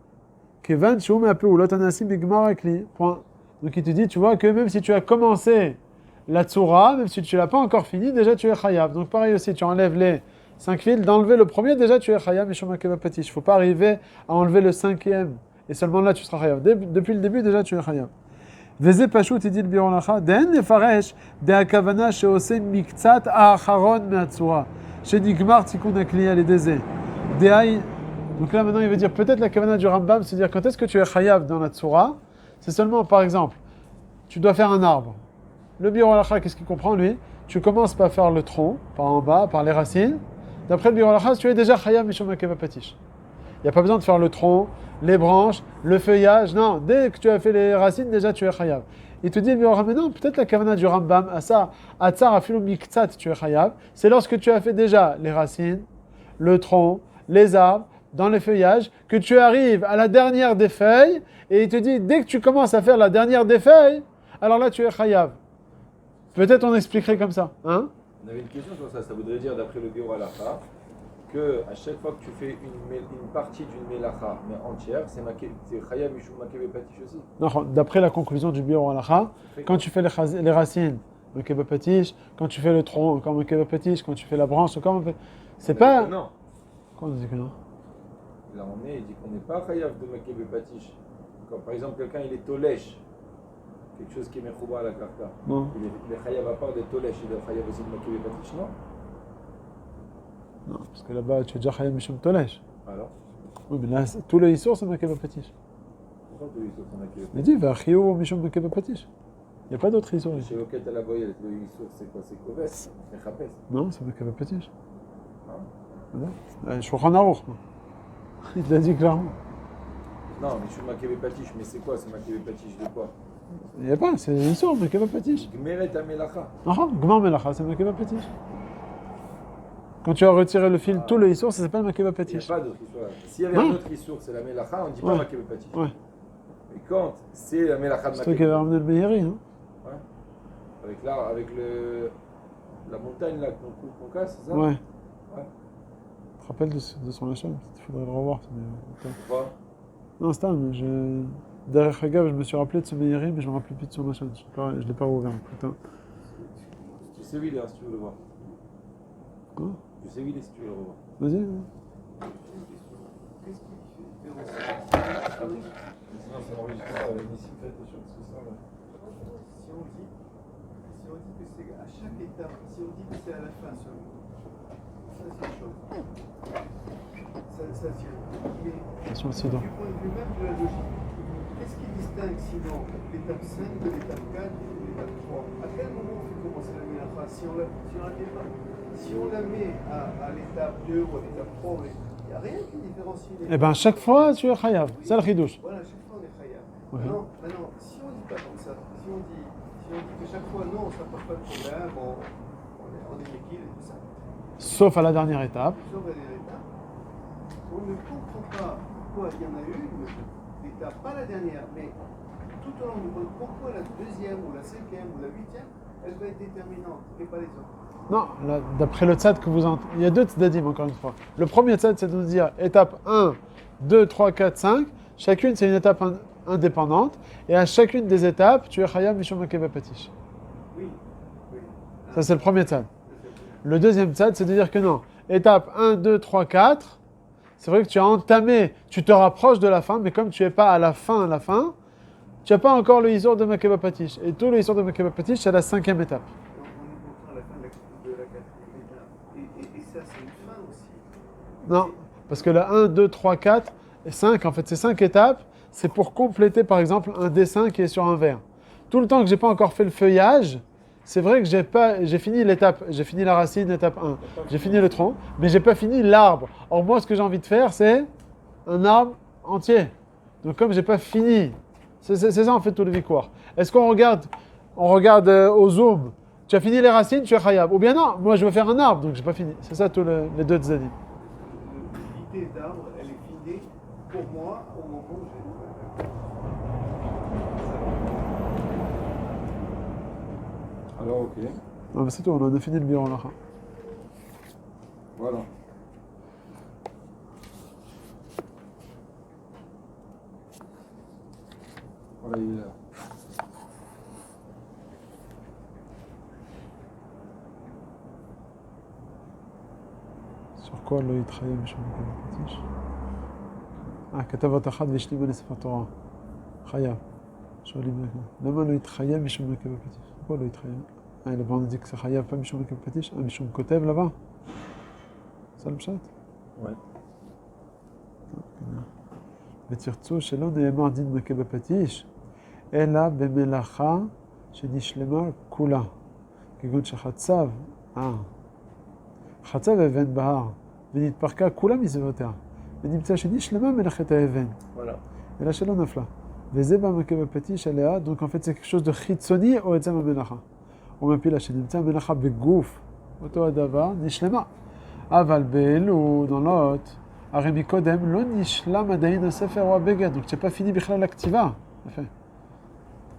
Kevan shum un peu ou l'autre anasi migmar akli. Point. Donc il te dit, tu vois que même si tu as commencé la tsura, même si tu l'as pas encore fini, déjà tu es chayav. Donc pareil aussi, tu enlèves les 5 fils, d'enlever le premier, déjà tu es chayav, mishum makeh bapatish. Il ne faut pas arriver à enlever le 5e, et seulement là tu seras chayav. Depuis le début, déjà tu es chayav. Veze pashut, il dit le Biur Halacha, den nefaresh de hakavana sheose miktsat ha'acharon me'atzura, shenigmar tikun akli aledeze. Dehaï. Donc là maintenant il veut dire peut-être la kavana du Rambam, c'est dire quand est-ce que tu es chayav dans la tsura, c'est seulement par exemple, tu dois faire un arbre. Le Biur Halacha, qu'est-ce qu'il comprend lui? Tu commences par faire le tronc, par en bas, par les racines. D'après le Biur Halacha, tu es déjà chayav mishum makeh bapatish. Il n'y a pas besoin de faire le tronc, les branches, le feuillage. Non, dès que tu as fait les racines, déjà tu es chayav. Il te dit le Biur Halacha, mais non, peut-être la kavana du Rambam, à ça, atzar afilu miktsat, tu es chayav. C'est lorsque tu as fait déjà les racines, le tronc, les arbres, dans les feuillages, que tu arrives à la dernière des feuilles, et il te dit, dès que tu commences à faire la dernière des feuilles, alors là tu es chayav. Peut-être on expliquerait comme ça, hein? On avait une question sur ça. Ça voudrait dire, d'après le Biur Halacha, que à chaque fois que tu fais une partie d'une melacha, mais entière, c'est chayav mishum makeh bapatish aussi. Non, d'après la conclusion du Biur Halacha, quand tu fais les racines, makeh bapatish, quand tu fais le tronc, encore makeh bapatish, quand tu fais la branche, encore makeh bapatish. C'est pas... Non. Quoi on dit que non? Là on est, il dit qu'on n'est pas chayav de makeh bapatish. Quand par exemple quelqu'un il est tolesh, quelque chose qui est mechouba à la karka, Non. il est chayav à part des tolesh, il est chayav aussi de makeh bapatish, non? Non, parce que là-bas tu es déjà chayav mishum tolesh. Alors? Oui, mais là, tout le issour c'est makeh bapatish. Pourquoi tu dis ça makeh Il dit, v'achiyuvu mishum makeh bapatish. Il n'y a pas d'autre issour ici. Chez Loket à la boyelle, le issour c'est quoi? C'est koves? Mechapes? Non, c'est makeh bapatish. Non? Voilà. Shulchan Aruch. Il te l'a dit clairement. Non, mais je suis makeh bapatish, mais c'est quoi? C'est makeh bapatish de quoi? Il n'y a pas, c'est issour, makeh bapatish. Gmeret amelacha. Ah, gmar melacha, c'est makeh bapatish. Quand tu as retiré le fil, tout le issour, ça s'appelle makeh Il n'y a bapatish. pas d'autre issour. S'il y avait un autre issour, c'est la melacha, on ne dit pas Ouais. makeh bapatish. Ouais. Mais quand c'est la melacha de C'est toi qui avais ramené le Meiri, hein? Ouais. Avec la montagne là qu'on casse, c'est ça? Ouais. Ouais. Tu te rappelles de son Hachem? Il faudrait le revoir. Mais... Pourquoi? Non, c'est mais derrière Hagav, je me suis rappelé de ce Meiri, mais je ne me rappelle plus de son Hachem. Je ne l'ai pas ouvert. Putain. Tu sais où il est, hein, si tu veux le voir. Quoi? Tu sais où il est si tu veux le revoir. Vas-y. Qu'est-ce qui fait sinon, c'est enregistré avec Nissim, faites attention, parce que ça, là. Si on dit que c'est à chaque étape, si on dit que c'est à la fin seulement, ça c'est une chose. Ça tient. Mais Attention, c'est donc. du point de vue même de la logique, qu'est-ce qui distingue sinon l'étape 5 de l'étape 4 et de l'étape 3? À quel moment on fait commencer la mélacha? Si on la met pas, si on la met à l'étape 2 ou à l'étape 3, il n'y a rien qui différencie les. Eh bien, chaque fois, tu es chayav. C'est le chidouche. Voilà, chaque fois on est chayav. Oui. Non, si on dit pas comme ça, si on dit que chaque fois non, ça pose pas de problème, on est équilibré et tout ça. Sauf à la dernière étape. Sauf à des étapes, on ne comprend pas pourquoi il y en a une étape, pas la dernière, mais tout au long du vote, pourquoi la deuxième ou la cinquième ou la huitième, elle va être déterminante et pas les autres. Non, là, d'après le tzad que vous entendez, il y a deux tzadim encore une fois. Le premier tzad, c'est de nous dire étape 1, 2, 3, 4, 5. Chacune, c'est une étape indépendante. Et à chacune des étapes, tu es Chayav Mishum Makeva Patish. Oui. Ça, c'est le premier tzad. Le deuxième tzad, c'est de dire que non. Étape 1, 2, 3, 4. C'est vrai que tu as entamé, tu te rapproches de la fin, mais comme tu n'es pas à la fin, tu n'as pas encore le Isor de Makeva Patish. Et tout le Isor de Makeva Patish, c'est la cinquième étape. On est pourtant à la fin de la quatrième étape. Et ça, c'est une fin aussi. Non, parce que la 1, 2, 3, 4 et 5, en fait, ces 5 étapes, c'est pour compléter, par exemple, un dessin qui est sur un verre. Tout le temps que j'ai pas encore fait le feuillage, c'est vrai que j'ai fini l'étape, j'ai fini la racine, étape 1, j'ai fini le tronc, mais j'ai pas fini l'arbre. Or, moi, ce que j'ai envie de faire, c'est un arbre entier. Donc, comme j'ai pas fini, c'est ça, en fait, tout le victoire. Est-ce qu'on regarde, au zoom, tu as fini les racines, tu es khayab. Ou bien non, moi, je veux faire un arbre, donc j'ai pas fini. C'est ça, tous les deux tzadim. L'idée d'arbre, elle est finie pour moi au moment où j'ai. Alors, ok. Non, mais c'est tout, on a fini le bureau là. Voilà. Voilà, il est là. Sur quoi le Yitrayem Mishum Makeva Patish? כתב אחד והשלימה לספר תורה. חייב. שואלים למה לא יתחייב משום מקבל פטיש? פה לא יתחייב. là-bas on dit que c'est חייב pas משום מקבל פטיש, משום כותב là-bas. זה לפשט? Ouais. ותרצו שלא נאמר דין מקבל פטיש, אלא במלאכה שנשלמה כולה. כגון שחצב, חצב אבן בהר, ונתפרקה כולה מסביבותיה. ונמצא שנשלמה מלאכת האבן. Voilà. אלא שלא נפלה. וזה במקבל פטיש עליה, donc en fait c'est quelque chose de חיצוני או עצם המלאכה. הוא מפיל לה שנמצא המלאכה בגוף, אותו הדבר, נשלמה. אבל באלו דונות, הרי מקודם לא נשלם עדיין הספר או הבגד, donc c'est pas fini בכלל הכתיבה. יפה.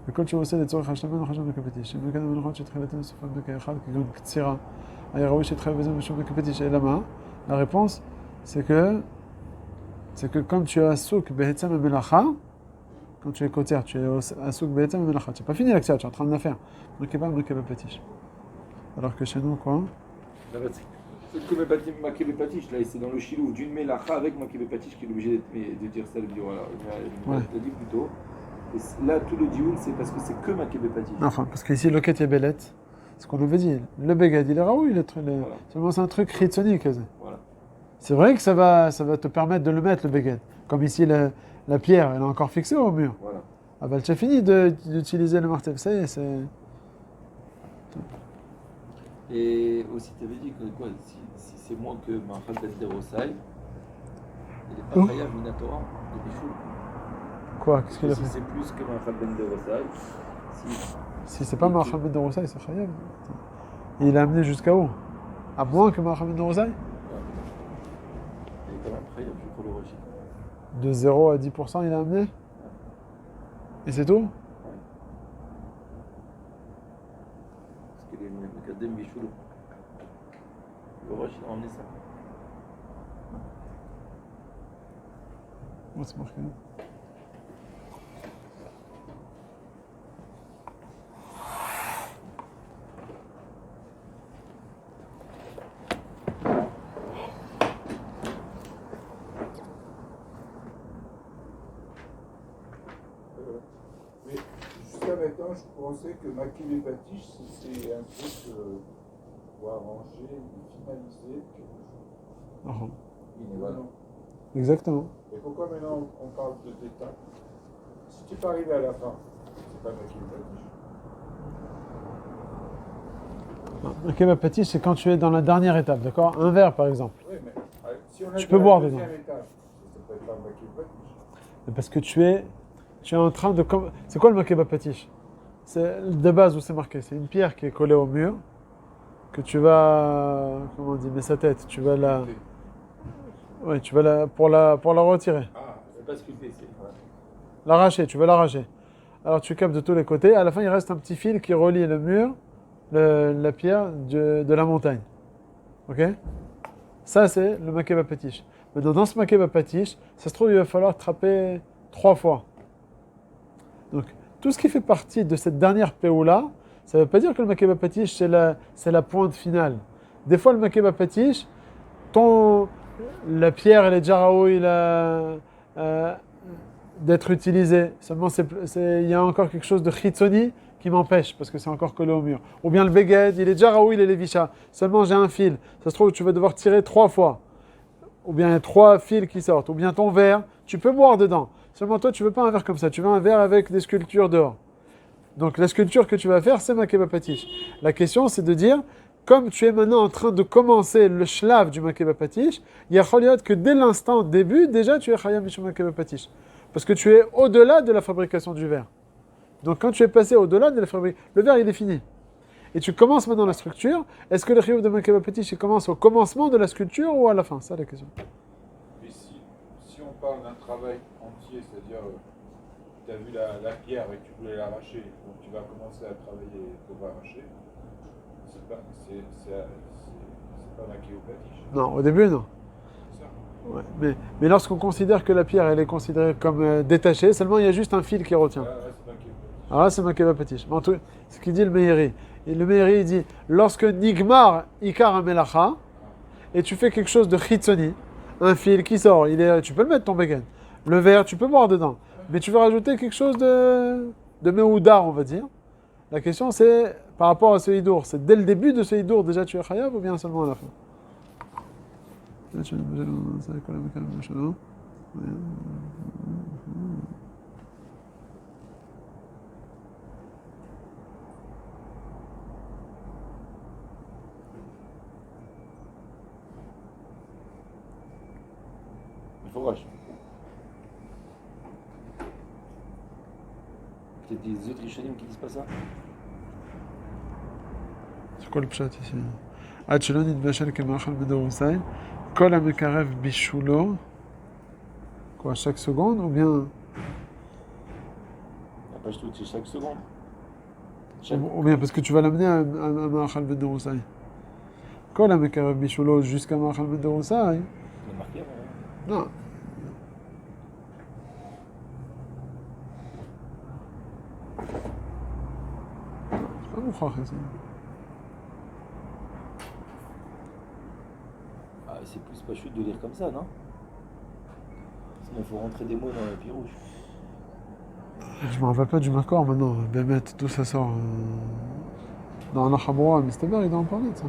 וכל שהוא עושה לצורך השלמה נחשב מקבל פטיש. ומכאן המלאכות שתחילתנו סופן בקע אחד, כגון קצירה, היה ראוי שיתחייב בזה משום מקבל פטיש. אלא מה? La réponse, c'est que quand tu es asouk be'etzem melacha, quand tu es koter, tu es asouk be'etzem melacha, tu n'as pas fini l'action, tu es en train de la faire. Donc, il petish. Alors que chez nous, quoi? C'est comme Makebe Patish, là, c'est dans le chilou d'une mélacha avec Makebe Patish qui est obligé de dire ça le bureau. On l'a dit plus tôt. Et là, tout le dioun, c'est parce que c'est que Makebe Patish. Enfin, parce qu'ici, le ket yebelet, ce qu'on avait dit, le begad, il est raoult, voilà. Seulement, c'est un truc chitsoni, voilà. C'est vrai que ça va te permettre de le mettre, le beged. Comme ici, la pierre, elle est encore fixée au mur. Voilà. Ah ben, tu as fini d'utiliser le marteau. Ça y est, c'est... Et aussi, tu avais dit que quoi, si c'est moins que Mahal Ben Derosai, il n'est pas Chayav Minatora, il est chou. Quoi? Qu'est-ce qu'il a fait? Si c'est plus que Mahal Ben Derosai, si c'est pas Mahal Ben Derosai, c'est Chayav. Il l'a amené jusqu'à où? À moins que Mahal Ben Derosai? quand même Chayav, je crois le Roshi. De 0 à 10%, il a amené? Et c'est tout? Parce que les Mekadem Bichoulou, le Roshi a emmené ça. Où c'est marqué? Maintenant, je pensais que Makebe Patish, c'est un truc pour arranger, finaliser quelque chose. Voilà. Exactement. Et pourquoi maintenant on parle d'étapes? Si tu peux arriver à la fin, c'est pas Makebe Patish. Makeba Patish, c'est quand tu es dans la dernière étape, d'accord? Un verre, par exemple. Oui, mais si on a tu peux boire dedans. Étape, ça peut être pas Makebe Patish. Parce que tu es tu es en train de... C'est quoi le makeba patish? C'est de base où c'est marqué. C'est une pierre qui est collée au mur, que tu vas... Comment on dit? Mais sa tête, tu vas la... Ouais, tu vas pour la retirer. Ah, C'est pas sculpté, c'est. Ouais. L'arracher, tu veux l'arracher. Alors tu capes de tous les côtés. À la fin, il reste un petit fil qui relie le mur, la pierre de la montagne. Ok? Ça, c'est le makeba patish. Maintenant, dans ce makeba patish, ça se trouve, il va falloir trapper 3 fois. Donc, tout ce qui fait partie de cette dernière péoula, ça ne veut pas dire que le makeba patish, c'est la pointe finale. Des fois, le makeba patish, la pierre, elle est déjà raoui d'être utilisée. Seulement, il y a encore quelque chose de chitsoni qui m'empêche, parce que c'est encore collé au mur. Ou bien le beged, il est déjà raoui, il est lévisha. Seulement, j'ai un fil. Ça se trouve, tu vas devoir tirer 3 fois. Ou bien il y a 3 fils qui sortent. Ou bien ton verre, tu peux boire dedans. Seulement, toi, tu veux pas un verre comme ça. Tu veux un verre avec des sculptures dehors. Donc, la sculpture que tu vas faire, c'est makeba patish. La question, c'est de dire, comme tu es maintenant en train de commencer le shlav du makeba patish, il y a choliot que dès l'instant début, déjà, tu es chayam mishum makeba patish. Parce que tu es au-delà de la fabrication du verre. Donc, quand tu es passé au-delà de la fabrication, le verre, il est fini. Et tu commences maintenant la structure. Est-ce que le chiyuv de makeba patish, il commence au commencement de la sculpture ou à la fin? Ça, la question. et si on parle d'un travail entier, c'est-à-dire, tu as vu la pierre et tu voulais l'arracher, donc tu vas commencer à travailler pour arracher, c'est pas makéopathiche. Non, au début, non. C'est ça. Ouais. Mais lorsqu'on considère que la pierre, elle est considérée comme détachée, seulement il y a juste un fil qui retient. Ah, ouais, c'est makéopathiche. Alors là, c'est makeba patish. Mais en tout, ce qu'il dit le Meiri. Et le Meiri, il dit, lorsque nigmar ikar amelacha, et tu fais quelque chose de chitsoni, un fil qui sort, tu peux le mettre ton beged. Le verre, tu peux boire dedans. Mais tu veux rajouter quelque chose de meoudar, on va dire. La question, c'est par rapport à ce hidour. C'est dès le début de ce hidour, déjà tu es chayav ou bien seulement à la fin? Il faut racheter. Peut-être des autres rishonim qui disent pas ça. C'est quoi le pshat ici? עד שלא נתבשל כמאכל בדורוסאי, כל המקרב בישולו, quoi, chaque seconde, ou bien, Pas tout, c'est chaque seconde. ou bien parce que tu vas l'amener à מאכל בדורוסאי. כל המקרב בישולו jusqu'à מאכל בדורוסאי, C'est marqué avant. non. C'est pas מוכרח ici. Ah, c'est plus pas chute de lire comme ça, non? Sinon, il faut rentrer des mots dans le pied rouge. Je me rappelle pas du Makor maintenant, Bémet, d'où ça sort dans la Khabroa, mais c'était bien, il doit en parler de ça.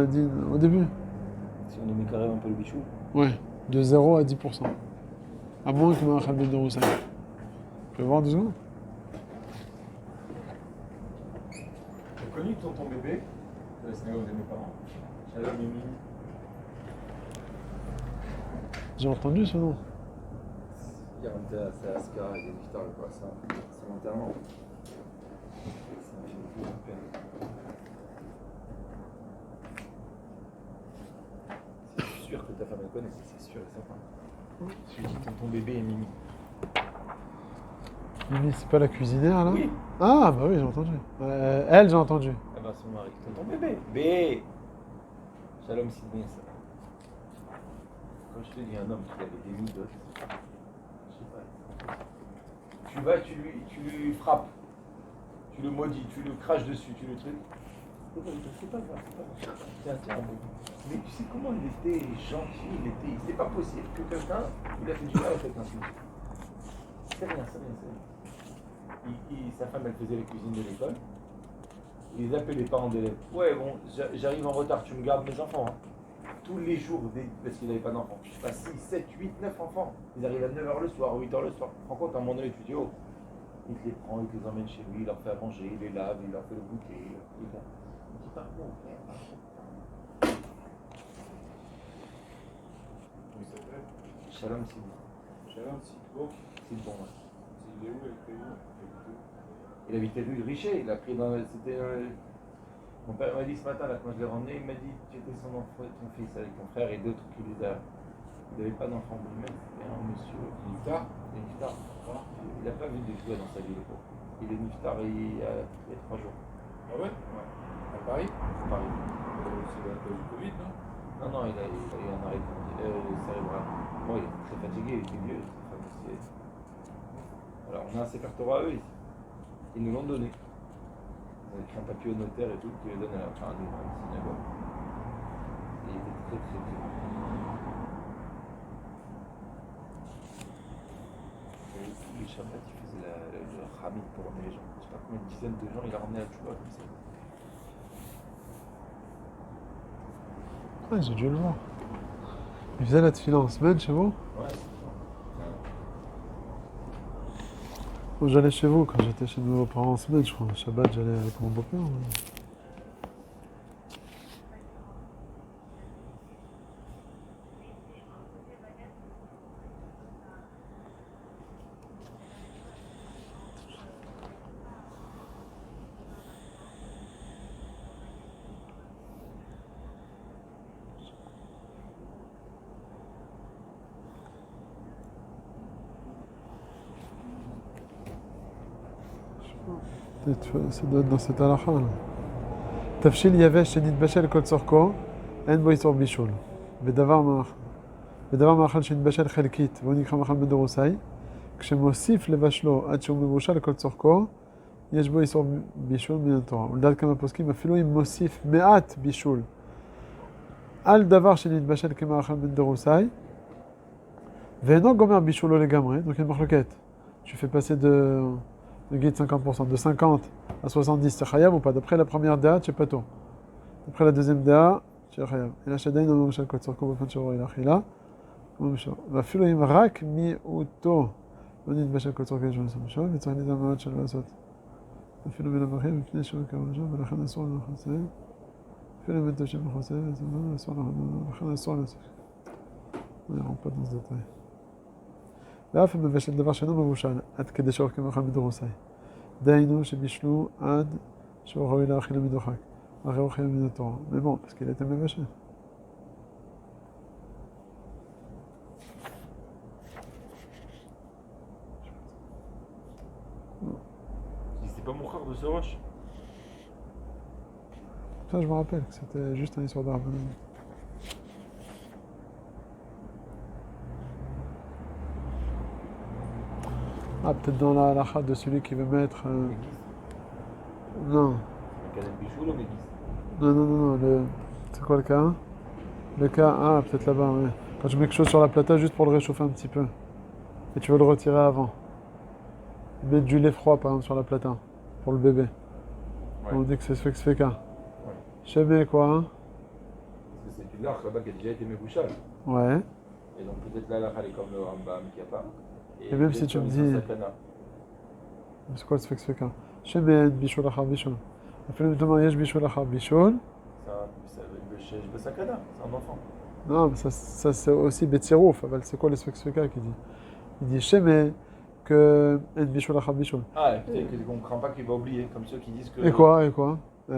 Dit au début. Si on met carrément un peu le bichou. Ouais, de 0 à 10%. À moins que Mahal Ben Deroussay. Tu peux voir 2 secondes? J'ai connu tonton bébé, de la synagogue de mes parents. Shalom Mimi. J'ai entendu ce nom. Hier, on était à Aska, il y a une histoire quoi, ça. C'est l'enterrement. Ça m'a fait beaucoup de peine. Je suis sûr que ta femme elle connaît, c'est sûr et certain. Je lui dis tonton bébé et Mimi. Mimi, c'est pas la cuisinière là? Oui. Ah, bah oui, j'ai entendu. Elle, j'ai entendu. Ah bah son mari, tonton bébé. B. Shalom Sydney, ça. Quand je te dis un homme qui avait des midotes, je sais pas. Tu vas, tu lui frappes, tu le maudis, tu le craches dessus, tu le trucs. C'est pas grave, c'est pas grave. Tiens, mais tu sais comment il était gentil, c'est pas possible que quelqu'un, il a fait du mal à quelqu'un. C'est rien. Sa femme, elle faisait les cuisines de l'école. Ils appelaient les parents d'élèves. Ouais, bon, j'arrive en retard, tu me gardes mes enfants. Hein. Tous les jours, parce qu'ils n'avaient pas d'enfants. Je sais pas, 6, 7, 8, 9 enfants. Ils arrivent à 9h le soir, 8h le soir. Tu te rends compte, à un moment donné, tu dis, oh, il te les prend, il te les emmène chez lui, il leur fait à manger, il les lave, il leur fait le goûter. Il dit, par contre, Comment il s'appelle? Shalom Sylvie. Shalom, si bon, C'est bon. Ouais. il est où avec lui? Il habitait lui, le Richer, il a pris dans. C'était. Mon père m'a dit ce matin, là, quand je l'ai ramené, il m'a dit tu étais son enfant, ton fils avec ton frère et d'autres qui les a. Il n'avait pas d'enfant lui-même, c'était un monsieur. Niftar? Il est niftar. Il n'a pas vu de jouet dans sa vie, le pauvre. Il est niftar il y a 3 jours. Ah ouais? À Paris? À Paris. C'est à cause du Covid, non? Non, il a eu un arrêt cérébral. Bon, il était très fatigué, il était vieux, sa femme aussi. Alors, on a un Sefer Torah à eux ici. Ils nous l'ont donné. On a écrit un papier au notaire et tout, qui le donne à la fin de la synagogue. Et il était très très très bon. Et tous les Shabbat, il faisait le Hamid pour ramener les gens. Je sais pas combien de dizaines de gens il a ramené à Tchouba comme ça. Ah, j'ai dû le voir. Il faisait la tefila en semaine chez vous? Ouais. Moi, j'allais chez vous quand j'étais chez nos parents en semaine, je crois. Shabbat, j'allais avec mon beau-père. Ça doit être dans cette halakha. Tafshil yavesh shenit bashel kol tzorko, en bo yisor bishul. ודבר מאכל שנתבשל חלקית והוא נקרא מאכל מדורוסאי, כשמוסיף לבשלו עד שהוא מבושל לכל צורכו, יש בו איסור בישול מן התורה. ולדעת כמה פוסקים, אפילו אם מוסיף מעט בישול על דבר שנתבשל כמאכל מדורוסאי, ואינו גומר בישולו לגמרי, donc il y a une מחלוקת. Tu fais passer de guide 50%, de 50 à 70, c'est chayav ou pas? D'après la première date, c'est pas tout. D'après la deuxième date, c'est chayav. Et là, שעדיין לא מבשל כל צורכו באופן שראוי לאכילה, ואפילו אם רק מיעוטו לא נתבשל כל צורכו יש בו משול, וצריך לדעת מאוד שלא לעשות. אפילו בין הברכים, מפני שהוא קרוב לשם, ולכן אסור לחוצה. אפילו אם תושב בחוצה, ולכן אסור לעשות. On n'ira pas dans ce détail. ואף אם מבשל דבר שאינו מבושל, עד כדי שאורך כמאכל מדורוסאי. דהיינו שבישלו עד שהוא ראוי לאכילה מדוחק. אחרי אוכל מן התורה. Mais bon, parce qu'il était מבשל. C'était pas mon frère de Soroche? Ça, je me rappelle que c'était juste un histoire d'arbre. Ah, peut-être dans la halakha de celui qui veut mettre... Non. Le Kanem Bichoul ou Megis? Non. C'est quoi le cas? Le cas... Ah, peut-être là-bas, ouais. Quand je mets quelque chose sur la plata juste pour le réchauffer un petit peu. Et tu veux le retirer avant. Mettre du lait froid, par exemple, sur la plata. Pour le bébé. Ouais. On dit que c'est Sfeka. Ouais. Je sais quoi, hein? Parce que c'est une arche là-bas qui a déjà été mébouchal. Ouais. Et donc peut-être là, elle est comme le Rambam qui a pas. Et même si tu me dis... C'est quoi le Sfeka? Shemen, bichol achar bichol. Après le demain, yesh bichol achar bichol. C'est un sakana, c'est un enfant. Non, mais ça c'est aussi Betsirouf. C'est quoi le Sfeka qui dit? Il dit Shemen, que en bichol achar bichol. Ah, et peut-être qu'on ne craint pas qu'il va oublier, comme ceux qui disent que... Et quoi?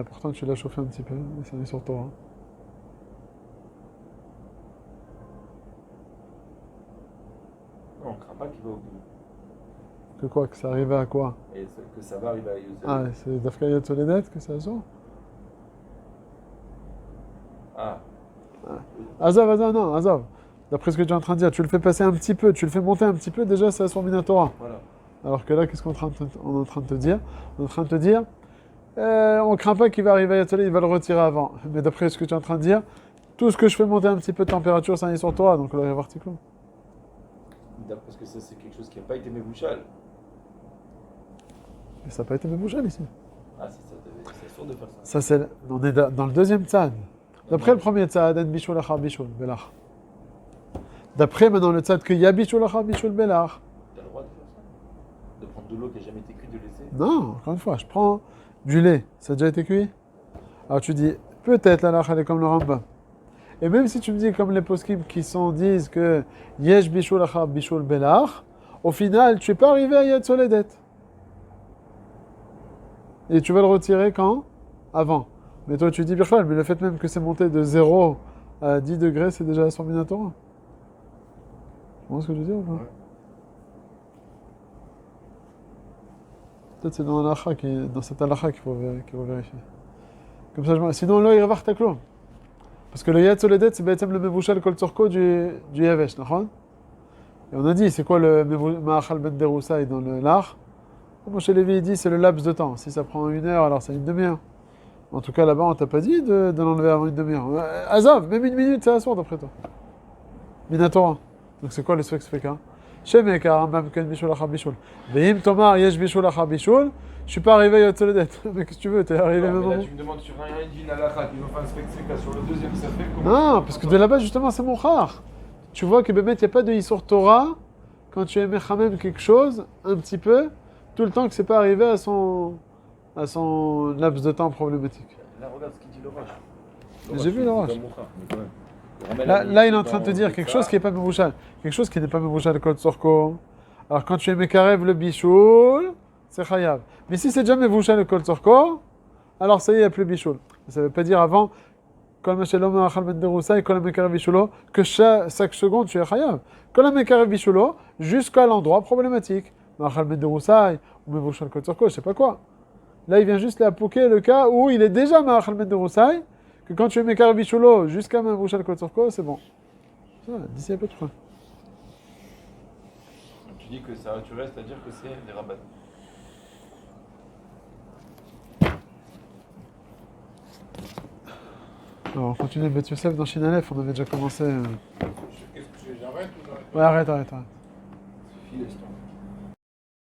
Pourtant tu l'as chauffé un petit peu, mais ça est sur toi. Hein. Non, on ne craint pas qu'il va oublier. Que quoi? Que ça arrivait à quoi? Et que ça va arriver à Yosef. Ah, c'est d'Afkayat Soledet que ça sort? Ah. Azov, non, Azov. D'après ce que tu es en train de dire, tu le fais passer un petit peu, tu le fais monter un petit peu, déjà ça sort Minatora. Voilà. Alors que là, qu'est-ce qu'on est en train de te dire? On est en train de te dire, on ne craint pas qu'il va arriver à Yatolé, il va le retirer avant. Mais d'après ce que tu es en train de dire, tout ce que je fais monter un petit peu de température, ça y est sur toi, donc là, il va y avoir Tiklou. Parce que ça, c'est quelque chose qui n'a pas été mébouchal. Et ça n'a pas été Mébouchal ici. Ah, c'est sûr de faire ça. Ça, c'est, on est dans le deuxième tzad. D'après le premier tzad, en bishul achar bishul, belach. D'après maintenant le tzad qu'il y a bishul achar bishul, belach. Tu as le droit de faire ça? De prendre de l'eau qui n'a jamais été cuite, de laisser? Non, encore une fois, je prends du lait, ça a déjà été cuit. Alors tu dis, peut-être la lacha elle est comme le Rambam. Et même si tu me dis comme les poskim qui disent que yesh bishul achar bishul belach, au final, tu n'es pas arrivé à yad soledet. Et tu vas le retirer quand? Avant. Mais toi, tu dis Birchal, mais le fait même que c'est monté de 0 à 10 degrés, c'est déjà sur Minatora. Tu vois ce que je veux dire ou pas? Ouais. Peut-être c'est dans cette halakha qu'il faut vérifier. Comme ça, sinon, là, il va ta clou. Parce que le yad soledet, c'est le mevouchal kol tzorko du yavesh, d'accord? Et on a dit, c'est quoi le ma'achal ben deroussaï dans le lach? Moshe Lévi dit, c'est le laps de temps. Si ça prend 1 heure, alors c'est une demi-heure. En tout cas, là-bas, on t'a pas dit de l'enlever avant une demi-heure. Azov, même 1 minute, c'est assourd d'après toi. Minatora. Donc c'est quoi le Sfek Sfeka? Shemek Arambam Ken Bishul Achar Bishul. Veim Tomar Yesh Bishul Achar Bishul. Je suis pas arrivé à Yotzoledet. Mais qu'est-ce que tu veux? T'es arrivé même mais là, moment. tu me demandes sur un Indin Alakha qui nous fait un spectacle sur le deuxième, ça fait comment? Non, parce que de là-bas, justement, c'est mon char. Tu vois que Bémet, il n'y a pas de Issour Torah quand tu es Mechamem quelque chose, un petit peu, tout le temps que c'est pas arrivé à son laps de temps problématique. Là, regarde ce qu'il dit le Roche. J'ai vu le Roche. Là, il est en train de te dire quelque chose qui n'est pas Mevouchal. Quelque chose qui n'est pas Mevouchal Kol Tzorko. Alors, quand tu es Mekarev le Bichoul, c'est Chayav. Mais si c'est déjà Mevouchal le Kol Tzorko, alors ça y est, il n'y a plus Bichoul. Ça ne veut pas dire avant, Kol Machelom Achal Ben Deroussa et Kol Mekarev Bishulo, que chaque seconde tu es Chayav. Kol Mekarev Bishulo, jusqu'à l'endroit problématique. Achal Ben Deroussa ou Mevouchal Kol Tzorko, je ne sais pas quoi. Là, il vient juste appliquer le cas où il est déjà Ma'achal Ben Deroussa, que quand tu es Mekarev Bishulo jusqu'à Mevouchal Kol Tzorko, c'est bon. Ça, d'ici un peu de quoi. Tu dis que ça, tu restes à dire que c'est des rabats. Alors, on continue Bet Yosef dans Shinalef, on avait déjà commencé. Qu'est-ce que j'arrête ou j'arrête pas? Ouais, arrête. File, je t'en